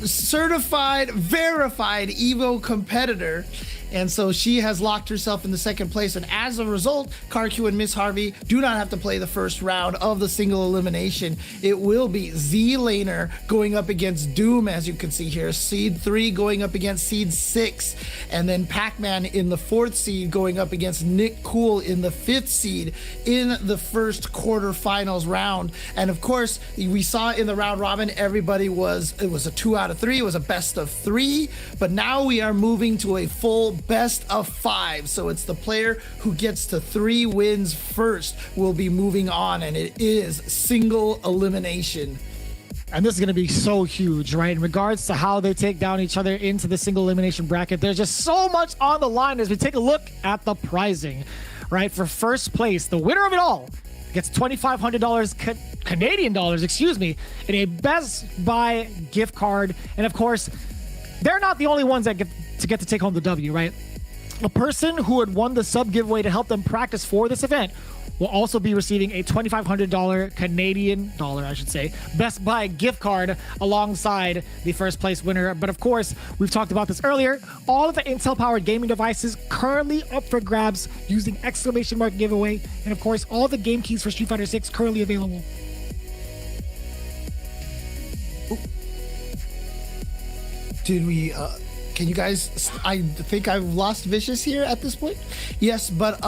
Speaker 3: certified, verified EVO competitor. And so she has locked herself in the second place. And as a result, CarQ and Miss Harvey do not have to play the first round of the single elimination. It will be Z Laner going up against Doom, as you can see here. Seed 3 going up against Seed 6. And then Pac-Man in the 4th seed going up against Nick Cool in the 5th seed in the first quarterfinals round. And of course, we saw in the round robin, it was a 2 out of 3. It was a best of 3. But now we are moving to a full best of 5. So it's the player who gets to 3 wins first will be moving on, and it is single elimination.
Speaker 2: And this is going to be so huge, right? In regards to how they take down each other into the single elimination bracket, there's just so much on the line as we take a look at the pricing, right? For first place, the winner of it all gets $2,500 Canadian dollars, in a Best Buy gift card. And of course, they're not the only ones that get to take home the W, right? A person who had won the sub giveaway to help them practice for this event will also be receiving a $2,500 Canadian dollar, Best Buy gift card alongside the first place winner. But of course, we've talked about this earlier. All of the Intel-powered gaming devices currently up for grabs using exclamation mark giveaway. And of course, all the game keys for Street Fighter 6 currently available.
Speaker 3: Did we can you guys, I think I've lost Vicious here at this point. Yes, but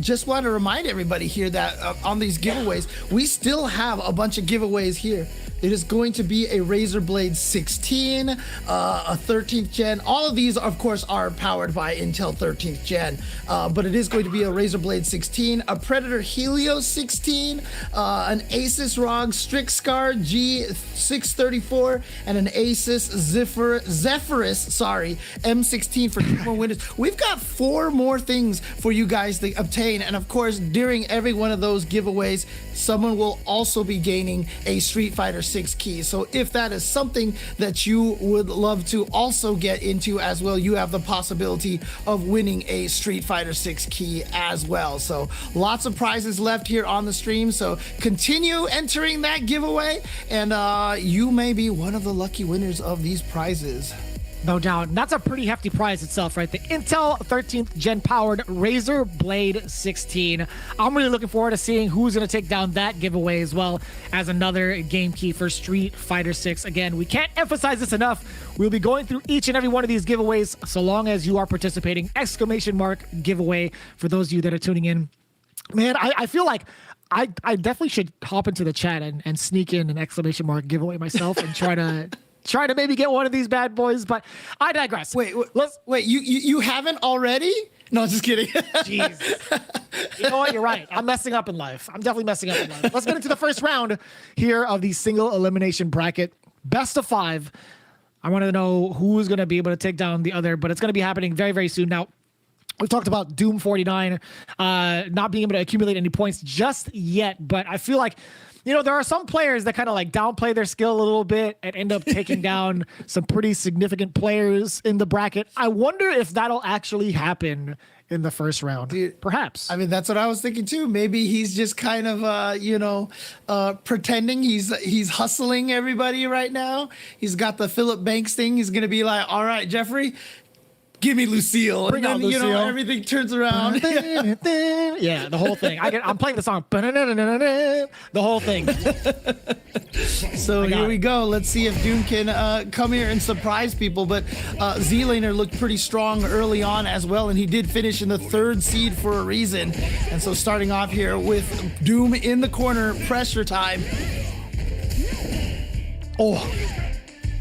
Speaker 3: just want to remind everybody here that on these giveaways, we still have a bunch of giveaways here. It is going to be a Razer Blade 16, a 13th gen. All of these, of course, are powered by Intel 13th gen, but it is going to be a Razer Blade 16, a Predator Helios 16, an Asus ROG Strixscar G634, and an Asus Zephyrus, M16 for 2 more winners. We've got 4 more things for you guys to obtain, and of course, during every one of those giveaways, someone will also be gaining a Street Fighter 6 key. So if that is something that you would love to also get into as well, you have the possibility of winning a Street Fighter 6 key as well. So lots of prizes left here on the stream. So continue entering that giveaway, and you may be one of the lucky winners of these prizes.
Speaker 2: No doubt. And that's a pretty hefty prize itself, right? The Intel 13th gen powered Razer Blade 16. I'm really looking forward to seeing who's going to take down that giveaway, as well as another game key for Street Fighter 6. Again, we can't emphasize this enough. We'll be going through each and every one of these giveaways so long as you are participating. Exclamation mark giveaway for those of you that are tuning in. Man, I feel like I definitely should hop into the chat and sneak in an exclamation mark giveaway myself and try to maybe get one of these bad boys, but I digress.
Speaker 3: Wait, you haven't already? No, just kidding.
Speaker 2: Jeez. You know what? You're right. I'm messing up in life. I'm definitely messing up in life. Let's get into the first round here of the single elimination bracket. Best of 5. I want to know who's going to be able to take down the other, but it's going to be happening very, very soon. Now, we've talked about Doom 49 not being able to accumulate any points just yet, but I feel like, you know, there are some players that kind of like downplay their skill a little bit and end up taking down some pretty significant players in the bracket. I wonder if that'll actually happen in the first round.
Speaker 3: Dude,
Speaker 2: perhaps.
Speaker 3: I mean, that's what I was thinking too. Maybe he's just kind of, pretending he's hustling everybody right now. He's got the Philip Banks thing. He's gonna be like, all right, Jeffrey, give me Lucille.
Speaker 2: Bring
Speaker 3: and
Speaker 2: out
Speaker 3: then,
Speaker 2: Lucille.
Speaker 3: everything turns around.
Speaker 2: Yeah, the whole thing. I'm playing the song. The whole thing.
Speaker 3: So here we go. Let's see if Doom can come here and surprise people. But Z-Laner looked pretty strong early on as well, and he did finish in the 3rd seed for a reason. And so starting off here with Doom in the corner, pressure time.
Speaker 2: Oh,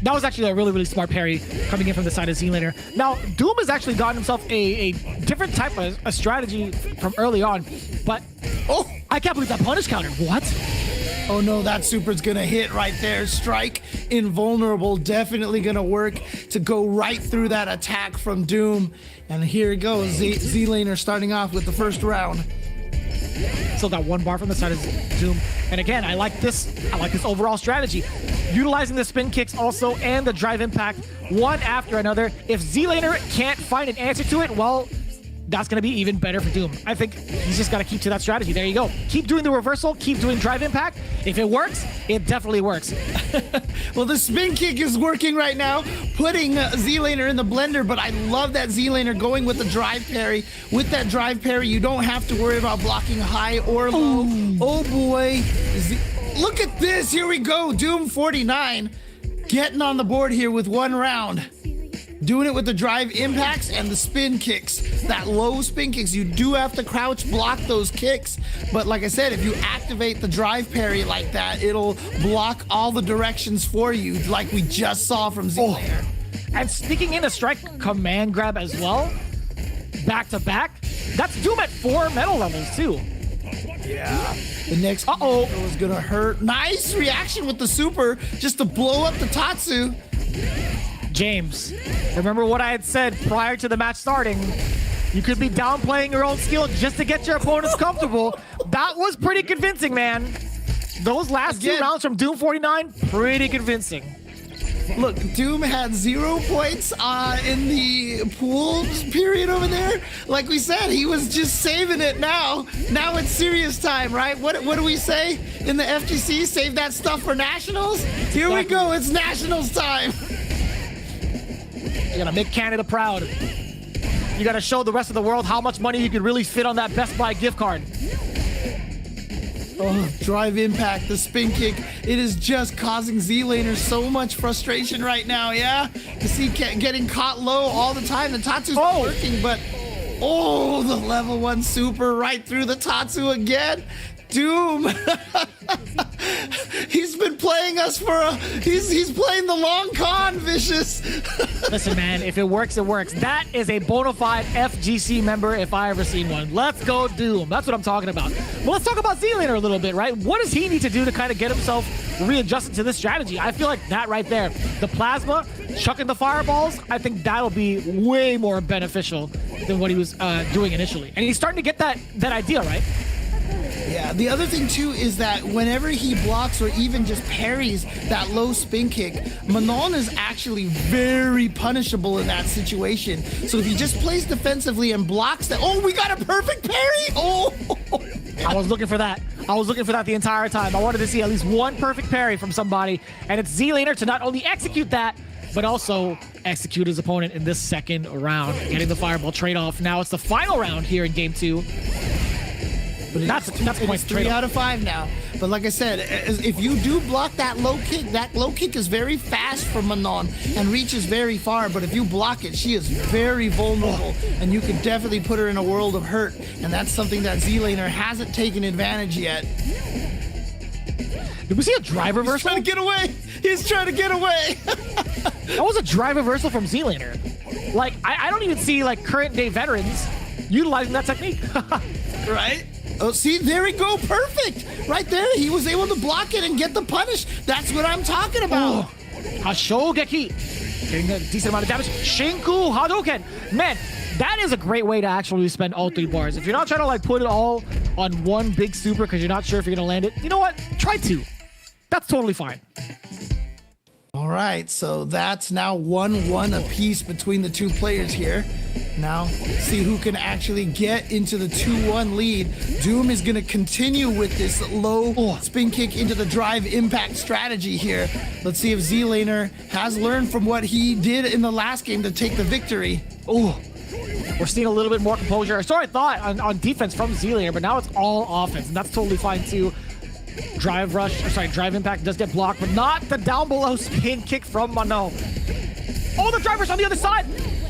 Speaker 2: that was actually a really, really smart parry coming in from the side of Z-Laner. Now, Doom has actually gotten himself a different type of a strategy from early on, but I can't believe that punish counter. What?
Speaker 3: Oh no, that super's gonna hit right there. Strike, invulnerable, definitely gonna work to go right through that attack from Doom. And here it goes, Z-Laner starting off with the first round.
Speaker 2: Still got 1 bar from the side of Doom. And again, I like this overall strategy. Utilizing the spin kicks also and the drive impact one after another. If Z-Laner can't find an answer to it, well, that's going to be even better for Doom. I think he's just got to keep to that strategy. There you go. Keep doing the reversal. Keep doing drive impact. If it works, it definitely works.
Speaker 3: Well, the spin kick is working right now, putting Z-Laner in the blender, but I love that Z-Laner going with the drive parry. With that drive parry, you don't have to worry about blocking high or low. Ooh. Oh boy. Look at this. Here we go. Doom 49 getting on the board here with 1 round. Doing it with the drive impacts and the spin kicks. That low spin kicks, you do have to crouch block those kicks. But like I said, if you activate the drive parry like that, it'll block all the directions for you, like we just saw from Z-Laner.
Speaker 2: And sneaking in a strike command grab as well, back to back. That's Doom at 4 metal levels too.
Speaker 3: Yeah. The next was gonna hurt. Nice reaction with the super, just to blow up the Tatsu.
Speaker 2: James, remember what I had said prior to the match starting? You could be downplaying your own skill just to get your opponents comfortable. That was pretty convincing, man. Those last 2 rounds from Doom 49, pretty convincing.
Speaker 3: Look, Doom had 0 points in the pool period over there. Like we said, he was just saving it now. Now it's serious time, right? What do we say in the FGC? Save that stuff for Nationals? Here we go, it's Nationals time.
Speaker 2: You gotta make Canada proud. You gotta show the rest of the world how much money you could really fit on that Best Buy gift card.
Speaker 3: Oh, drive impact, the spin kick. It is just causing Z-Laner so much frustration right now, yeah? You see getting caught low all the time. The Tatsu's not working, but the level 1 super right through the Tatsu again. Doom. He's been playing us for he's playing the long con, Vicious.
Speaker 2: Listen, man, if it works, it works. That is a bona fide FGC member if I ever seen one. Let's go Doom. That's what I'm talking about. Well, let's talk about Z-Laner a little bit, right? What does he need to do to kind of get himself readjusted to this strategy? I feel like that right there, the plasma, chucking the fireballs, I think that'll be way more beneficial than what he was doing initially. And he's starting to get that idea, right?
Speaker 3: Yeah, the other thing too is that whenever he blocks or even just parries that low spin kick, Manon is actually very punishable in that situation. So if he just plays defensively and blocks that, we got a perfect parry! Oh!
Speaker 2: I was looking for that. I was looking for that the entire time. I wanted to see at least 1 perfect parry from somebody, and it's Z-Laner to not only execute that, but also execute his opponent in this 2nd round, getting the fireball trade-off. Now it's the final round here in Game 2. But that's points
Speaker 3: 3 out of 5 now. But like I said, if you do block that low kick is very fast for Manon and reaches very far. But if you block it, she is very vulnerable, and you could definitely put her in a world of hurt. And that's something that Z-Laner hasn't taken advantage yet.
Speaker 2: Did we see a drive reversal?
Speaker 3: He's trying to get away. He's trying to get away.
Speaker 2: That was a drive reversal from Z-Laner. Like, I don't even see like current day veterans utilizing that technique.
Speaker 3: Right? Oh, see, there we go. Perfect. Right there. He was able to block it and get the punish. That's what I'm talking about.
Speaker 2: Hashogeki. Getting a decent amount of damage. Shinku Hadouken. Man, that is a great way to actually spend all 3 bars. If you're not trying to like put it all on 1 big super because you're not sure if you're going to land it, you know what? Try 2. That's totally fine.
Speaker 3: All right. So that's now 1-1 apiece between the 2 players here. Now, see who can actually get into the 2-1 lead. Doom is going to continue with this low spin kick into the drive impact strategy here. Let's see if Z-Laner has learned from what he did in the last game to take the victory.
Speaker 2: Oh, we're seeing a little bit more composure. So I thought on defense from Z-Laner, but now it's all offense, and that's totally fine too. Drive impact does get blocked, but not the down below spin kick from Mano. Oh, the driver's on the other side.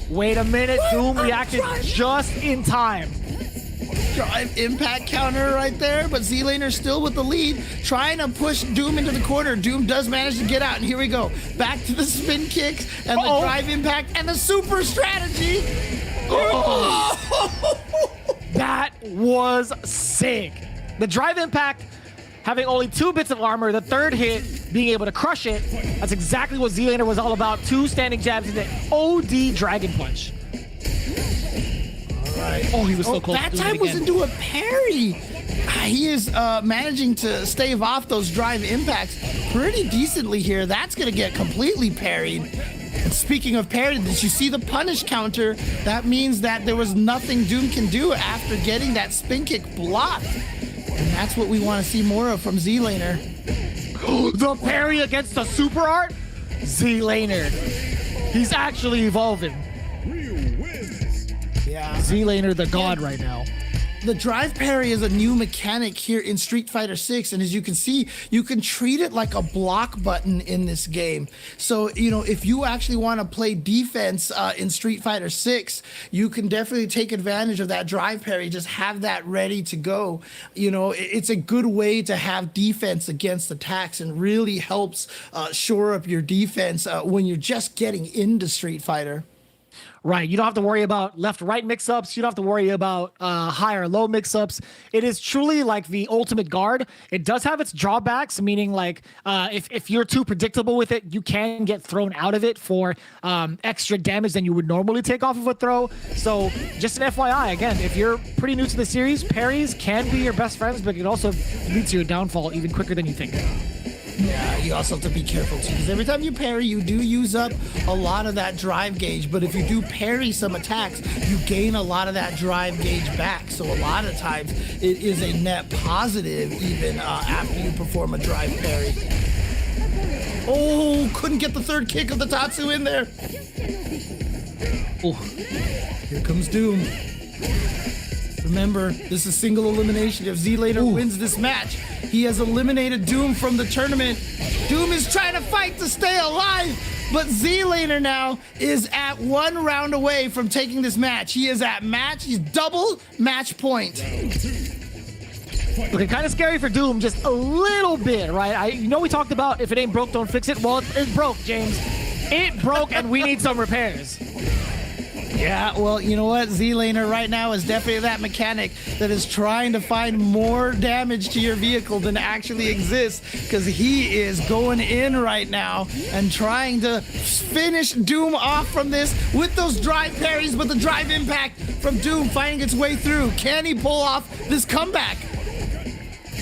Speaker 2: Wait a minute, Doom reacted just in time.
Speaker 3: Drive impact counter right there, but Z-Laner still with the lead, trying to push Doom into the corner. Doom does manage to get out, and here we go. Back to the spin kicks and the drive impact and the super strategy.
Speaker 2: That was sick. The drive impact having only 2 bits of armor, the third hit being able to crush it. That's exactly what Z-Laner was all about. 2 standing jabs and an OD Dragon Punch.
Speaker 3: All right.
Speaker 2: Oh, he was so close.
Speaker 3: That
Speaker 2: to
Speaker 3: time was into a parry. He is managing to stave off those drive impacts pretty decently here. That's going to get completely parried. And speaking of parry, did you see the punish counter? That means that there was nothing Doom can do after getting that spin kick blocked. And that's what we want to see more of from Z-Laner.
Speaker 2: The parry against the super art? Z-Laner. He's actually evolving.
Speaker 3: Yeah.
Speaker 2: Z-Laner the god right now.
Speaker 3: The drive parry is a new mechanic here in Street Fighter 6, and as you can see, you can treat it like a block button in this game. So, you know, if you actually want to play defense in Street Fighter 6, you can definitely take advantage of that drive parry. Just have that ready to go. You know, it's a good way to have defense against attacks and really helps shore up your defense when you're just getting into Street Fighter.
Speaker 2: Right. You don't have to worry about left-right mix-ups. You don't have to worry about high or low mix-ups. It is truly like the ultimate guard. It does have its drawbacks, meaning like if you're too predictable with it, you can get thrown out of it for extra damage than you would normally take off of a throw. So just an FYI, again, if you're pretty new to the series, parries can be your best friends, but it can also lead to your downfall even quicker than you think.
Speaker 3: Yeah, you also have to be careful too, because every time you parry, you do use up a lot of that drive gauge. But if you do parry some attacks, you gain a lot of that drive gauge back. So a lot of times, it is a net positive even after you perform a drive parry. Oh, couldn't get the third kick of the Tatsu in there. Oh, here comes Doom. Remember, this is single elimination. If Z-Laner wins this match, he has eliminated Doom from the tournament. Doom is trying to fight to stay alive, but Z-Laner now is at 1 round away from taking this match. He is at he's double match point.
Speaker 2: Okay, kind of scary for Doom, just a little bit, right? You know we talked about if it ain't broke, don't fix it. Well, it broke, James. It broke, and we need some repairs.
Speaker 3: Yeah, well, you know what? Z-Laner right now is definitely that mechanic that is trying to find more damage to your vehicle than actually exists, because he is going in right now and trying to finish Doom off from this with those drive parries, but the drive impact from Doom finding its way through. Can he pull off this comeback?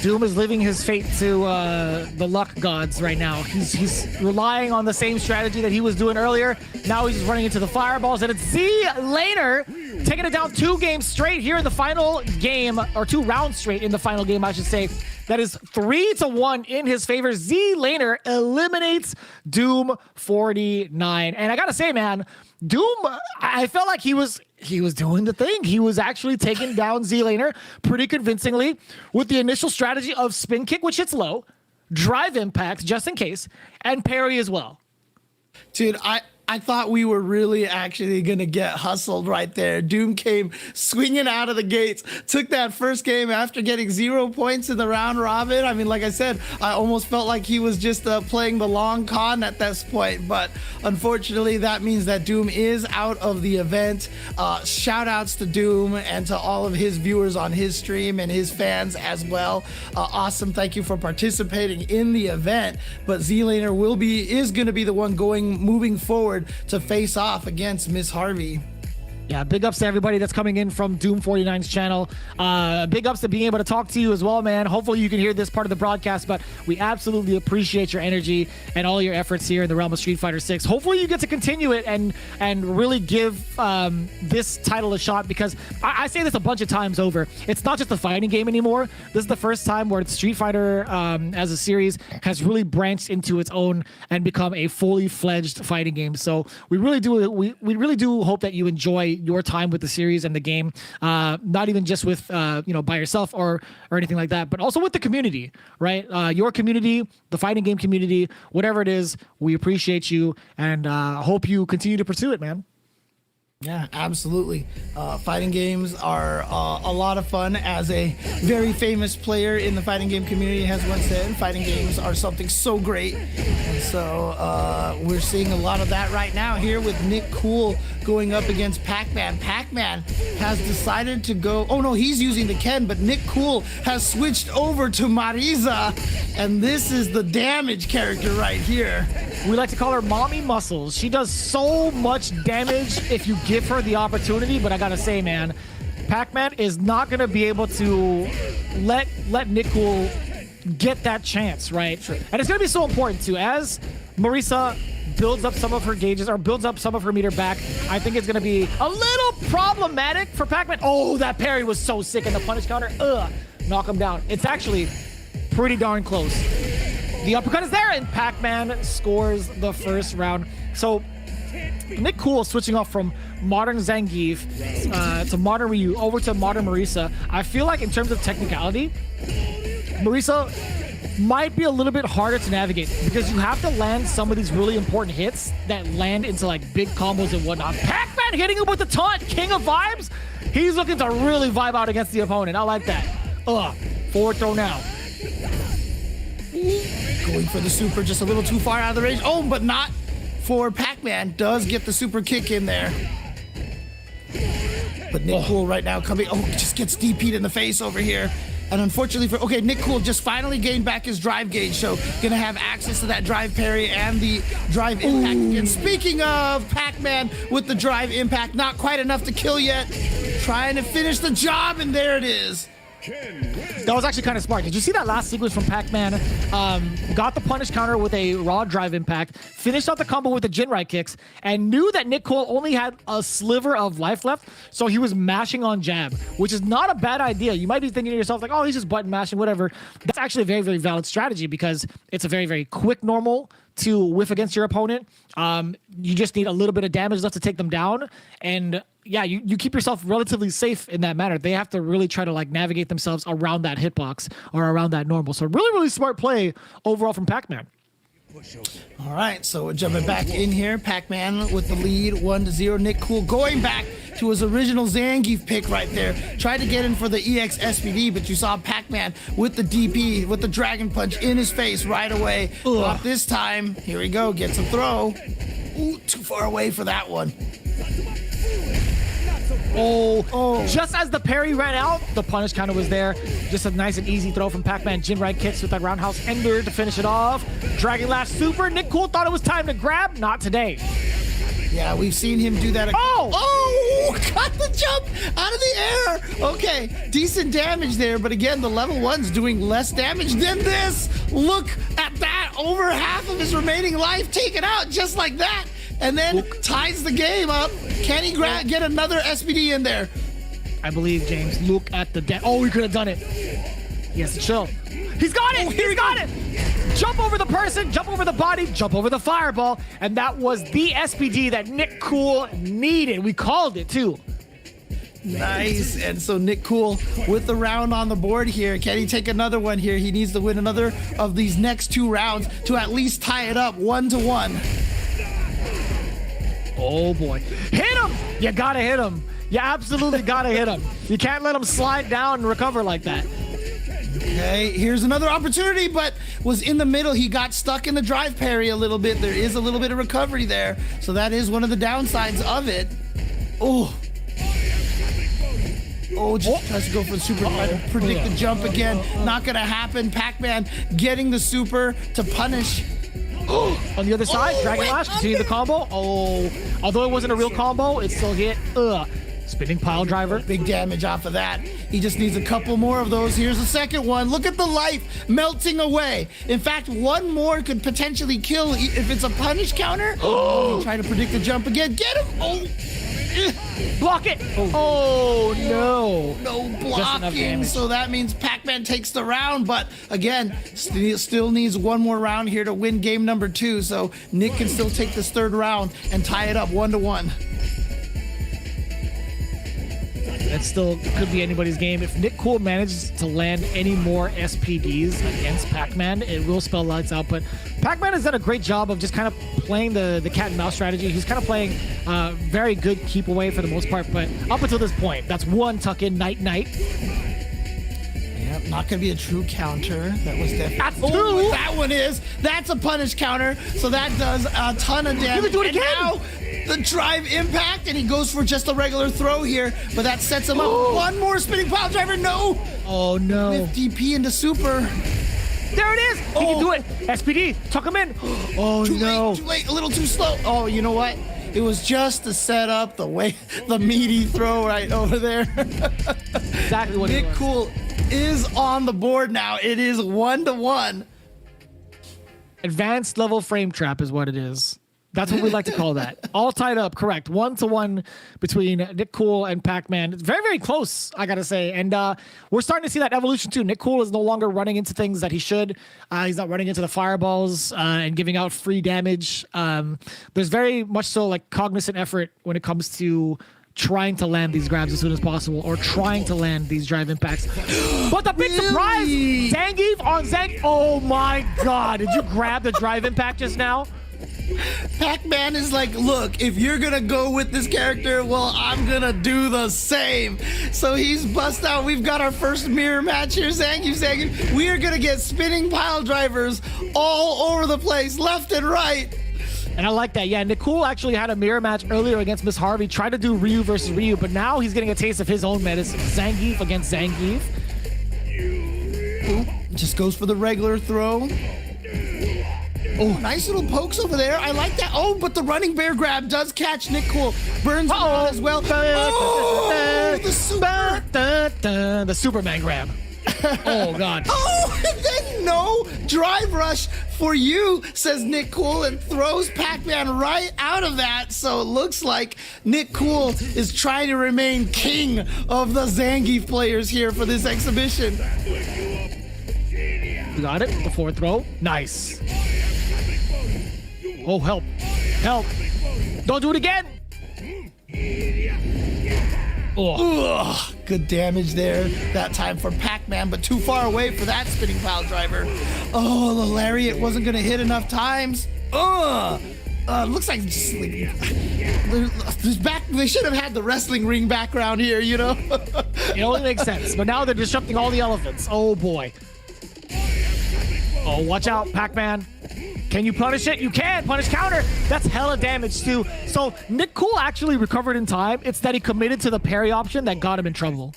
Speaker 2: Doom is living his fate to the luck gods right now. He's relying on the same strategy that he was doing earlier. Now he's running into the fireballs, and it's Z-Laner taking it down 2 games straight here in the final game, or 2 rounds straight in the final game, I should say. That is 3-1 in his favor. Z-Laner eliminates Doom 49. And I gotta say, man, Doom, I felt like he was doing the thing. He was actually taking down Z-Laner pretty convincingly with the initial strategy of spin kick, which hits low, drive impact just in case, and parry as well.
Speaker 3: Dude, I thought we were really actually going to get hustled right there. Doom came swinging out of the gates, took that first game after getting 0 points in the round robin. I mean, like I said, I almost felt like he was just playing the long con at this point. But unfortunately, that means that Doom is out of the event. Shout outs to Doom and to all of his viewers on his stream and his fans as well. Awesome. Thank you for participating in the event. But Z-Laner is going to be the one moving forward to face off against Miss Harvey.
Speaker 2: Yeah, big ups to everybody that's coming in from Doom 49's channel. Big ups to being able to talk to you as well, man. Hopefully you can hear this part of the broadcast, but we absolutely appreciate your energy and all your efforts here in the realm of Street Fighter 6. Hopefully you get to continue it and really give this title a shot, because I say this a bunch of times over. It's not just a fighting game anymore. This is the first time where Street Fighter as a series has really branched into its own and become a fully fledged fighting game. So we really do hope that you enjoy your time with the series and the game, not even just with by yourself or anything like that, but also with the community, right? Your community, the fighting game community, whatever it is, we appreciate you and hope you continue to pursue it, man.
Speaker 3: Yeah, absolutely. Fighting games are a lot of fun. As a very famous player in the fighting game community has once said, fighting games are something so great. And so we're seeing a lot of that right now here with Nick Cool going up against Pac-Man. Pac-Man has decided to go, oh no, he's using the Ken, but Nick Cool has switched over to Marisa. And this is the damage character right here.
Speaker 2: We like to call her Mommy Muscles. She does so much damage if you give her the opportunity, but I gotta say, man, Pac-Man is not gonna be able to let Nick Cool get that chance, right? Sure. And it's gonna be so important too. As Marisa builds up some of her gauges or builds up some of her meter back, I think it's gonna be a little problematic for Pac-Man. Oh, that parry was so sick in the punish counter. Knock him down. It's actually pretty darn close. The uppercut is there, and Pac-Man scores the first round. So Nick Cool switching off from modern Zangief to modern Ryu over to modern Marisa. I feel like in terms of technicality, Marisa might be a little bit harder to navigate because you have to land some of these really important hits that land into like big combos and whatnot. Pac-Man hitting him with the taunt, king of vibes. He's looking to really vibe out against the opponent. I like that. Forward throw now.
Speaker 3: Going for the super, just a little too far out of the range. Oh, but not for Pac-Man. Does get the super kick in there. But Nick Cool right now coming, just gets DP'd in the face over here. And unfortunately Nick Cool just finally gained back his drive gauge, so gonna have access to that drive parry and the drive impact again. Speaking of Pac-Man with the drive impact, not quite enough to kill yet. Trying to finish the job, and there it is.
Speaker 2: That was actually kind of smart. Did you see that last sequence from Pac-Man? Got the punish counter with a raw drive impact, finished out the combo with the Jinrai kicks, and knew that Nick Cole only had a sliver of life left, so he was mashing on jab, which is not a bad idea. You might be thinking to yourself, like, oh, he's just button mashing, whatever. That's actually a very, very valid strategy because it's a very, very quick normal to whiff against your opponent. You just need a little bit of damage left to take them down, and yeah, you keep yourself relatively safe in that manner. They have to really try to like navigate themselves around that hitbox or around that normal. So really, really smart play overall from Pac-Man.
Speaker 3: All right, so we're jumping back in here. Pac-Man with the lead, 1-0. Nick Cool going back to his original Zangief pick right there. Tried to get in for the EX SPD, but you saw Pac-Man with the DP, with the Dragon Punch in his face right away. Not this time. Here we go, gets a throw. Ooh, too far away for that one.
Speaker 2: Just as the parry ran out, the punish counter was there. Just a nice and easy throw from Pac-Man. Jinrai kicks with that roundhouse ender to finish it off. Dragon Lash super. Nick Cool thought it was time to grab. Not today.
Speaker 3: Yeah, we've seen him do that. Got the jump out of the air. Okay, decent damage there, but again, the level 1's doing less damage than this. Look at that. Over half of his remaining life taken out just like that. And then ties the game up. Can he get another SPD in there?
Speaker 2: I believe, James. Look at the he could have done it. Yes, chill. He's got it. He's got it. Jump over the person, jump over the body, jump over the fireball. And that was the SPD that Nick Cool needed. We called it, too.
Speaker 3: Nice. And so Nick Cool with the round on the board here. Can he take another one here? He needs to win another of these next 2 rounds to at least tie it up 1-1.
Speaker 2: Oh boy. Hit him! You gotta hit him. You absolutely gotta hit him. You can't let him slide down and recover like that.
Speaker 3: Okay, here's another opportunity, but was in the middle. He got stuck in the drive parry a little bit. There is a little bit of recovery there. So that is one of the downsides of it. Just tries to go for the super, try to predict the jump again. Not gonna happen. Pac-Man getting the super to punish
Speaker 2: On the other side, Dragon Lash, continue the combo. Oh, although it wasn't a real combo, it still hit. Spinning pile driver.
Speaker 3: Big damage off of that. He just needs a couple more of those. Here's the second one. Look at the life melting away. In fact, one more could potentially kill if it's a punish counter. Try to predict the jump again. Get him.
Speaker 2: Block it. Oh, no.
Speaker 3: No blocking. So that means Pac-Man takes the round. But again, still needs one more round here to win game number 2. So Nick can still take this third round and tie it up 1-1.
Speaker 2: That still could be anybody's game. If Nick Cool manages to land any more SPDs against Pac-Man, it will spell lights out. But Pac-Man has done a great job of just kind of playing the cat and mouse strategy. He's kind of playing very good keep away for the most part. But up until this point, that's one tuck in night.
Speaker 3: Yep, not gonna be a true counter. That was definitely.
Speaker 2: That's two.
Speaker 3: Oh, that one is. That's a punish counter. So that does a ton of damage.
Speaker 2: Do it again.
Speaker 3: And now the drive impact, and he goes for just a regular throw here, but that sets him up. One more spinning pile driver. No.
Speaker 2: Oh no.
Speaker 3: With DP into super.
Speaker 2: There it is. He can do it. SPD, tuck him in. Oh no.
Speaker 3: Too late. A little too slow. Oh, you know what? It was just to set up the meaty throw right over there.
Speaker 2: Exactly what
Speaker 3: Nick Cool is on the board now. It is 1-1.
Speaker 2: Advanced level frame trap is what it is. That's what we like to call that. All tied up, correct. 1-1 between Nick Cool and Pac-Man. It's very, very close, I gotta say. And we're starting to see that evolution too. Nick Cool is no longer running into things that he should. He's not running into the fireballs and giving out free damage. There's very much so like cognizant effort when it comes to trying to land these grabs as soon as possible or trying to land these drive impacts. But the big surprise, Zangief on Zang. Oh my God, did you grab the drive impact just now?
Speaker 3: Pac-Man is like, look, if you're gonna go with this character, well, I'm gonna do the same. So he's bust out. We've got our first mirror match here. Zangief. We are gonna get spinning pile drivers all over the place, left and right.
Speaker 2: And I like that. Yeah, Nicole actually had a mirror match earlier against Miss Harvey. Tried to do Ryu versus Ryu, but now he's getting a taste of his own medicine. Zangief against Zangief.
Speaker 3: Just goes for the regular throw. Oh, nice little pokes over there. I like that. Oh, but the running bear grab does catch Nick Cool. Burns him out as well. Oh,
Speaker 2: the Superman grab. Oh, God.
Speaker 3: Oh, and then no drive rush for you, says Nick Cool, and throws Pac-Man right out of that. So it looks like Nick Cool is trying to remain king of the Zangief players here for this exhibition.
Speaker 2: You got it. The forward throw. Nice. Oh, help. Help. Don't do it again. Oh.
Speaker 3: Ugh, good damage there that time for Pac-Man, but too far away for that spinning pile driver. Oh, the lariat wasn't going to hit enough times. Ugh. Looks like, just like they should have had the wrestling ring background here, you know?
Speaker 2: It only makes sense. But now they're disrupting all the elephants. Oh, boy. Oh, watch out, Pac-Man. Can you punish it? You can. Punish counter. That's hella damage, too. So Nick Cool actually recovered in time. It's that he committed to the parry option that got him in trouble.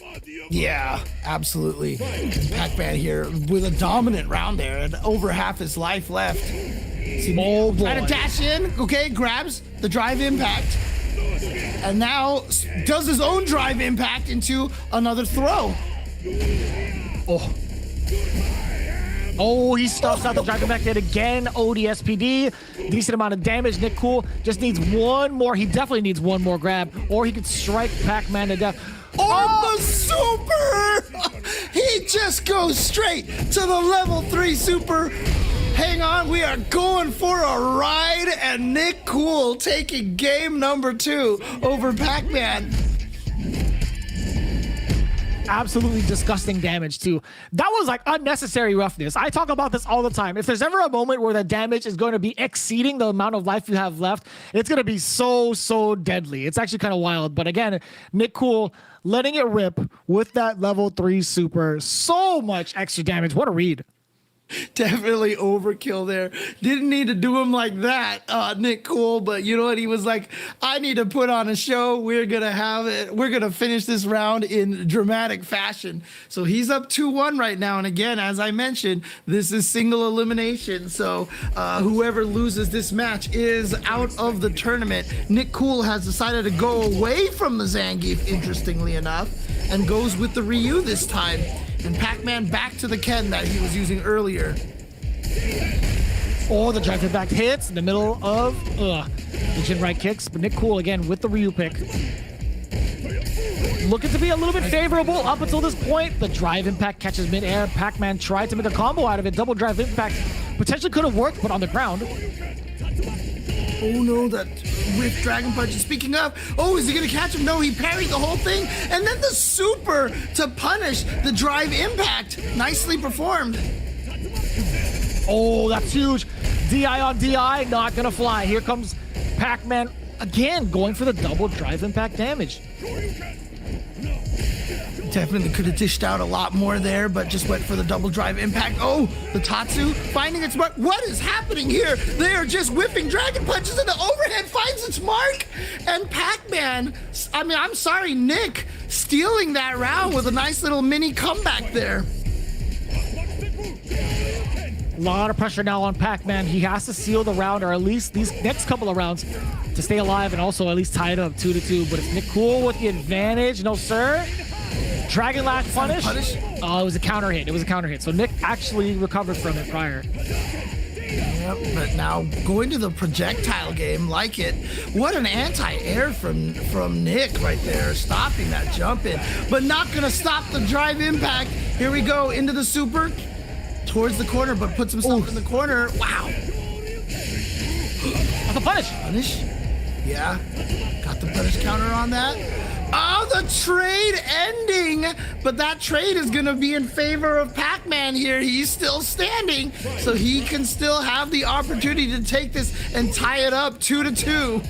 Speaker 3: Yeah, absolutely. Pac-Man here with a dominant round there and over half his life left.
Speaker 2: Oh, boy.
Speaker 3: Trying to dash in. Okay, grabs the drive impact. And now does his own drive impact into another throw.
Speaker 2: Oh. Oh, he stuffs out the drive back there again. ODSPD. Decent amount of damage. Nick Cool just needs one more. He definitely needs one more grab, or he could strike Pac-Man to death.
Speaker 3: The super! He just goes straight to the level 3 super. Hang on, we are going for a ride, and Nick Cool taking game number 2 over Pac-Man.
Speaker 2: Absolutely disgusting damage too. That was like unnecessary roughness. I talk about this all the time. If there's ever a moment where the damage is going to be exceeding the amount of life you have left, it's going to be so deadly. It's actually kind of wild. But again, Nick Cool letting it rip with that level 3 super. So much extra damage. What a read.
Speaker 3: Definitely overkill there. Didn't need to do him like that, Nick Cool, but you know what? He was like, I need to put on a show. We're going to have it. We're going to finish this round in dramatic fashion. So he's up 2-1 right now. And again, as I mentioned, this is single elimination. So whoever loses this match is out of the tournament. Nick Cool has decided to go away from the Zangief, interestingly enough, and goes with the Ryu this time. And Pac-Man back to the Ken that he was using earlier.
Speaker 2: Oh, the drive back hits in the middle of the chin right kicks. But Nick Cool again with the Ryu pick. Looking to be a little bit favorable up until this point. The drive impact catches midair. Pac-Man tried to make a combo out of it. Double drive impact potentially could have worked, but on the ground.
Speaker 3: Oh no, that whiff dragon punch. Speaking of, oh, is he gonna catch him? No, he parried the whole thing. And then the super to punish the drive impact. Nicely performed.
Speaker 2: Oh, that's huge. DI on DI, not gonna fly. Here comes Pac-Man again, going for the double drive impact damage.
Speaker 3: Definitely could have dished out a lot more there, but just went for the double drive impact. Oh, the Tatsu finding its mark. What is happening here? They are just whipping dragon punches and the overhead finds its mark. And Pac-Man, I mean, I'm sorry, Nick, stealing that round with a nice little mini comeback there.
Speaker 2: A lot of pressure now on Pac-Man. He has to seal the round, or at least these next couple of rounds, to stay alive and also at least tie it up 2-2. But it's Nick Cool with the advantage. No, sir. Dragon Lash punish. Oh, it was a counter hit. It was a counter hit. So Nick actually recovered from it prior.
Speaker 3: Yep, but now going to the projectile game, like it. What an anti-air from Nick right there, stopping that jump in, but not gonna stop the drive impact. Here we go into the super, towards the corner, but puts himself in the corner. Wow.
Speaker 2: That's a punish.
Speaker 3: Punish? Yeah. Got the punish counter on that. Oh, the trade ending, but that trade is going to be in favor of Pac-Man here. He's still standing, so he can still have the opportunity to take this and tie it up 2-2.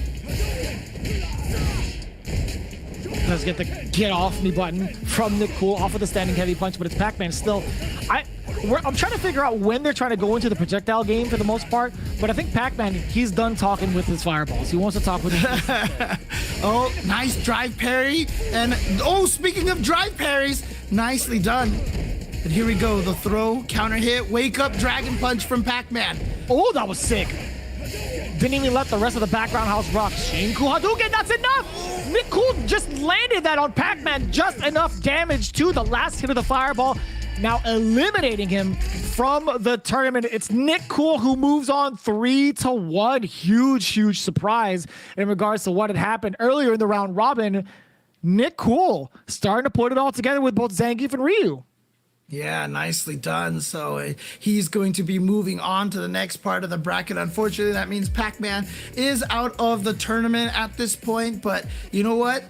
Speaker 2: Let's get the get off me button from Nick Cool off of the standing heavy punch, but it's Pac-Man still. I'm trying to figure out when they're trying to go into the projectile game for the most part, but I think Pac-Man, he's done talking with his fireballs. He wants to talk with his
Speaker 3: Oh, nice drive parry. And, oh, speaking of drive parries, nicely done. And here we go, the throw, counter hit, wake up dragon punch from Pac-Man.
Speaker 2: Oh, that was sick. Didn't even let the rest of the background house rock. Shinku Hadouken, that's enough! Nick Cool just landed that on Pac-Man, just enough damage to the last hit of the fireball. Now eliminating him from the tournament. It's Nick Cool who moves on 3-1. Huge surprise in regards to what had happened earlier in the round robin. Nick Cool starting to put it all together with both Zangief and Ryu.
Speaker 3: Yeah, nicely done. So he's going to be moving on to the next part of the bracket. Unfortunately, that means Pac-Man is out of the tournament at this point. But you know what?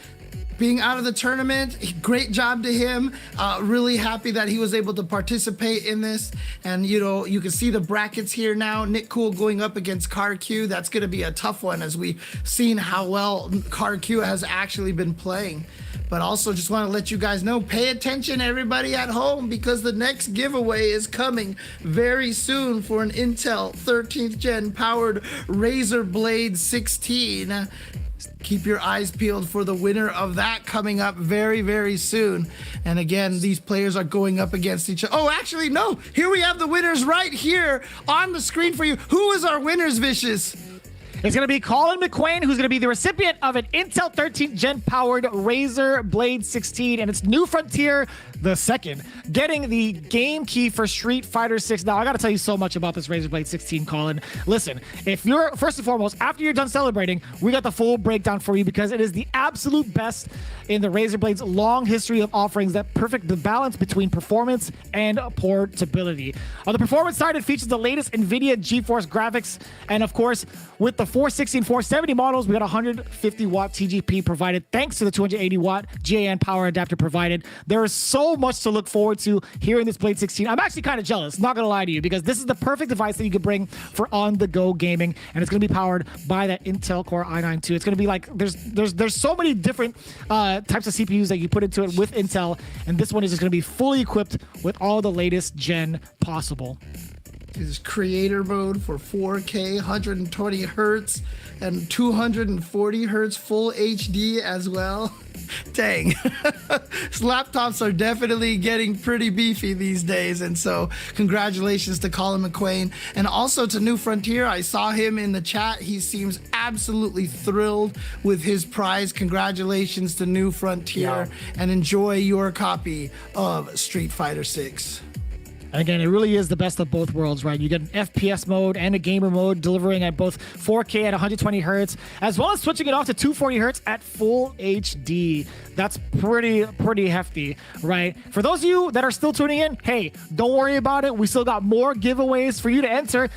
Speaker 3: Being out of the tournament, great job to him. Really happy that he was able to participate in this. And, you know, you can see the brackets here now. Nick Cool going up against CarQ. That's going to be a tough one as we've seen how well CarQ has actually been playing. But also just want to let you guys know, pay attention everybody at home, because the next giveaway is coming very soon for an Intel 13th gen powered Razer Blade 16. Keep your eyes peeled for the winner of that coming up very soon. And again, these players are going up against each other. Oh, actually, no. Here we have the winners right here on the screen for you. Who is our winners, Vicious?
Speaker 2: It's going to be Collin Mcquain, who's going to be the recipient of an Intel 13th gen powered Razer Blade 16, and it's NuFrontier II getting the game key for Street Fighter 6. Now, I got to tell you so much about this Razer Blade 16, Collin. Listen, if you're, first and foremost, after you're done celebrating, we got the full breakdown for you, because it is the absolute best in the Razer Blade's long history of offerings that perfect the balance between performance and portability. On the performance side, it features the latest NVIDIA GeForce graphics, and of course, with the 460 and 470 models, we got 150 watt TGP provided thanks to the 280 watt GAN power adapter provided. There is so much to look forward to here in this Blade 16. I'm actually kind of jealous, not gonna lie to you, because this is the perfect device that you could bring for on-the-go gaming, and it's gonna be powered by that Intel Core i9 2. It's gonna be like, there's so many different types of CPUs that you put into it with Intel, and this one is just gonna be fully equipped with all the latest gen possible.
Speaker 3: His creator mode for 4K, 120 hertz, and 240 hertz full HD as well. Dang. Laptops are definitely getting pretty beefy these days, and so congratulations to Collin Mcquain, and also to NuFrontier. I saw him in the chat. He seems absolutely thrilled with his prize. Congratulations to NuFrontier, and enjoy your copy of Street Fighter 6.
Speaker 2: And again, it really is the best of both worlds, right? You get an FPS mode and a gamer mode, delivering at both 4K at 120 hertz, as well as switching it off to 240 hertz at full HD. That's pretty hefty, right? For those of you that are still tuning in, hey, don't worry about it. We still got more giveaways for you to enter!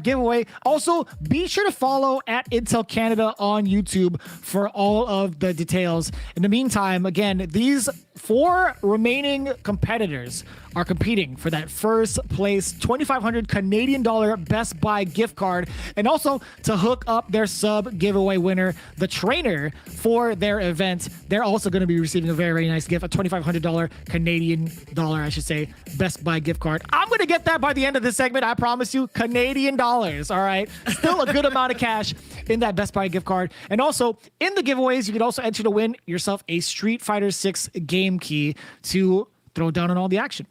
Speaker 2: !giveaway. Also, be sure to follow at Intel Canada on YouTube for all of the details. In the meantime, again, these 4 remaining competitors are competing for that first place 2,500 Canadian dollar Best Buy gift card, and also to hook up their sub giveaway winner, the trainer, for their event. They're also going to be receiving a very nice gift, a $2,500 Canadian dollar, I should say, Best Buy gift card. I'm going to get that by the end of this segment, I promise you. Canadian dollars, all right? Still a good amount of cash in that Best Buy gift card. And also, in the giveaways, you can also enter to win yourself a Street Fighter 6 game key to throw down on all the action.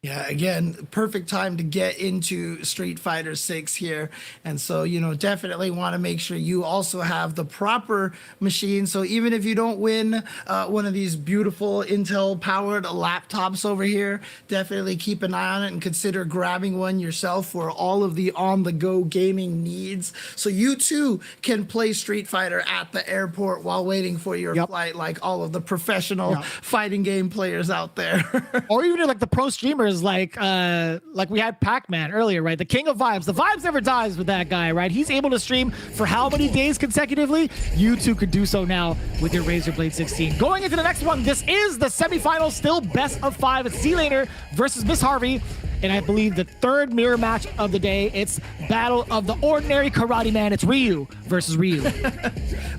Speaker 3: Yeah, again, perfect time to get into Street Fighter 6 here. And so, definitely want to make sure you also have the proper machine. So even if you don't win one of these beautiful Intel-powered laptops over here, definitely keep an eye on it and consider grabbing one yourself for all of the on-the-go gaming needs. So you too can play Street Fighter at the airport while waiting for your flight, like all of the professional fighting game players out there.
Speaker 2: Or even like the pro streamers, like we had Pac-Man earlier, right? The king of vibes. The vibes never dies with that guy, right? He's able to stream for how many days consecutively? You too could do so now with your Razer Blade 16. Going into the next one, this is the semifinal, still best of 5. It's Z-Laner versus Miss Harvey. And I believe the third mirror match of the day. It's Battle of the Ordinary Karate Man. It's Ryu versus Ryu.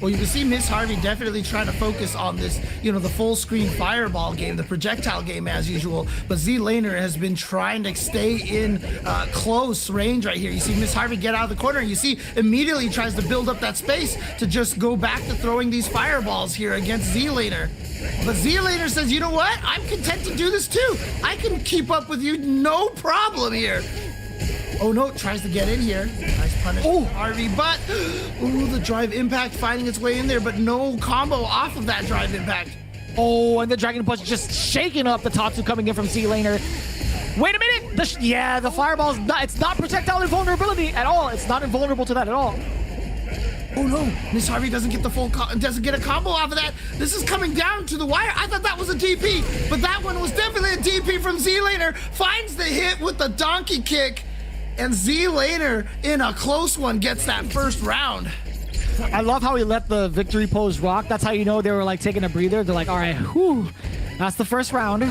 Speaker 3: Well, you can see Miss Harvey definitely trying to focus on this, the full screen fireball game, the projectile game as usual. But Z-Laner has been trying to stay in close range right here. You see Miss Harvey get out of the corner, and you see immediately tries to build up that space to just go back to throwing these fireballs here against Z-Laner. But Z-Laner says, you know what? I'm content to do this too. I can keep up with you, no problem here. Oh no, tries to get in here. Nice punish from Harvey, but the drive impact finding its way in there, but no combo off of that drive impact.
Speaker 2: Oh, and the Dragon Punch just shaking up the Tatsu coming in from Z-Laner. Wait a minute! The fireball it's not projectile invulnerability at all. It's not invulnerable to that at all.
Speaker 3: Oh no, Miss Harvey doesn't get the doesn't get a combo off of that. This is coming down to the wire. I thought that was a DP, but that one was definitely a DP from Z-Laner. Finds the hit with the donkey kick, and Z-Laner in a close one gets that first round.
Speaker 2: I love how he let the victory pose rock. That's how you know they were like taking a breather. They're like, all right, whew, that's the first round.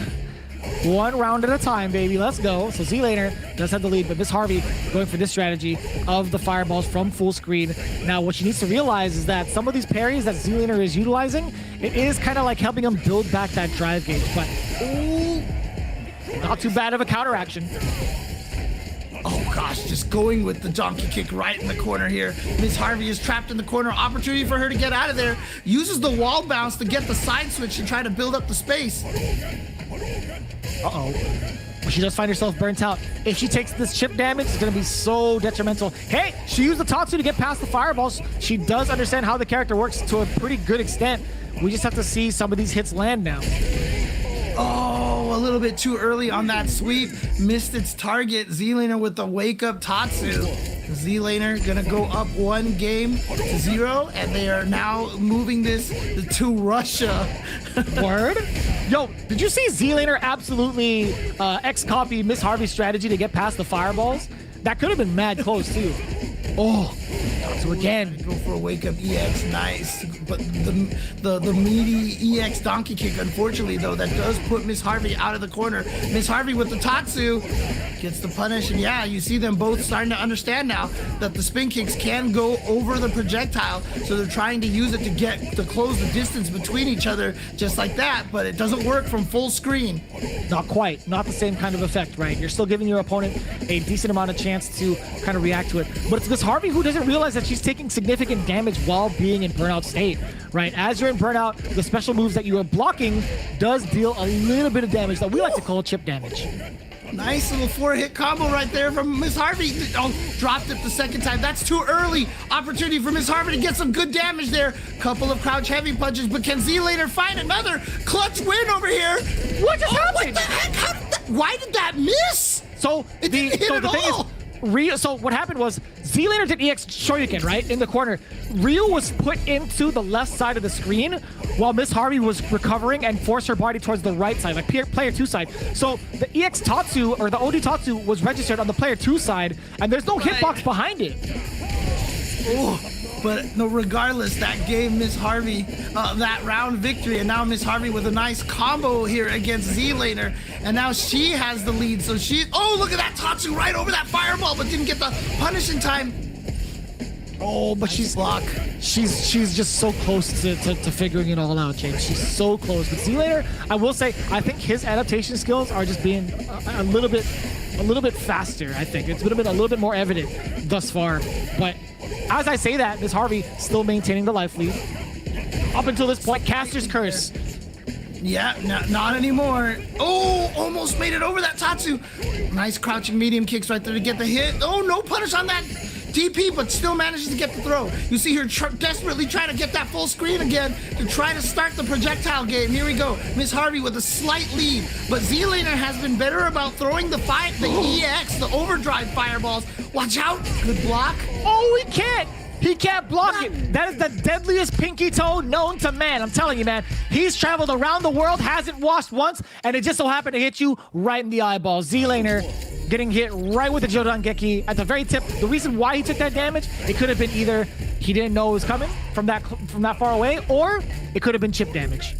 Speaker 2: One round at a time, baby. Let's go. So Z-Laner does have the lead, but Miss Harvey going for this strategy of the fireballs from full screen. Now, what she needs to realize is that some of these parries that Z-Laner is utilizing, it is kind of like helping him build back that drive gauge, but not too bad of a counteraction.
Speaker 3: Oh gosh, just going with the donkey kick right in the corner here. Miss Harvey is trapped in the corner. Opportunity for her to get out of there. Uses the wall bounce to get the side switch and try to build up the space.
Speaker 2: Uh-oh. But she does find herself burnt out. If she takes this chip damage, it's going to be so detrimental. Hey, she used the Tatsu to get past the fireballs. She does understand how the character works to a pretty good extent. We just have to see some of these hits land now.
Speaker 3: Oh, a little bit too early on that sweep. Missed its target. Z-Laner with the wake-up Tatsu. Z-Laner gonna go up 1-0, and they are now moving this to Russia.
Speaker 2: Word? Yo, did you see Z-Laner absolutely X-copy Miss Harvey's strategy to get past the fireballs? That could have been mad close, too. Oh, Tatsu again.
Speaker 3: Go for a wake up EX, nice. But the meaty EX donkey kick, unfortunately though, that does put Miss Harvey out of the corner. Miss Harvey with the Tatsu gets the punish, and yeah, you see them both starting to understand now that the spin kicks can go over the projectile, so they're trying to use it to close the distance between each other, just like that, but it doesn't work from full screen.
Speaker 2: Not quite, not the same kind of effect, right? You're still giving your opponent a decent amount of chance to kind of react to it, but it's Miss Harvey who doesn't realize that she's taking significant damage while being in burnout state, right? As you're in burnout, the special moves that you are blocking does deal a little bit of damage that we like to call chip damage.
Speaker 3: Nice little 4-hit combo right there from Miss Harvey. Oh, dropped it the second time. That's too early. Opportunity for Miss Harvey to get some good damage there. Couple of crouch heavy punches, but can Z-Laner find another clutch win over here?
Speaker 2: What just happened?
Speaker 3: What the heck? Why did that miss?
Speaker 2: So
Speaker 3: it didn't hit at all.
Speaker 2: So what happened was Z-Laner did EX Shoryuken, right, in the corner. Ryu was put into the left side of the screen while Miss Harvey was recovering and forced her body towards the right side, like player 2 side. So the EX Tatsu, or the OD Tatsu, was registered on the player 2 side, and there's no hitbox behind it.
Speaker 3: Oh, but no, regardless, that gave Miss Harvey that round victory, and now Miss Harvey with a nice combo here against Z-Laner, and now she has the lead. So oh, look at that Tatsu right over that fireball, but didn't get the punish in time.
Speaker 2: Oh, but she's just so close to figuring it all out, James. She's so close. But Z-Laner, I will say, I think his adaptation skills are just being a little bit faster. I think it's been a little bit more evident thus far. But as I say that, Miss Harvey still maintaining the life lead up until this point. Caster's Curse.
Speaker 3: Yeah, not anymore. Oh, almost made it over that Tatsu. Nice crouching medium kicks right there to get the hit. Oh, no punish on that DP, but still manages to get the throw. You see her desperately trying to get that full screen again to try to start the projectile game. Here we go. Miss Harvey with a slight lead, but Z-Laner has been better about throwing the EX, the overdrive fireballs. Watch out. Good block.
Speaker 2: Oh, he can't. He can't block it. That is the deadliest pinky toe known to man. I'm telling you, man. He's traveled around the world, hasn't washed once, and it just so happened to hit you right in the eyeball. Z-Laner getting hit right with the Jodangeki at the very tip. The reason why he took that damage, it could have been either he didn't know it was coming from that far away, or it could have been chip damage.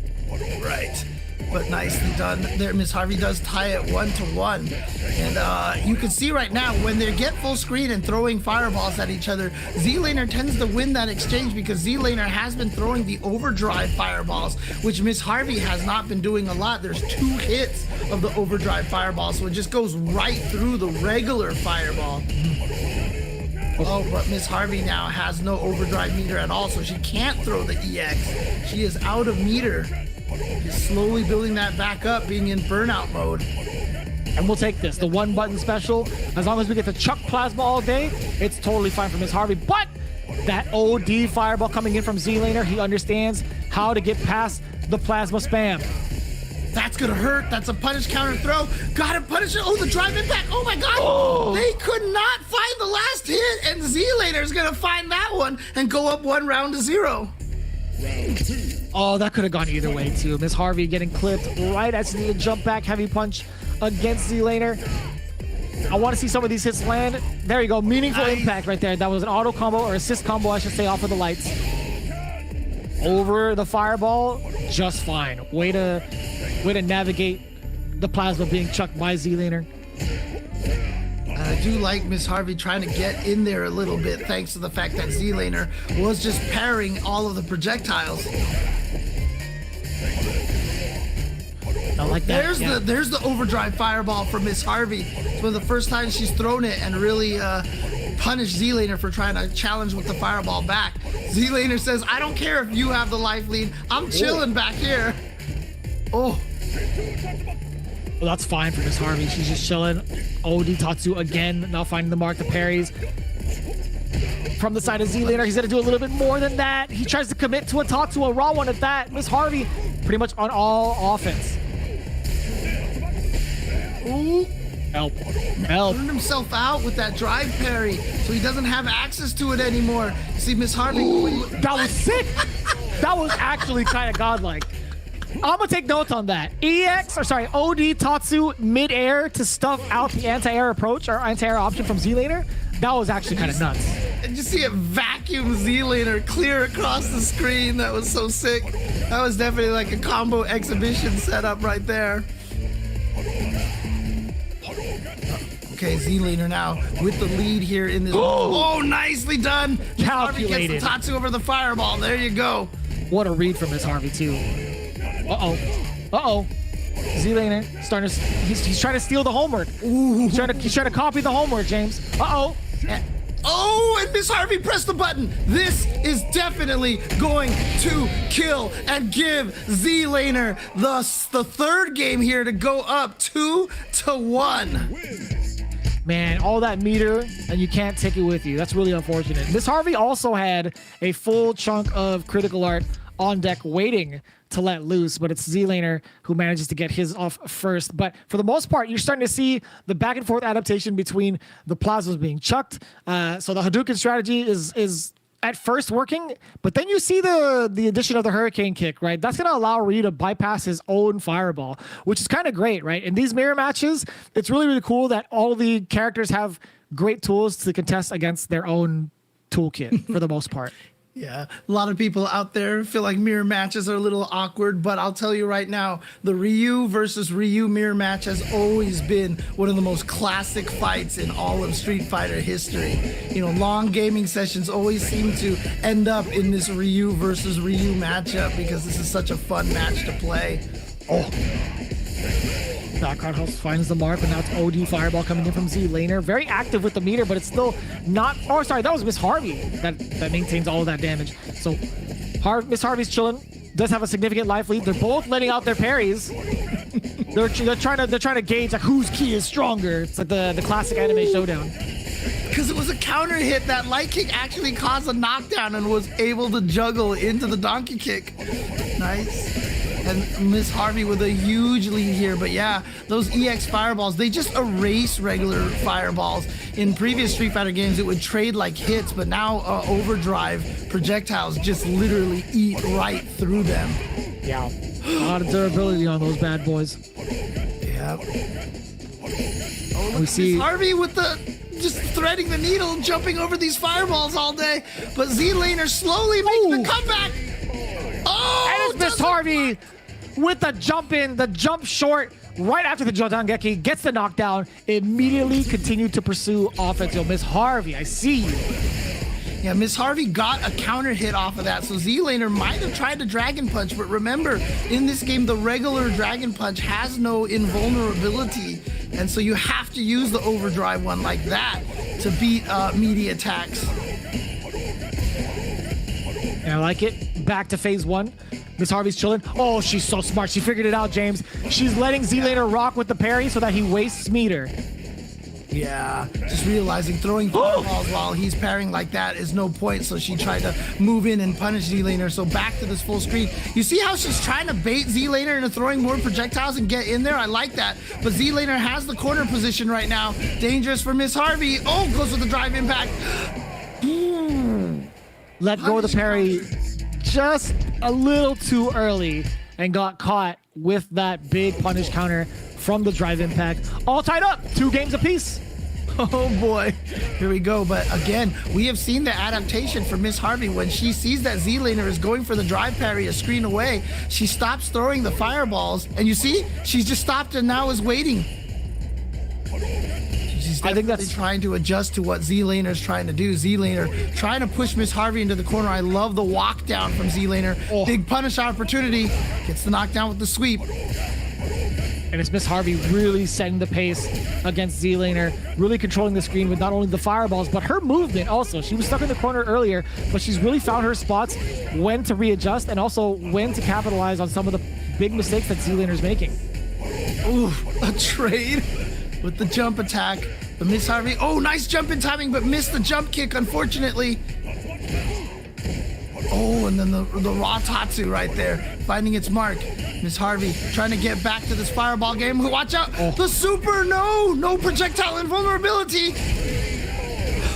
Speaker 3: Right. But nicely done there. Miss Harvey does tie it 1-1. And you can see right now, when they get full screen and throwing fireballs at each other, Z-Laner tends to win that exchange because Z-Laner has been throwing the overdrive fireballs, which Miss Harvey has not been doing a lot. There's 2 hits of the overdrive fireball, so it just goes right through the regular fireball. Oh, but Miss Harvey now has no overdrive meter at all, so she can't throw the EX. She is out of meter. Just slowly building that back up, being in burnout mode.
Speaker 2: And we'll take this, the 1-button special. As long as we get to chuck plasma all day, it's totally fine for Miss Harvey. But that OD fireball coming in from Z-Laner, he understands how to get past the plasma spam.
Speaker 3: That's gonna hurt. That's a punish counter throw. Gotta punish it. Oh, the drive impact. Oh my god.
Speaker 2: Oh.
Speaker 3: They could not find the last hit, and Z-Laner is gonna find that one and go up 1-0.
Speaker 2: Oh, that could have gone either way too. Miss Harvey getting clipped right as she needed a jump back heavy punch against Z-Laner. I want to see some of these hits land. There you go, meaningful impact right there. That was an auto combo, or assist combo, I should say, off of the lights. Over the fireball, just fine. Way to navigate the plasma being chucked by Z-Laner.
Speaker 3: I do like Miss Harvey trying to get in there a little bit, thanks to the fact that Z-Laner was just parrying all of the projectiles.
Speaker 2: I like that.
Speaker 3: There's the overdrive fireball from Miss Harvey. It's one of the first times she's thrown it and really punished Z-Laner for trying to challenge with the fireball back. Z-Laner says, I don't care if you have the life lead. I'm chilling back here. Oh.
Speaker 2: Well, that's fine for Miss Harvey. She's just chilling. OD Tatsu again, not finding the mark, the parries. From the side of Z-Laner, he's going to do a little bit more than that. He tries to commit to a Tatsu, a raw one at that. Miss Harvey pretty much on all offense.
Speaker 3: Ooh.
Speaker 2: Help.
Speaker 3: Turned himself out with that drive parry, so he doesn't have access to it anymore. See, Miss Harvey.
Speaker 2: Ooh, that was sick. That was actually kind of godlike. I'm gonna take notes on that. OD Tatsu mid-air to stuff out the anti-air approach or anti-air option from Z-Laner. That was actually kind of nuts.
Speaker 3: And you see it vacuum Z-Laner clear across the screen. That was so sick. That was definitely like a combo exhibition setup right there. Okay, Z-Laner now with the lead here in this. Oh, nicely done. Miss Harvey gets the Tatsu over the fireball. There you go.
Speaker 2: What a read from Miss Harvey too. Uh-oh. Z-Laner starting to, he's trying to steal the homework. He's trying to copy the homework, James. Uh-oh.
Speaker 3: Oh, and Miss Harvey pressed the button. This is definitely going to kill and give Z-Laner the third game here to go up 2-1.
Speaker 2: Man, all that meter, and you can't take it with you. That's really unfortunate. Miss Harvey also had a full chunk of critical art on deck waiting to let loose, but it's Z-Laner who manages to get his off first. But for the most part, you're starting to see the back and forth adaptation between the plasmas being chucked. So the Hadouken strategy is at first working, but then you see the addition of the Hurricane Kick, right? That's going to allow Ryu to bypass his own fireball, which is kind of great, right? In these mirror matches, it's really, really cool that all the characters have great tools to contest against their own toolkit for the most part.
Speaker 3: Yeah, a lot of people out there feel like mirror matches are a little awkward, but I'll tell you right now, the Ryu versus Ryu mirror match has always been one of the most classic fights in all of Street Fighter history. You know, long gaming sessions always seem to end up in this Ryu versus Ryu matchup because this is such a fun match to play. Oh.
Speaker 2: Background House finds the mark, and now it's OD Fireball coming in from Z-Laner. Very active with the meter, but it's still not... Oh, sorry, that was Miss Harvey that maintains all of that damage. So Miss Harvey's chilling, does have a significant life lead. They're both letting out their parries. They're trying to gauge like whose key is stronger. It's like the classic anime showdown.
Speaker 3: Because it was a counter hit, that light kick actually caused a knockdown and was able to juggle into the donkey kick. Nice. And Miss Harvey with a huge lead here. But yeah, those EX fireballs, they just erase regular fireballs. In previous Street Fighter games, it would trade like hits, but now overdrive projectiles just literally eat right through them.
Speaker 2: Yeah, a lot of durability on those bad boys.
Speaker 3: Yeah. Oh, look, we see Miss Harvey with just threading the needle, jumping over these fireballs all day. But Z-Laner slowly making the comeback. Oh,
Speaker 2: and it's Miss Harvey with the jump short right after the Jotangeki, gets the knockdown, immediately continued to pursue offense. Yo, Miss Harvey, I see you.
Speaker 3: Yeah, Miss Harvey got a counter hit off of that, so Z-Laner might have tried to Dragon Punch, but remember, in this game, the regular Dragon Punch has no invulnerability, and so you have to use the overdrive one like that to beat meaty attacks.
Speaker 2: And I like it. Back to phase one. Miss Harvey's chilling. Oh, she's so smart. She figured it out, James. She's letting Z-Laner rock with the parry so that he wastes meter.
Speaker 3: Yeah, just realizing throwing fireballs while he's parrying like that is no point, so she tried to move in and punish Z-Laner. So back to this full screen. You see how she's trying to bait Z-Laner into throwing more projectiles and get in there? I like that. But Z-Laner has the corner position right now. Dangerous for Miss Harvey. Oh, goes with the drive impact.
Speaker 2: Let go of the parry just a little too early and got caught with that big punish counter from the drive impact. All tied up, 2 games apiece.
Speaker 3: Oh boy, here we go. But again, we have seen the adaptation for Miss Harvey. When she sees that Z-Laner is going for the drive parry a screen away, she stops throwing the fireballs. And you see, she's just stopped and now is waiting. I think that's trying to adjust to what Z-Laner is trying to do. Z-Laner trying to push Miss Harvey into the corner. I love the walk down from Z-Laner. Oh. Big punish opportunity. Gets the knockdown with the sweep.
Speaker 2: And it's Miss Harvey really setting the pace against Z-Laner, really controlling the screen with not only the fireballs, but her movement also. She was stuck in the corner earlier, but she's really found her spots, when to readjust, and also when to capitalize on some of the big mistakes that Z-Laner's making.
Speaker 3: Ooh, a trade with the jump attack. But Miss Harvey, oh, nice jump in timing, but missed the jump kick, unfortunately. Oh, and then the raw Tatsu right there, finding its mark. Miss Harvey trying to get back to this fireball game. Watch out, the super, no projectile invulnerability.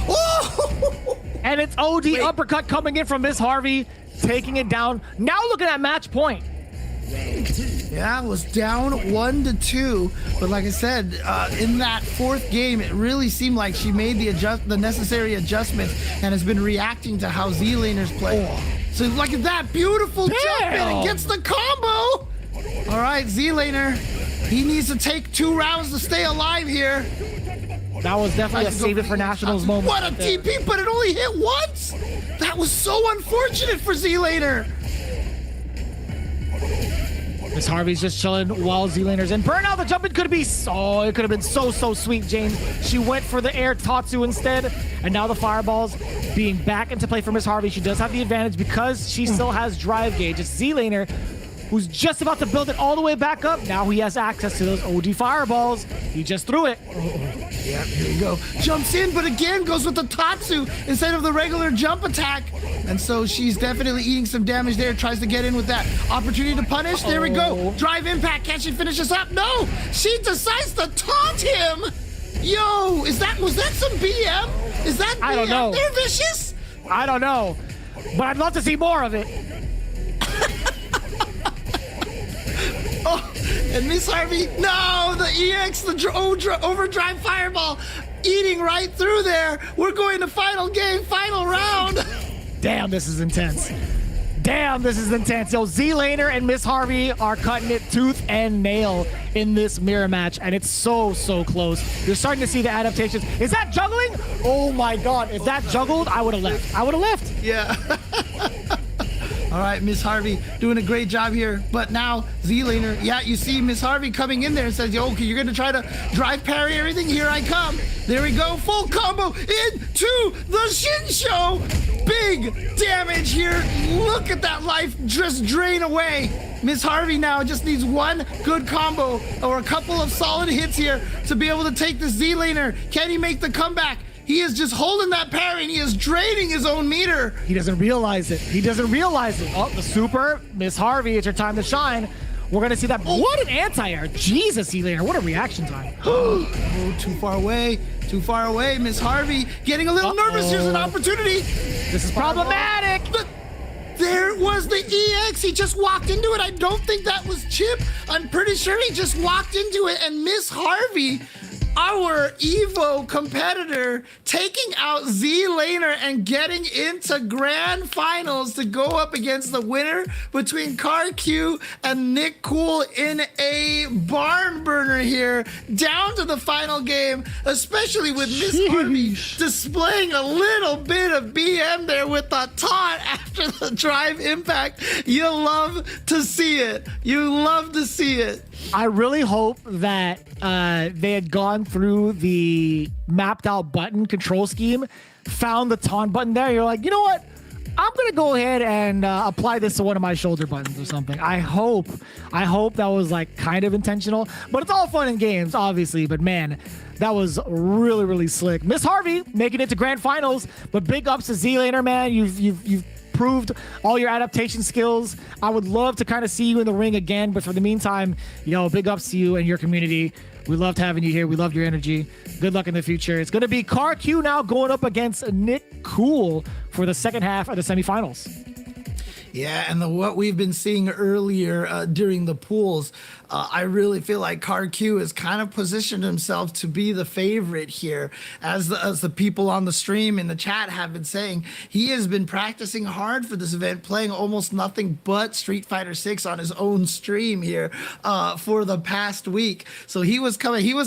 Speaker 3: Oh!
Speaker 2: And it's OD uppercut coming in from Miss Harvey, taking it down. Now looking at match point.
Speaker 3: Yeah, was down 1-2, but like I said, in that fourth game, it really seemed like she made the necessary adjustments and has been reacting to how Z-laners play. So look at that beautiful jump in and gets the combo. All right, Z-laner, he needs to take 2 rounds to stay alive here.
Speaker 2: That was definitely a save it for nationals moment.
Speaker 3: What a TP, but it only hit once. That was so unfortunate for Z-laner.
Speaker 2: Miss Harvey's just chilling while Z-laners in. Burnout, the jump in could be it could have been so sweet, James. She went for the air Tatsu instead, and now the fireballs being back into play for Miss Harvey. She does have the advantage because she still has drive gauge. It's Z-laner who's just about to build it all the way back up. Now he has access to those OD fireballs. He just threw it.
Speaker 3: Yeah, here you go. Jumps in, but again goes with the Tatsu instead of the regular jump attack. And so she's definitely eating some damage there. Tries to get in with that opportunity to punish. There we go. Drive impact. Can she finish this up? No! She decides to taunt him! Yo, was that some BM? Is that BM?
Speaker 2: I don't know.
Speaker 3: They're vicious?
Speaker 2: I don't know. But I'd love to see more of it.
Speaker 3: Oh, and Miss Harvey, no, the EX, the overdrive fireball, eating right through there. We're going to final game, final round.
Speaker 2: Damn, this is intense. Yo, Z-laner and Miss Harvey are cutting it tooth and nail in this mirror match, and it's so close. You're starting to see the adaptations. Is that juggling? Oh my God, if that juggled, I would have left.
Speaker 3: Yeah. All right, Miss Harvey doing a great job here. But now, Z-laner, yeah, you see Miss Harvey coming in there and says, yo, okay, you're going to try to drive parry everything? Here I come. There we go. Full combo into the Shin Show. Big damage here. Look at that life just drain away. Miss Harvey now just needs one good combo or a couple of solid hits here to be able to take the Z-laner. Can he make the comeback? He is just holding that parry and he is draining his own meter.
Speaker 2: He doesn't realize it. Oh, the super. Miss Harvey, it's your time to shine. We're going to see that. Oh. What an anti-air. Jesus, Z-laner. What a reaction time.
Speaker 3: Oh, too far away. Miss Harvey getting a little nervous. Here's an opportunity.
Speaker 2: This is problematic.
Speaker 3: But there was the EX. He just walked into it. I don't think that was Chip. I'm pretty sure he just walked into it. And Miss Harvey, our Evo competitor, taking out Z-laner and getting into grand finals to go up against the winner between CarQ and Nick Cool in a barn burner here, down to the final game, especially with Miss Harvey displaying a little bit of BM there with the taunt after the drive impact. You love to see it. I
Speaker 2: really hope that they had gone through the mapped out button control scheme, found the taunt button there. You're like, you know what? I'm going to go ahead and apply this to one of my shoulder buttons or something. I hope that was like kind of intentional, but it's all fun and games, obviously. But man, that was really slick. Miss Harvey making it to grand finals, but big ups to Z-laner, man. You've proved all your adaptation skills. I would love to kind of see you in the ring again, but for the meantime, big ups to you and your community. We loved having you here. We loved your energy. Good luck in the future. It's going to be CarQ now going up against Nick Cool for the second half of the semifinals.
Speaker 3: Yeah, and what we've been seeing earlier during the pools, I really feel like CarQ has kind of positioned himself to be the favorite here. As the people on the stream in the chat have been saying, he has been practicing hard for this event, playing almost nothing but Street Fighter 6 on his own stream here for the past week. So he was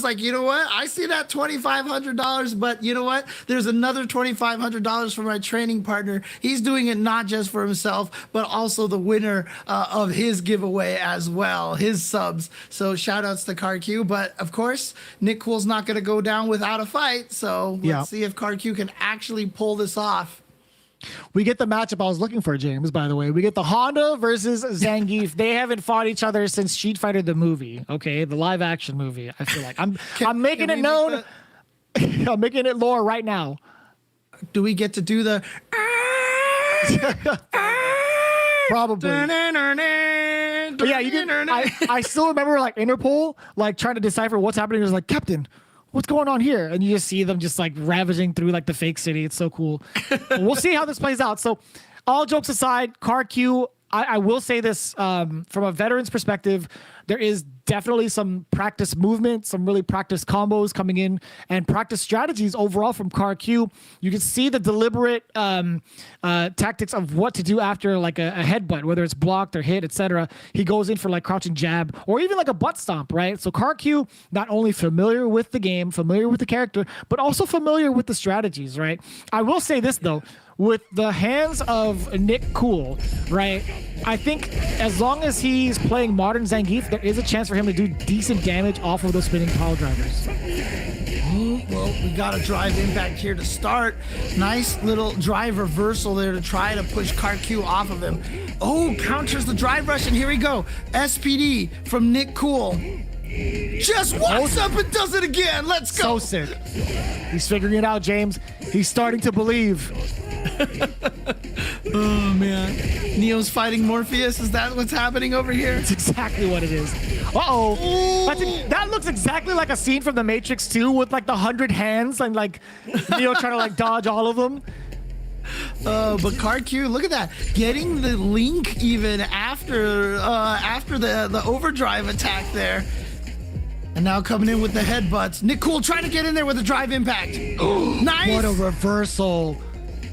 Speaker 3: like, you know what? I see that $2,500, but you know what? There's another $2,500 for my training partner. He's doing it not just for himself, but also the winner of his giveaway as well, his subs. So shout outs to CarQ. But of course, Nick Cool's not going to go down without a fight. So let's see if CarQ can actually pull this off.
Speaker 2: We get the matchup I was looking for, James, by the way. We get the Honda versus Zangief. They haven't fought each other since Street Fighter the movie, okay? The live action movie, I feel like. I'm making it known. I'm making it lore right now.
Speaker 3: Do we get to do the...
Speaker 2: Probably. But yeah, you can. I still remember like Interpol, like trying to decipher what's happening. It was like, Captain, what's going on here? And you just see them just like ravaging through like the fake city. It's so cool. We'll see how this plays out. So, all jokes aside, CarQ, I will say this from a veteran's perspective, there is definitely some practice movement, some really practice combos coming in, and practice strategies overall from CarQ. You can see the deliberate tactics of what to do after like a headbutt, whether it's blocked or hit, etc. He goes in for like crouching jab or even like a butt stomp, right? So CarQ, not only familiar with the game, familiar with the character, but also familiar with the strategies, right? I will say this though, with the hands of Nick Cool, right? I think as long as he's playing modern Zangief, there is a chance for him to do decent damage off of those spinning pile drivers.
Speaker 3: Well, we got a drive impact here to start. Nice little drive reversal there to try to push CarQ off of him. Oh, counters the drive rush, and here we go. SPD from Nick Cool. Just walks up and does it again. Let's go.
Speaker 2: So sick. He's figuring it out, James. He's starting to believe.
Speaker 3: Oh, man. Neo's fighting Morpheus. Is that what's happening over here?
Speaker 2: That's exactly what it is. Uh-oh. That looks exactly like a scene from The Matrix 2 with like the 100 hands and like Neo trying to like dodge all of them.
Speaker 3: But CarQ, look at that. Getting the link even after the overdrive attack there. And now coming in with the headbutts. Nick Cool trying to get in there with a drive impact. Nice.
Speaker 2: What a reversal.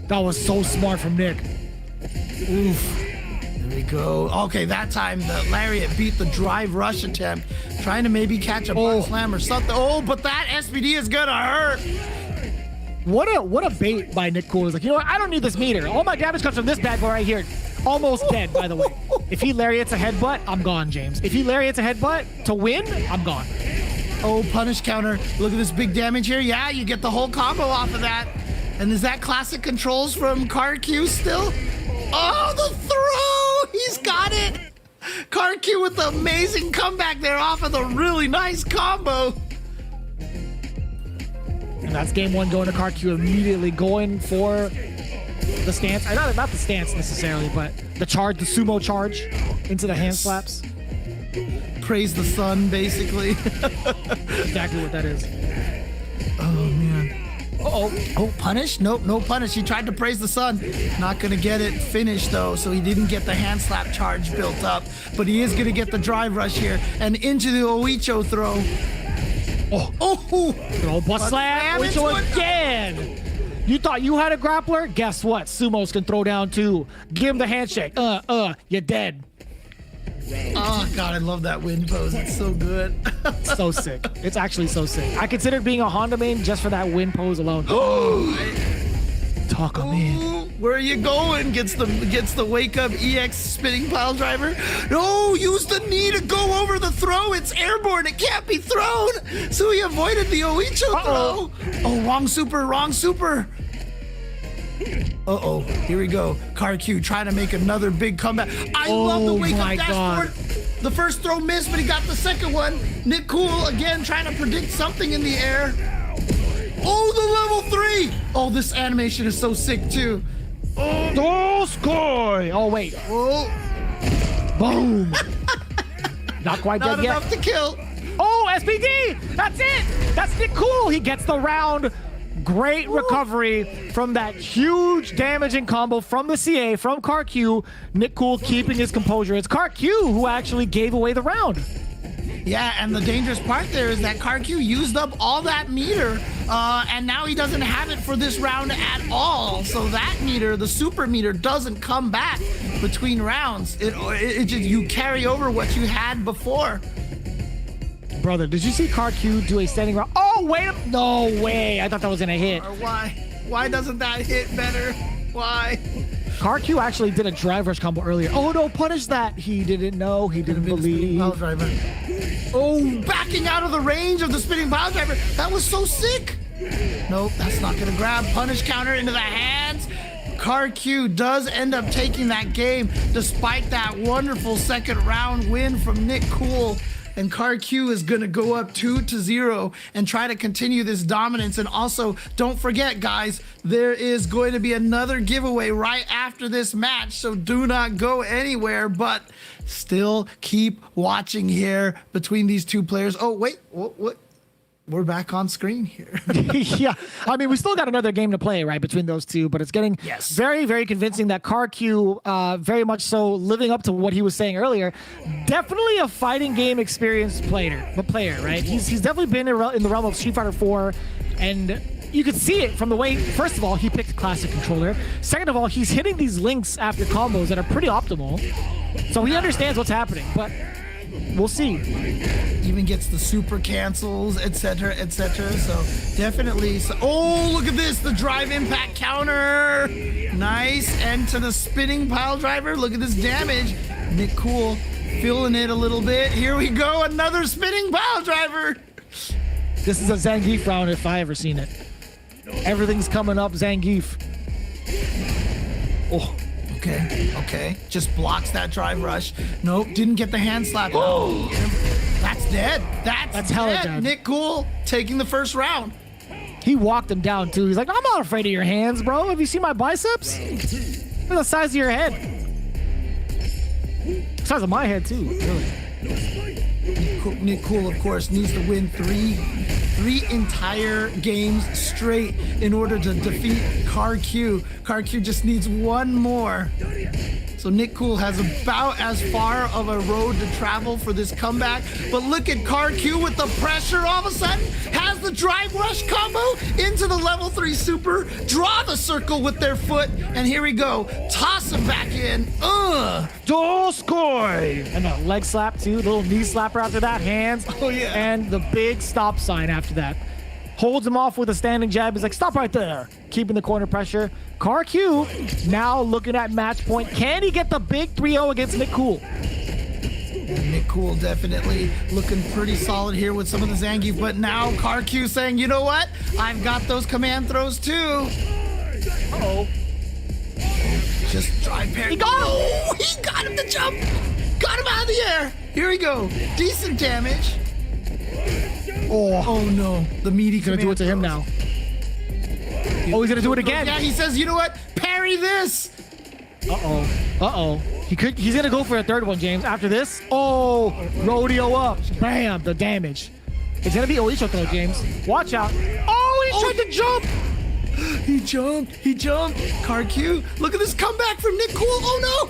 Speaker 2: That was so smart from Nick.
Speaker 3: Oof. There we go. Okay, that time the lariat beat the drive rush attempt. Trying to maybe catch a butt slam or something. Oh, but that SPD is gonna hurt.
Speaker 2: What a bait by Nick Cool. He's like, you know what? I don't need this meter. All my damage comes from this bad boy right here. Almost dead, by the way. If he lariats a headbutt, I'm gone, James. If he lariats a headbutt to win, I'm gone.
Speaker 3: Oh, punish counter. Look at this big damage here. Yeah, you get the whole combo off of that. And is that classic controls from CarQ still? Oh, the throw! He's got it! CarQ with the amazing comeback there off of the really nice combo.
Speaker 2: And that's game one going to CarQ, immediately going for the stance. Not the stance necessarily, but the charge, the sumo charge into the hand slaps.
Speaker 3: Praise the sun, basically.
Speaker 2: Exactly what that is.
Speaker 3: Oh, man. Oh, punish? Nope, no punish. He tried to praise the sun. Not going to get it finished, though, so he didn't get the hand slap charge built up. But he is going to get the drive rush here. And into the Oicho throw.
Speaker 2: Good old butt slam. Oicho again. You thought you had a grappler? Guess what? Sumos can throw down too. Give him the handshake. You're dead.
Speaker 3: Oh, God, I love that wind pose. It's so good.
Speaker 2: So sick. It's actually so sick. I considered being a Honda main just for that wind pose alone. Talk him in.
Speaker 3: Where are you going? Gets the wake up EX spinning pile driver. No, use the knee to go over the throw. It's airborne. It can't be thrown. So he avoided the Oicho throw. Oh, wrong super. Uh-oh, here we go. CarQ trying to make another big comeback. I love the wake up dashboard. The first throw missed, but he got the second one. Nick Cool again trying to predict something in the air. Oh, the level 3. Oh, this animation is so sick too.
Speaker 2: Oh, score! Oh, wait.
Speaker 3: Oh.
Speaker 2: Boom. Not quite
Speaker 3: Not
Speaker 2: dead yet.
Speaker 3: enough to kill.
Speaker 2: Oh, SPD! That's it! That's Nick Cool! He gets the round. Great recovery from that huge damaging combo from the CA, from CarQ. Nick Cool keeping his composure. It's CarQ who actually gave away the round.
Speaker 3: Yeah, and the dangerous part there is that CarQ used up all that meter, and now he doesn't have it for this round at all. So that meter, the super meter, doesn't come back between rounds. It just, you carry over what you had before.
Speaker 2: Brother, did you see CarQ do a standing round? Oh, wait, no way. I thought that was gonna hit.
Speaker 3: Or why doesn't that hit better? Why?
Speaker 2: CarQ actually did a drive rush combo earlier. Oh no, punish that. He didn't know, he didn't believe.
Speaker 3: Oh, backing out of the range of the spinning pile driver. That was so sick. Nope, that's not gonna grab. Punish counter into the hands. CarQ does end up taking that game despite that wonderful second round win from Nick Cool. And CarQ is going to go up 2-0 and try to continue this dominance. And also, don't forget, guys, there is going to be another giveaway right after this match. So do not go anywhere, but still keep watching here between these two players. Oh, wait, what? we're back on screen here.
Speaker 2: Yeah, I mean, we still got another game to play, right, between those two, but it's getting very, very convincing that CarQ, very much so living up to what he was saying earlier, definitely a fighting game experienced player, right? He's definitely been in the realm of Street Fighter 4, and you could see it from the way, first of all, he picked a classic controller. Second of all, he's hitting these links after combos that are pretty optimal, so he understands what's happening, but we'll see.
Speaker 3: Even gets the super cancels, etc., etc. So definitely. Oh, look at this, the drive impact counter. Nice. And to the spinning pile driver. Look at this damage. Nick Cool feeling it a little bit. Here we go, another spinning pile driver.
Speaker 2: This is a Zangief round if I ever seen it. Everything's coming up Zangief. Oh.
Speaker 3: Okay. Just blocks that drive rush. Nope, didn't get the hand slap. Oh, that's dead. That's
Speaker 2: hella
Speaker 3: dead.
Speaker 2: dead.
Speaker 3: Nick Cool taking the first round.
Speaker 2: He walked him down too. He's like, I'm not afraid of your hands, bro. Have you seen my biceps? They're the size of your head. The size of my head too, really.
Speaker 3: Nick Cool, of course, needs to win three entire games straight in order to defeat CarQ. CarQ just needs one more. So Nick Cool has about as far of a road to travel for this comeback. But look at CarQ with the pressure all of a sudden. Has the drive rush combo into the level 3 super. Draw the circle with their foot. And here we go. Toss him back in.
Speaker 2: Doskoy! And a leg slap too. Little knee slapper after that. Hands.
Speaker 3: Oh, yeah.
Speaker 2: And the big stop sign after that. Holds him off with a standing jab. He's like, stop right there. Keeping the corner pressure. CarQ now looking at match point. Can he get the big 3-0 against Nick Cool?
Speaker 3: Nick Cool definitely looking pretty solid here with some of the Zangief, but now CarQ saying, you know what? I've got those command throws too. Uh-oh. Just drive parry.
Speaker 2: He got him!
Speaker 3: Oh, he got him to jump! Got him out of the air! Here we go. Decent damage. Oh no, the meaty
Speaker 2: He's gonna do it to him now. Oh, he's gonna do it again.
Speaker 3: Yeah, he says, you know what? Parry this!
Speaker 2: Uh-oh. He's gonna go for a third one, James. After this, rodeo up. Bam, the damage. It's gonna be Oisho though, James. Watch out. Oh, he tried to jump.
Speaker 3: He jumped. CarQ, look at this comeback from Nick Cool. Oh no!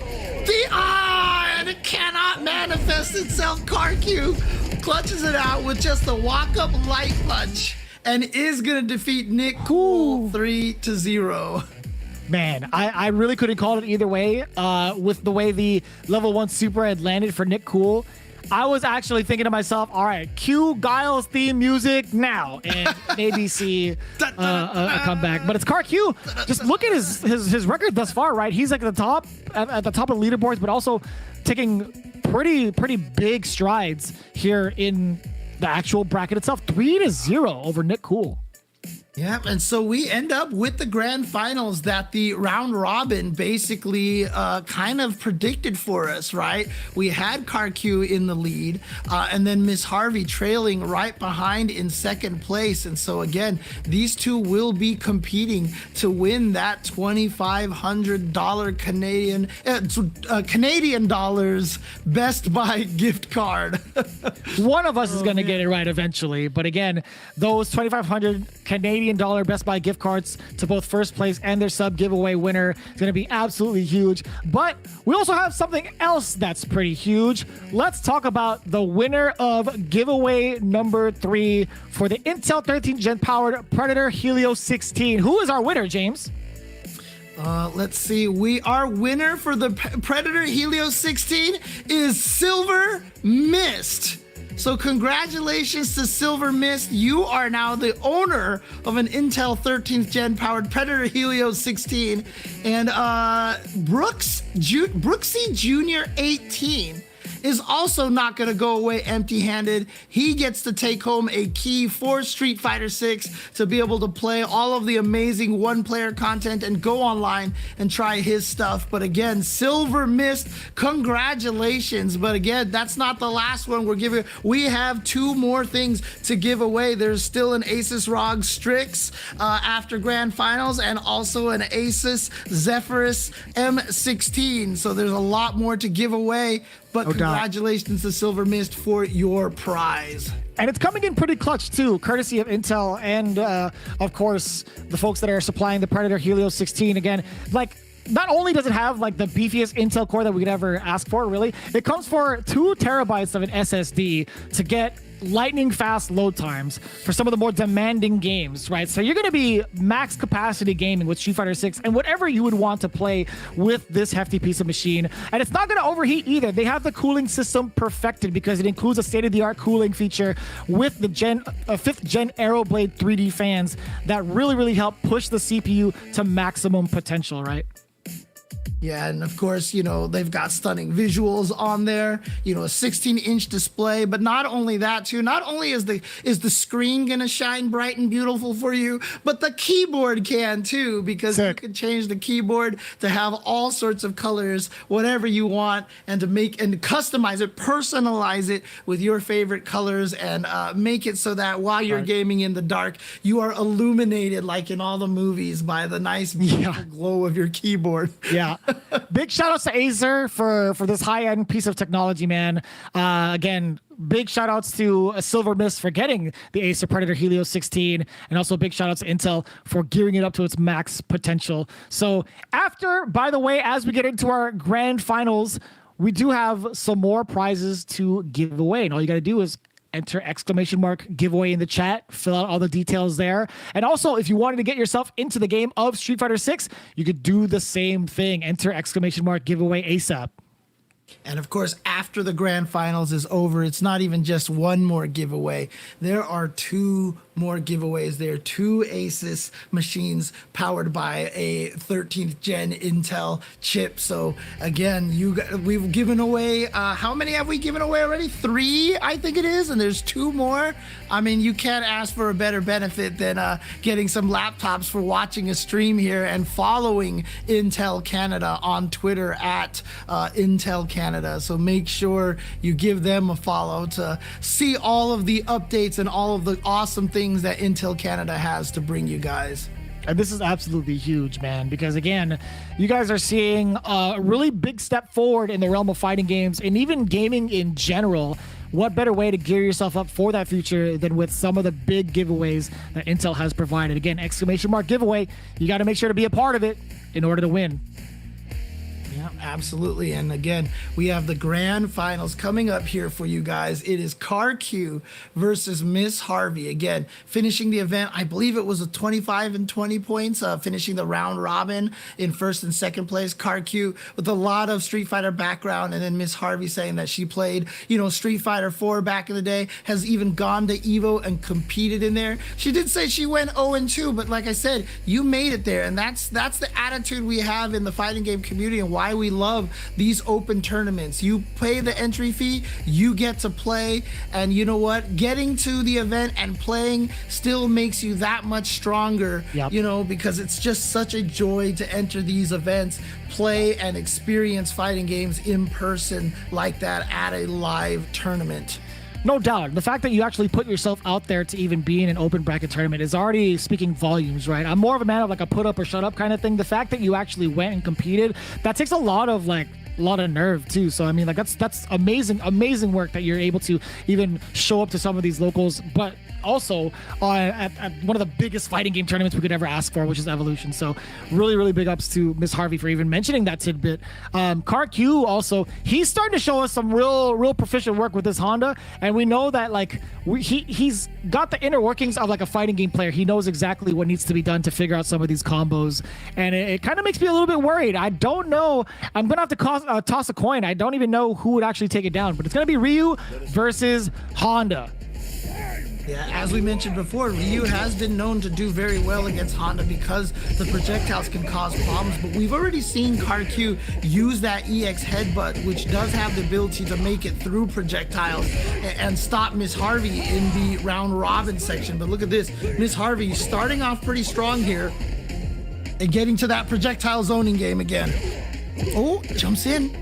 Speaker 3: And it cannot manifest itself. CarQ clutches it out with just the walk-up light punch and is gonna defeat Nick Cool 3-0.
Speaker 2: Man, I really couldn't call it either way. With the way the level 1 super had landed for Nick Cool, I was actually thinking to myself, all right, cue Guile's theme music now and maybe see a comeback. But it's CarQ. Just look at his record thus far, right? He's like at the top of the leaderboards, but also taking pretty big strides here in the actual bracket itself. 3-0 over Nick Cool.
Speaker 3: Yeah, and so we end up with the grand finals that the round robin basically kind of predicted for us, right? We had CarQ in the lead, and then Miss Harvey trailing right behind in second place. And so again, these two will be competing to win that $2,500 Canadian dollars Best Buy gift card.
Speaker 2: One of us is going to get it right eventually, but again, those $2,500 Canadian Best Buy gift cards to both first place and their sub giveaway winner is going to be absolutely huge. But we also have something else that's pretty huge. Let's talk about the winner of giveaway number 3 for the Intel 13th Gen powered Predator Helio 16. Who is our winner, James?
Speaker 3: Let's see. Our winner for the Predator Helio 16 is Silver Mist. So congratulations to Silver Mist. You are now the owner of an Intel 13th Gen powered Predator Helio 16. And Brooksy Jr. 18 is also not going to go away empty-handed. He gets to take home a key for Street Fighter 6 to be able to play all of the amazing one-player content and go online and try his stuff. But again, Silver Mist, congratulations. But again, that's not the last one we're giving. We have 2 more things to give away. There's still an Asus ROG Strix after Grand Finals, and also an Asus Zephyrus M16. So there's a lot more to give away. but
Speaker 2: No doubt.
Speaker 3: congratulations to Silver Mist for your prize.
Speaker 2: And it's coming in pretty clutch too, courtesy of Intel and of course the folks that are supplying the Predator Helios 16. Again, like, not only does it have like the beefiest Intel core that we could ever ask for, really, it comes for 2 terabytes of an SSD to get lightning fast load times for some of the more demanding games, right? So you're going to be max capacity gaming with Street Fighter 6 and whatever you would want to play with this hefty piece of machine. And it's not going to overheat either. They have the cooling system perfected because it includes a state-of-the-art cooling feature with the 5th gen Aeroblade 3D fans that really help push the CPU to maximum potential, right?
Speaker 3: Yeah, and of course, you know, they've got stunning visuals on there, you know, a 16-inch display, but not only that too, not only is the screen gonna shine bright and beautiful for you, but the keyboard can too, because you can change the keyboard to have all sorts of colors, whatever you want, and to make and customize it, personalize it with your favorite colors, and make it so that while you're gaming in the dark, you are illuminated like in all the movies by the nice beautiful glow of your keyboard.
Speaker 2: Yeah. Big shout outs to Acer for this high-end piece of technology, man. Again, big shout outs to Silver Mist for getting the Acer Predator Helios 16, and also big shout outs to Intel for gearing it up to its max potential. So after, by the way, as we get into our grand finals, we do have some more prizes to give away, and all you got to do is enter ! giveaway in the chat, fill out all the details there. And also, if you wanted to get yourself into the game of Street Fighter 6, you could do the same thing. Enter ! giveaway ASAP.
Speaker 3: And of course, after the grand finals is over, it's not even just one more giveaway. There are 2 more giveaways. There are 2 Asus machines powered by a 13th gen Intel chip. So again, we've given away, how many have we given away already? 3, I think it is. And there's 2 more. I mean, you can't ask for a better benefit than getting some laptops for watching a stream here and following Intel Canada on Twitter at Intel Canada. So make sure you give them a follow to see all of the updates and all of the awesome things that Intel Canada has to bring you guys.
Speaker 2: And this is absolutely huge, man, because again, you guys are seeing a really big step forward in the realm of fighting games and even gaming in general. What better way to gear yourself up for that future than with some of the big giveaways that Intel has provided? Again, ! giveaway. You got to make sure to be a part of it in order to win.
Speaker 3: Yeah, absolutely. And again, we have the grand finals coming up here for you guys. It is CarQ versus Miss Harvey. Again, finishing the event, I believe it was a 25 and 20 points, finishing the round robin in 1st and 2nd place. CarQ with a lot of Street Fighter background, and then Miss Harvey saying that she played, you know, Street Fighter 4 back in the day, has even gone to Evo and competed in there. She did say she went 0-2, but like I said, you made it there, and that's the attitude we have in the fighting game community and why we love these open tournaments. You pay the entry fee, you get to play, and you know what? Getting to the event and playing still makes you that much stronger, you know, because it's just such a joy to enter these events, play and experience fighting games in person like that at a live tournament.
Speaker 2: No doubt. The fact that you actually put yourself out there to even be in an open bracket tournament is already speaking volumes, right? I'm more of a man of like a put up or shut up kind of thing. The fact that you actually went and competed, that takes a lot of nerve too. So I mean, like that's amazing work that you're able to even show up to some of these locals, but also at one of the biggest fighting game tournaments we could ever ask for, which is Evolution. So really big ups to Miss Harvey for even mentioning that tidbit. CarQ also, he's starting to show us some real proficient work with this Honda, and we know that like he's got the inner workings of like a fighting game player. He knows exactly what needs to be done to figure out some of these combos, and it kind of makes me a little bit worried. I don't know. I'm gonna have to toss a coin. I don't even know who would actually take it down, but it's gonna be Ryu versus Honda.
Speaker 3: Yeah, as we mentioned before, Ryu has been known to do very well against Honda because the projectiles can cause problems, but we've already seen CarQ use that EX headbutt, which does have the ability to make it through projectiles and stop Miss Harvey in the round robin section. But look at this, Miss Harvey starting off pretty strong here and getting to that projectile zoning game again. Oh, jumps in.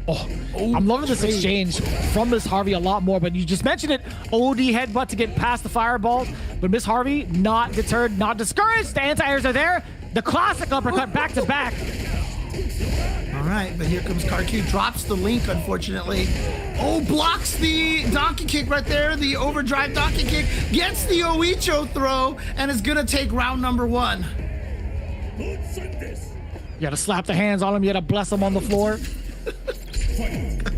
Speaker 2: Oh, I'm loving this exchange from Miss Harvey a lot more, but you just mentioned it. OD headbutt to get past the fireballs, but Miss Harvey not deterred, not discouraged. The anti-airs are there. The classic uppercut back to back.
Speaker 3: All right, but here comes CarQ. Drops the link, unfortunately. Oh, blocks the donkey kick right there. The overdrive donkey kick. Gets the Oicho throw and is going to take round number 1.
Speaker 2: You gotta slap the hands on him. You gotta bless him on the floor.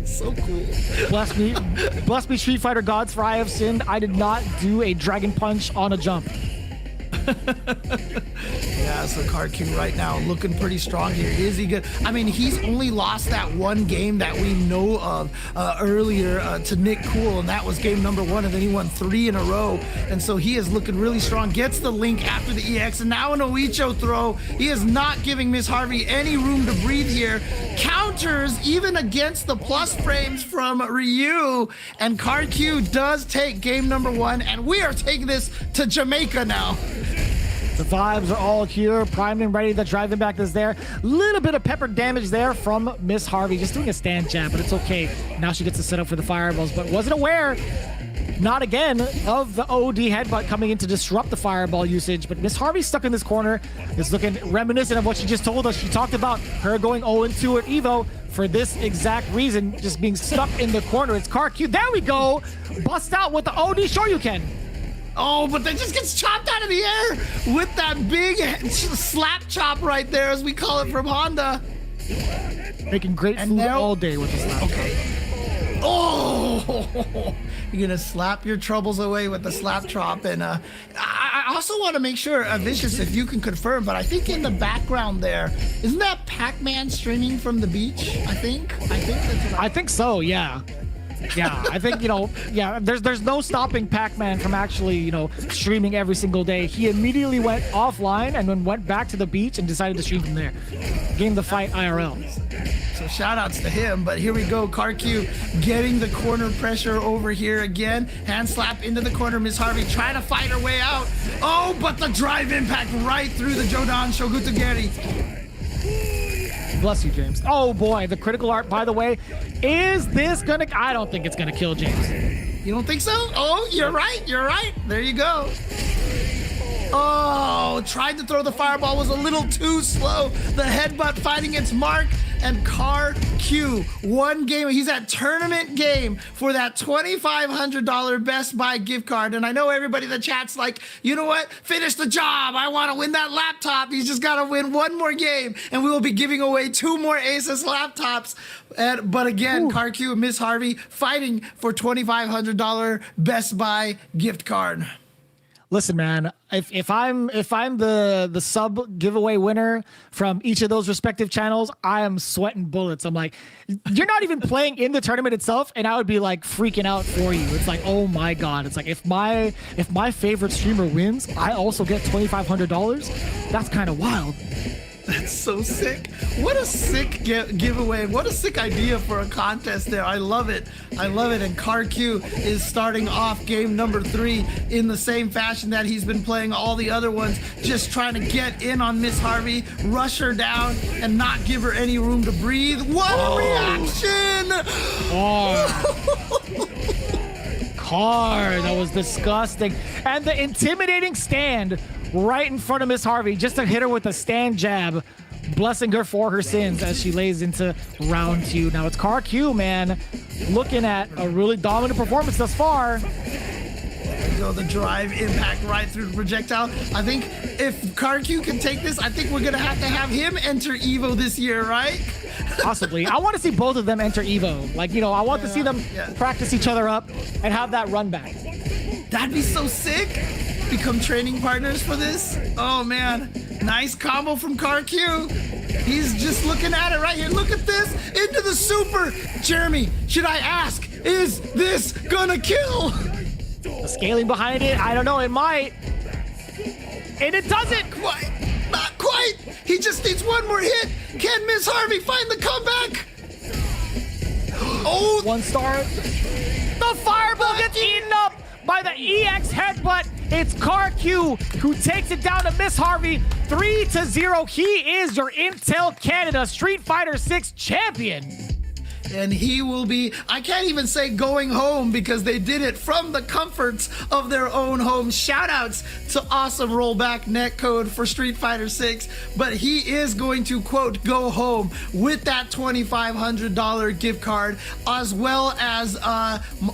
Speaker 3: So cool.
Speaker 2: Bless me, Street Fighter gods, for I have sinned. I did not do a dragon punch on a jump.
Speaker 3: Yeah, so CarQ right now looking pretty strong here. Is he good? I mean, he's only lost that one game that we know of earlier to Nick Cool, and that was game number 1, and then he won 3 in a row. And so he is looking really strong. Gets the link after the EX, and now an Oicho throw. He is not giving Miss Harvey any room to breathe here. Counters even against the plus frames from Ryu, and CarQ does take game number 1, and we are taking this to Jamaica now.
Speaker 2: The vibes are all here, primed and ready. The drive impact is there. Little bit of pepper damage there from Miss Harvey, just doing a stand jab, but it's okay. Now she gets to set up for the fireballs, but wasn't aware, not again, of the OD headbutt coming in to disrupt the fireball usage. But Miss Harvey stuck in this corner is looking reminiscent of what she just told us. She talked about her going 0-2 at Evo for this exact reason, just being stuck in the corner. It's CarQ. There we go. Bust out with the OD. Sure you can.
Speaker 3: Oh, but that just gets chopped out of the air with that big slap chop right there, as we call it from Honda.
Speaker 2: Making great food
Speaker 3: now,
Speaker 2: all day with the slap.
Speaker 3: Okay. Oh, you're gonna slap your troubles away with the slap chop. And I also want to make sure, Vicious, if you can confirm, but I think in the background there, isn't that Pac-Man streaming from the beach? I think that's what
Speaker 2: I think so, yeah. Yeah, I think, there's no stopping Pac-Man from actually, streaming every single day. He immediately went offline and then went back to the beach and decided to stream from there. Game the fight IRL.
Speaker 3: So shout outs to him, but here we go. CarQ getting the corner pressure over here again. Hand slap into the corner. Miss Harvey trying to fight her way out. Oh, but the drive impact right through the Jodan Shogutageri.
Speaker 2: Bless you, James. Oh boy, the critical art, by the way. Is this gonna... I don't think it's gonna kill James.
Speaker 3: You don't think so? Oh, you're right. There you go. Oh, tried to throw the fireball, was a little too slow. The headbutt finding its mark, and CarQ, one game. He's at tournament game for that $2,500 Best Buy gift card. And I know everybody in the chat's like, you know what? Finish the job. I want to win that laptop. He's just got to win one more game, and we will be giving away 2 more Asus laptops. But again, CarQ and Miss Harvey fighting for $2,500 Best Buy gift card.
Speaker 2: Listen, man, if I'm the sub giveaway winner from each of those respective channels, I am sweating bullets. I'm like, you're not even playing in the tournament itself, and I would be like freaking out for you. It's like, oh my god. It's like if my favorite streamer wins, I also get $2,500. That's kind of wild.
Speaker 3: That's so sick. What a sick giveaway. What a sick idea for a contest there. I love it. And CarQ is starting off game number 3 in the same fashion that he's been playing all the other ones, just trying to get in on Miss Harvey, rush her down, and not give her any room to breathe. What a reaction!
Speaker 2: That was disgusting. And the intimidating stand right in front of Miss Harvey, just to hit her with a stand jab, blessing her for her sins as she lays into round 2. Now it's CarQ, man, looking at a really dominant performance thus far.
Speaker 3: There you go, the drive impact right through the projectile. I think if CarQ can take this, I think we're gonna have to have him enter Evo this year, right?
Speaker 2: Possibly. I want to see both of them enter Evo. Like, I want to see them practice each other up and have that run back.
Speaker 3: That'd be so sick. Become training partners for this. Oh man, nice combo from CarQ. He's just looking at it right here. Look at this, into the super. Jeremy, should I ask, is this gonna kill?
Speaker 2: The scaling behind it, I don't know, it might. And it doesn't.
Speaker 3: Not quite. He just needs one more hit. Can Miss Harvey find the comeback? Oh,
Speaker 2: 1 star. The fireball gets eaten up by the EX headbutt. It's CarQ who takes it down to Miss Harvey 3-0. He is your Intel Canada Street Fighter 6 champion.
Speaker 3: and he will be, I can't even say going home because they did it from the comforts of their own home. Shout outs to awesome rollback netcode for Street Fighter 6, but he is going to, quote, go home with that $2,500 gift card, as well as,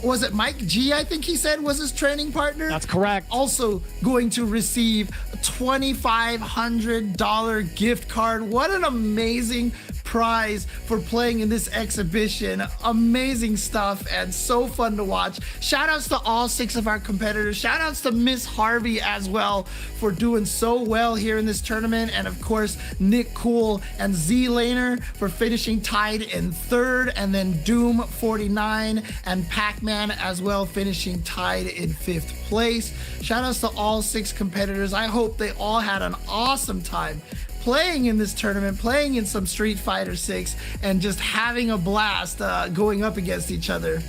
Speaker 3: was it Mike G, I think he said was his training partner?
Speaker 2: That's correct.
Speaker 3: Also going to receive a $2,500 gift card. What an amazing prize for playing in this exhibition. Amazing stuff and so fun to watch. Shout outs to all 6 of our competitors. Shout outs to Miss Harvey as well for doing so well here in this tournament. And of course, Nick Cool and Z Laner for finishing tied in 3rd, and then Doom 49 and Pac-Man as well finishing tied in 5th place. Shout outs to all 6 competitors. I hope they all had an awesome time playing in this tournament, playing in some Street Fighter 6, and just having a blast going up against each other.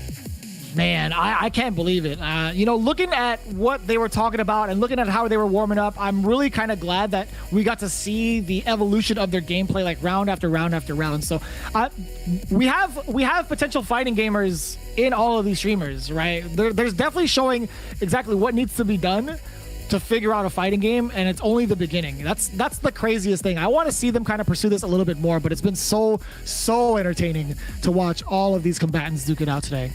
Speaker 2: Man, I can't believe it. Looking at what they were talking about and looking at how they were warming up, I'm really kind of glad that we got to see the evolution of their gameplay, like round after round after round. So we have potential fighting gamers in all of these streamers, right? There's definitely showing exactly what needs to be done to figure out a fighting game, and it's only the beginning. That's the craziest thing. I want to see them kind of pursue this a little bit more, but it's been so entertaining to watch all of these combatants duke it out today.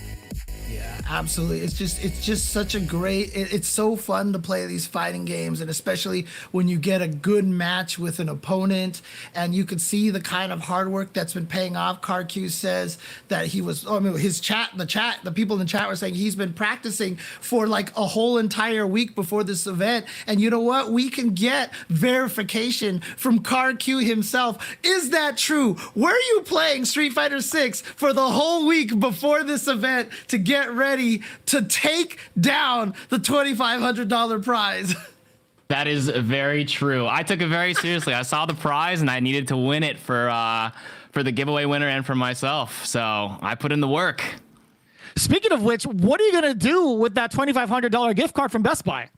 Speaker 3: Absolutely. It's just such a great, it's so fun to play these fighting games, and especially when you get a good match with an opponent and you can see the kind of hard work that's been paying off. CarQ says that he was, the people in the chat were saying he's been practicing for like a whole entire week before this event. And you know what? We can get verification from CarQ himself. Is that true? Were you playing Street Fighter 6 for the whole week before this event to get ready to take down the $2,500 prize?
Speaker 8: That is very true. I took it very seriously. I saw the prize and I needed to win it for the giveaway winner and for myself. So I put in the work.
Speaker 2: Speaking of which, what are you gonna do with that $2,500 gift card from Best Buy?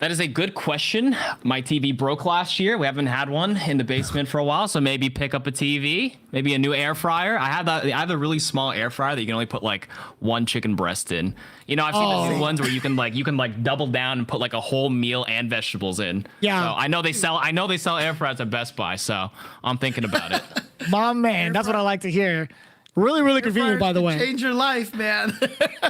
Speaker 8: That is a good question. My TV broke last year. We haven't had one in the basement for a while, so maybe pick up a TV, maybe a new air fryer. I have a really small air fryer that you can only put like 1 chicken breast in. You know, I've seen the new ones where you can double down and put like a whole meal and vegetables in.
Speaker 2: Yeah.
Speaker 8: So I know they sell air fryers at Best Buy, so I'm thinking about it.
Speaker 2: My man, that's what I like to hear. Really convenient, by the way.
Speaker 3: Change your life, man.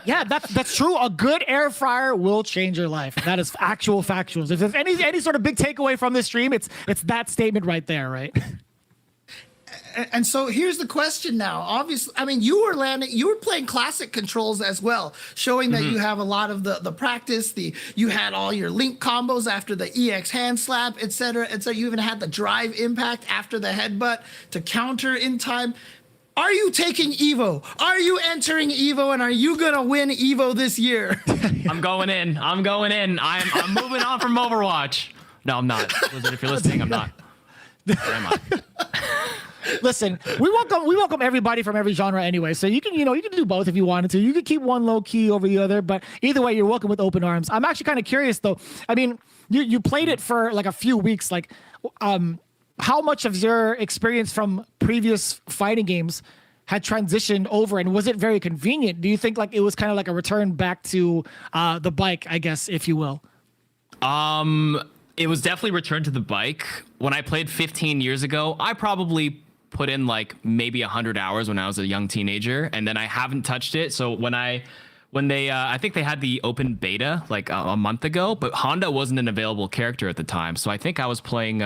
Speaker 2: Yeah, that's true. A good air fryer will change your life. That is actual factuals. If there's any sort of big takeaway from this stream, it's that statement right there, right?
Speaker 3: And so here's the question now. Obviously, I mean, you were playing classic controls as well, showing that you have a lot of the practice. You had all your link combos after the EX hand slap, etc. And so you even had the drive impact after the headbutt to counter in time. Are you taking Evo? Are you entering Evo, and are you gonna win Evo this year?
Speaker 8: I'm going in. I'm moving on from Overwatch. No, I'm not. Blizzard, if you're listening, I'm not. Where am I?
Speaker 2: Listen, we welcome everybody from every genre anyway. So you can do both if you wanted to. You could keep one low key over the other, but either way, you're welcome with open arms. I'm actually kind of curious though. I mean, you played it for like a few weeks. Like, how much of your experience from previous fighting games had transitioned over, and was it very convenient? Do you think like it was kind of like a return back to the bike, I guess, if you will?
Speaker 8: It was definitely returned to the bike. When I played 15 years ago, I probably put in like maybe 100 hours when I was a young teenager, and then I haven't touched it. So when they I think they had the open beta like a month ago, but Honda wasn't an available character at the time. So I think I was playing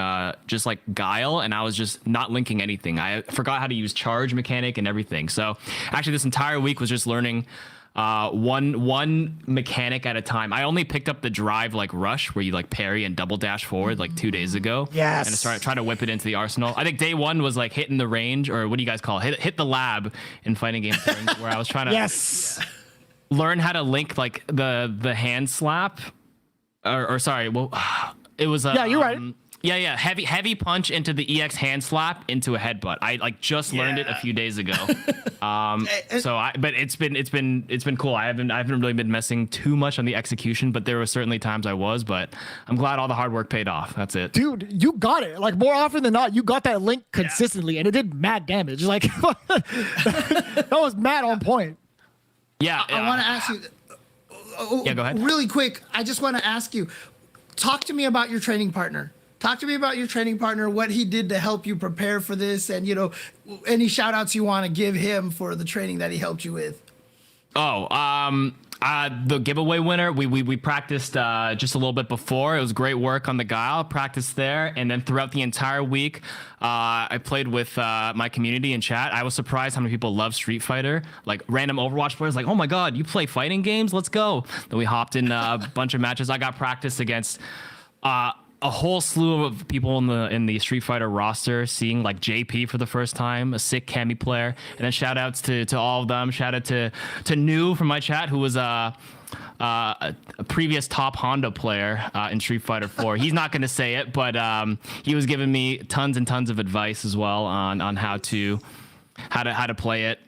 Speaker 8: just like Guile, and I was just not linking anything. I forgot how to use charge mechanic and everything. So actually this entire week was just learning one mechanic at a time. I only picked up the drive like rush where you like parry and double dash forward like 2 days ago.
Speaker 2: Yes.
Speaker 8: And I started trying to whip it into the arsenal. I think day one was like hitting the range, or what do you guys call it? Hit the lab in fighting game terms, where I was trying to learn how to link like the hand slap or sorry, well, it was
Speaker 2: yeah, you're right.
Speaker 8: Yeah. Heavy punch into the EX hand slap into a headbutt. I like just learned it a few days ago. But it's been cool. I haven't really been messing too much on the execution, but there were certainly times I was. But I'm glad all the hard work paid off. That's it,
Speaker 2: dude. You got it. Like more often than not, you got that link consistently, and it did mad damage. Like that was mad on point.
Speaker 3: Yeah, I want to ask you.
Speaker 8: Yeah, go ahead.
Speaker 3: Really quick, I just want to ask you. Talk to me about your training partner. Talk to me about your training partner, what he did to help you prepare for this, and any shout outs you want to give him for the training that he helped you with.
Speaker 8: The giveaway winner, we practiced just a little bit before. It was great work on the guile, practiced there, and then throughout the entire week, I played with my community in chat. I was surprised how many people love Street Fighter. Like random Overwatch players, like, oh my god, you play fighting games? Let's go. Then we hopped in a bunch of matches. I got practice against a whole slew of people in the Street Fighter roster, seeing like JP for the first time, a sick Cammy player, and then shout outs to all of them. Shout out to Nu from my chat, who was a previous top Honda player in Street Fighter 4. He's not going to say it, but he was giving me tons and tons of advice as well on how to play it.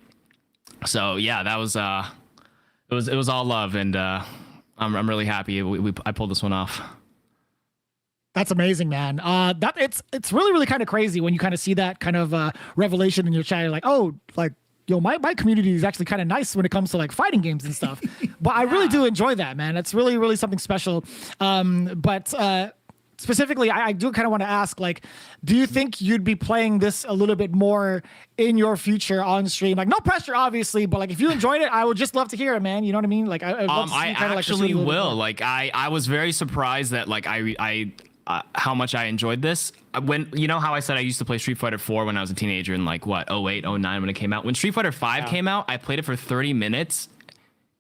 Speaker 8: So yeah, that was it was all love, and I'm really happy I pulled this one off.
Speaker 2: That's amazing, man. That it's really kind of crazy when you kind of see that kind of revelation in your chat. You're like, oh, like, yo, my community is actually kind of nice when it comes to like fighting games and stuff. But I really do enjoy that, man. It's really something special. But specifically, I do kind of want to ask, like, do you think you'd be playing this a little bit more in your future on stream? Like, no pressure, obviously, but like if you enjoyed it, I would just love to hear it, man. You know what I mean? Like,
Speaker 8: I actually will. Like, I was very surprised that like I how much I enjoyed this. When how I said I used to play Street Fighter 4 when I was a teenager in like 08, 09 when it came out. When Street Fighter 5 came out, I played it for 30 minutes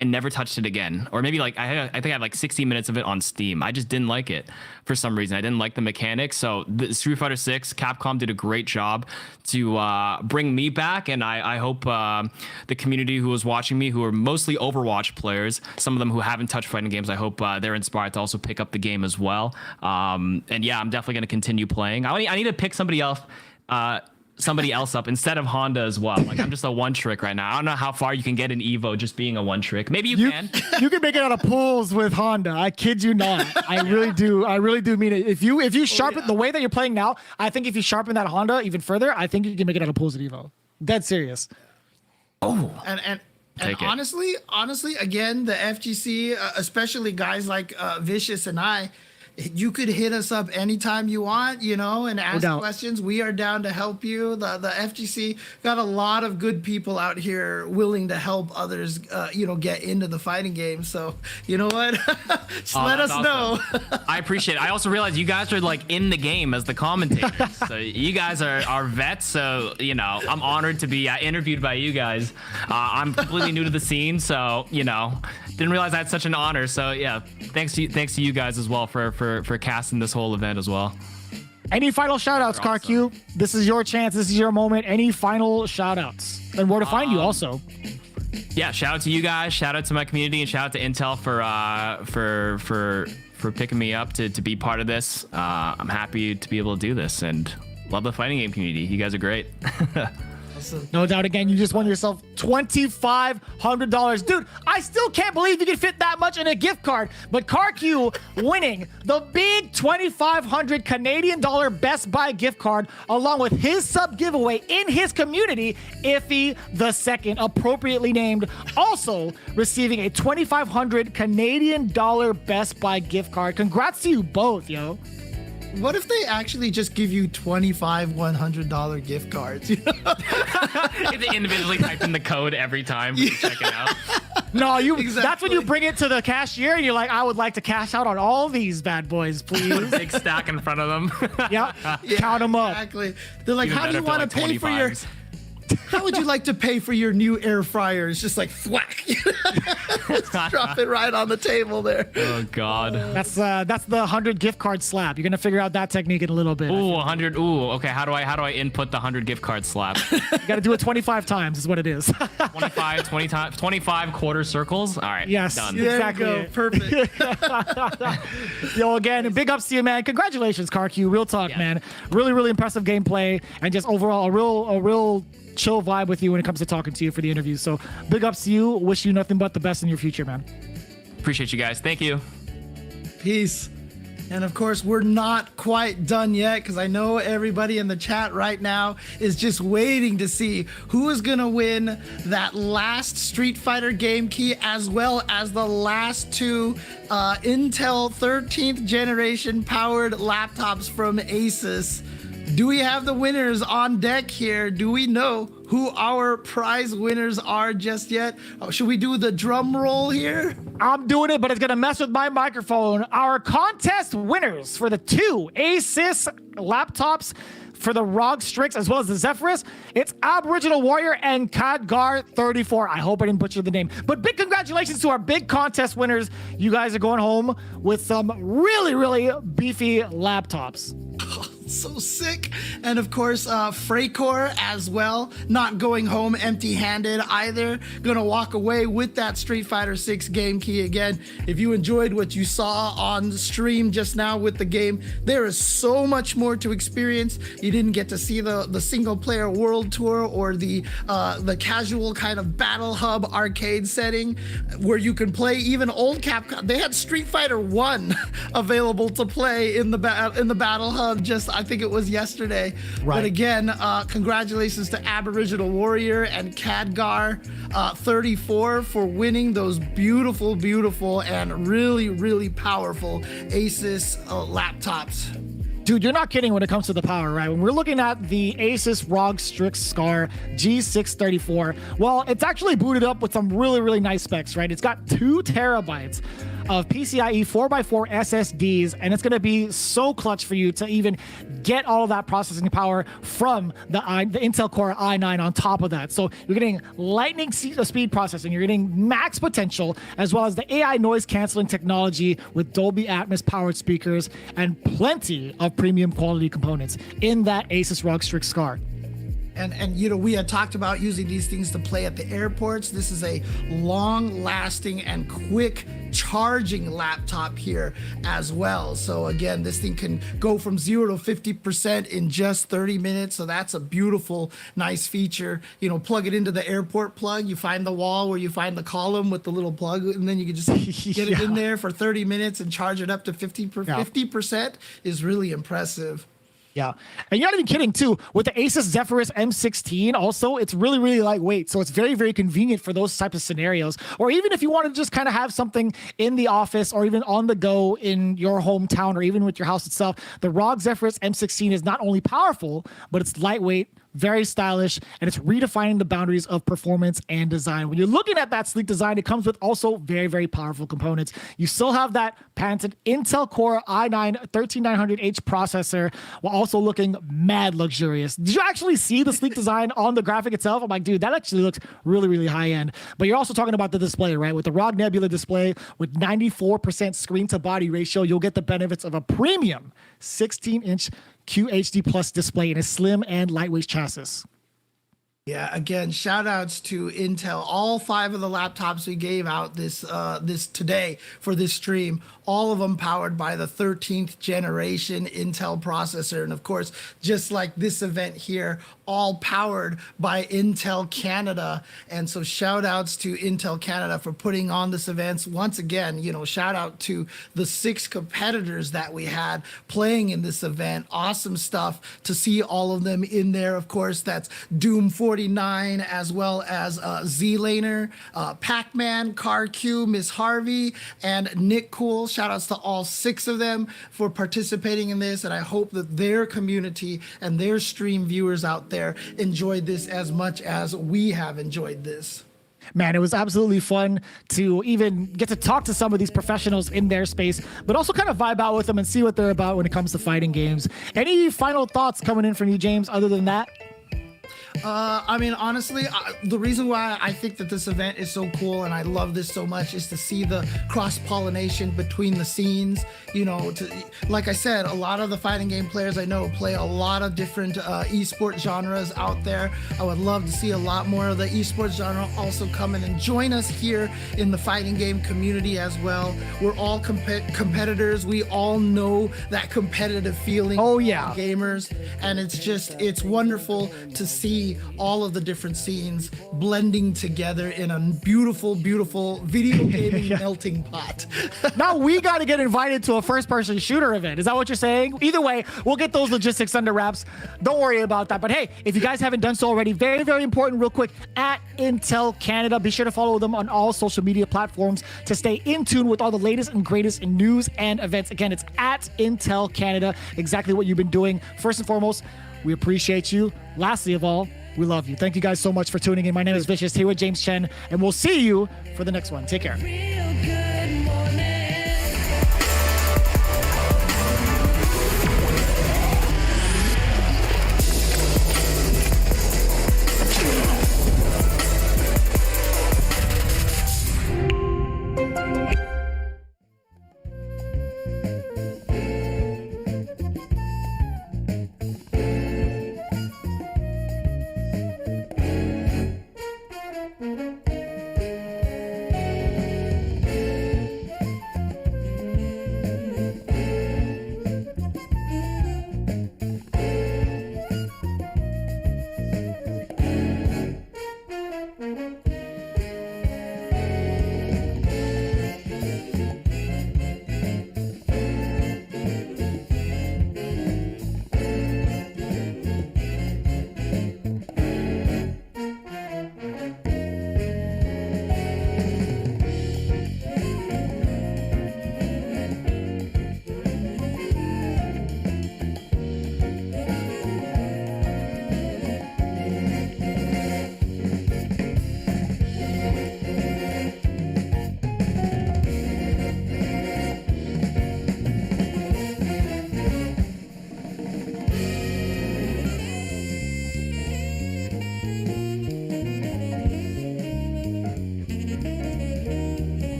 Speaker 8: and never touched it again. Or maybe like I think I had like 60 minutes of it on Steam. I just didn't like it for some reason. I didn't like the mechanics. So the Street Fighter 6, Capcom did a great job to bring me back, and I hope the community who was watching me, who are mostly Overwatch players, some of them who haven't touched fighting games, I hope they're inspired to also pick up the game as well. And yeah, I'm definitely going to continue playing. I need to pick somebody else up instead of Honda as well. Like, I'm just a one trick right now. I don't know how far you can get in Evo just being a one trick. Maybe you can.
Speaker 2: You can make it out of pools with Honda. I kid you not. I really do mean it. If you sharpen the way that you're playing now, I think if you sharpen that Honda even further, I think you can make it out of pools at Evo. Dead serious.
Speaker 3: Oh, and honestly, again, the FGC, especially guys like Vicious and I, you could hit us up anytime you want, and ask questions. We are down to help you. The FGC got a lot of good people out here willing to help others, get into the fighting game. So, you know what? Just let us know.
Speaker 8: I appreciate it. I also realize you guys are like in the game as the commentators. So you guys are vets. So, I'm honored to be interviewed by you guys. I'm completely new to the scene. So, didn't realize I had such an honor. So yeah, thanks to you guys as well for casting this whole event as well.
Speaker 2: Any final shout outs, CarQ? This is your chance. This is your moment. Any final shout outs? And where to find you also.
Speaker 8: Yeah, shout out to you guys, shout out to my community, and shout out to Intel for picking me up to be part of this. I'm happy to be able to do this and love the fighting game community. You guys are great.
Speaker 2: No doubt. Again, you just won yourself $2,500. Dude, I still can't believe you can fit that much in a gift card. But CarQ winning the big $2,500 Canadian dollar Best Buy gift card, along with his sub giveaway in his community, Iffy the Second, appropriately named, also receiving a $2,500 Canadian dollar Best Buy gift card. Congrats to you both, yo.
Speaker 3: What if they actually just give you $100 gift cards?
Speaker 8: If they individually type in the code every time we check it out.
Speaker 2: No, that's when you bring it to the cashier and you're like, I would like to cash out on all these bad boys, please.
Speaker 8: Big stack in front of them.
Speaker 2: Yeah, count them up.
Speaker 3: Exactly. They're like, how do you want to pay for your... how would you like to pay for your new air fryer? It's just like thwack. Just drop it right on the table there.
Speaker 8: Oh God.
Speaker 2: That's the 100 gift card slap. You're gonna figure out that technique in a little bit.
Speaker 8: Ooh, 100. Ooh, okay. How do I input the 100 gift card slap?
Speaker 2: You gotta do it 25 times is what it is.
Speaker 8: 25 quarter circles. All right.
Speaker 2: Yes.
Speaker 8: Done.
Speaker 3: There
Speaker 2: Exactly.
Speaker 3: you go. Perfect.
Speaker 2: Yo, again, big ups to you, man. Congratulations, CarQ. Real talk, man. Really, really impressive gameplay, and just overall a real chill vibe with you when it comes to talking to you for the interview. So big ups to you. Wish you nothing but the best in your future, man.
Speaker 8: Appreciate you guys. Thank you.
Speaker 3: Peace. And of course, we're not quite done yet because I know everybody in the chat right now is just waiting to see who is going to win that last Street Fighter game key, as well as the last two Intel 13th generation powered laptops from Asus. Do we have the winners on deck here? Do we know who our prize winners are just yet? Oh, should we do the drum roll here?
Speaker 2: I'm doing it, but it's gonna mess with my microphone. Our contest winners for the two Asus laptops for the ROG Strix as well as the Zephyrus, it's Aboriginal Warrior and Khadgar34. I hope I didn't butcher the name. But big congratulations to our big contest winners. You guys are going home with some really, really beefy laptops.
Speaker 3: So sick. And of course, fracor as well, not going home empty-handed either. Gonna walk away with that Street Fighter 6 game key again. If you enjoyed what you saw on stream just now with the game, there is so much more to experience. You didn't get to see the single-player world tour or the casual kind of battle hub arcade setting where you can play even old Capcom. They had Street Fighter 1 available to play in the battle hub just, I think it was yesterday.
Speaker 2: Right.
Speaker 3: But again, congratulations to Aboriginal Warrior and Khadgar 34 for winning those beautiful, beautiful, and really, really powerful Asus laptops.
Speaker 2: Dude, you're not kidding when it comes to the power, right? When we're looking at the Asus ROG Strix Scar G634, well, it's actually booted up with some really, really nice specs, right? It's got 2 terabytes of PCIe 4x4 SSDs, and it's going to be so clutch for you to even get all of that processing power from the Intel Core i9 on top of that. So you're getting lightning speed processing, you're getting max potential, as well as the AI noise canceling technology with Dolby Atmos powered speakers and plenty of premium quality components in that Asus ROG Strix Scar.
Speaker 3: And you know, we had talked about using these things to play at the airports. This is a long-lasting and quick charging laptop here as well. So again, this thing can go from 0 to 50% in just 30 minutes. So that's a beautiful, nice feature. You know, plug it into the airport plug. You find the wall where you find the column with the little plug, and then you can just get it in there for 30 minutes and charge it up to 50% is really impressive.
Speaker 2: Yeah. And you're not even kidding, too. With the Asus Zephyrus M16, also, it's really, really lightweight. So it's very, very convenient for those types of scenarios. Or even if you want to just kind of have something in the office or even on the go in your hometown or even with your house itself, the ROG Zephyrus M16 is not only powerful, but it's lightweight, very stylish, and it's redefining the boundaries of performance and design. When you're looking at that sleek design, it comes with also very, very powerful components. You still have that patented Intel Core i9 13900H processor while also looking mad luxurious. Did you actually see the sleek design on the graphic itself? I'm like, dude, that actually looks really, really high end. But you're also talking about the display, right? With the ROG Nebula display with 94% screen to body ratio, you'll get the benefits of a premium 16-inch QHD Plus display in a slim and lightweight chassis.
Speaker 3: Yeah, again, shout outs to Intel. All 5 of the laptops we gave out this today for this stream, all of them powered by the 13th generation Intel processor. And of course, just like this event here, all powered by Intel Canada. And so shout outs to Intel Canada for putting on this event. Once again, you know, shout out to the 6 competitors that we had playing in this event. Awesome stuff to see all of them in there. Of course, that's Doom 49, as well as Z-Laner, Pac-Man, CarQ, Miss Harvey, and Nick Cool. Shout outs to all 6 of them for participating in this. And I hope that their community and their stream viewers out there enjoyed this as much as we have enjoyed this.
Speaker 2: Man, it was absolutely fun to even get to talk to some of these professionals in their space, but also kind of vibe out with them and see what they're about when it comes to fighting games. Any final thoughts coming in from you, James, other than that?
Speaker 3: I mean, honestly, the reason why I think that this event is so cool and I love this so much is to see the cross-pollination between the scenes. You know, like I said, a lot of the fighting game players I know play a lot of different esport genres out there. I would love to see a lot more of the esports genre also come in and join us here in the fighting game community as well. We're all competitors. We all know that competitive feeling.
Speaker 2: Oh, yeah.
Speaker 3: Gamers, and it's wonderful to see all of the different scenes blending together in a beautiful video gaming melting pot.
Speaker 2: Now we got to get invited to a first-person shooter event. Is that what you're saying? Either way, we'll get those logistics under wraps. Don't worry about that. But hey, if you guys haven't done so already, very, very important, real quick, at Intel Canada, be sure to follow them on all social media platforms to stay in tune with all the latest and greatest in news and events. Again, it's at Intel Canada, exactly what you've been doing. First and foremost, we appreciate you. Lastly of all, we love you. Thank you guys so much for tuning in. My name is Vicious, here with James Chen, and we'll see you for the next one. Take care.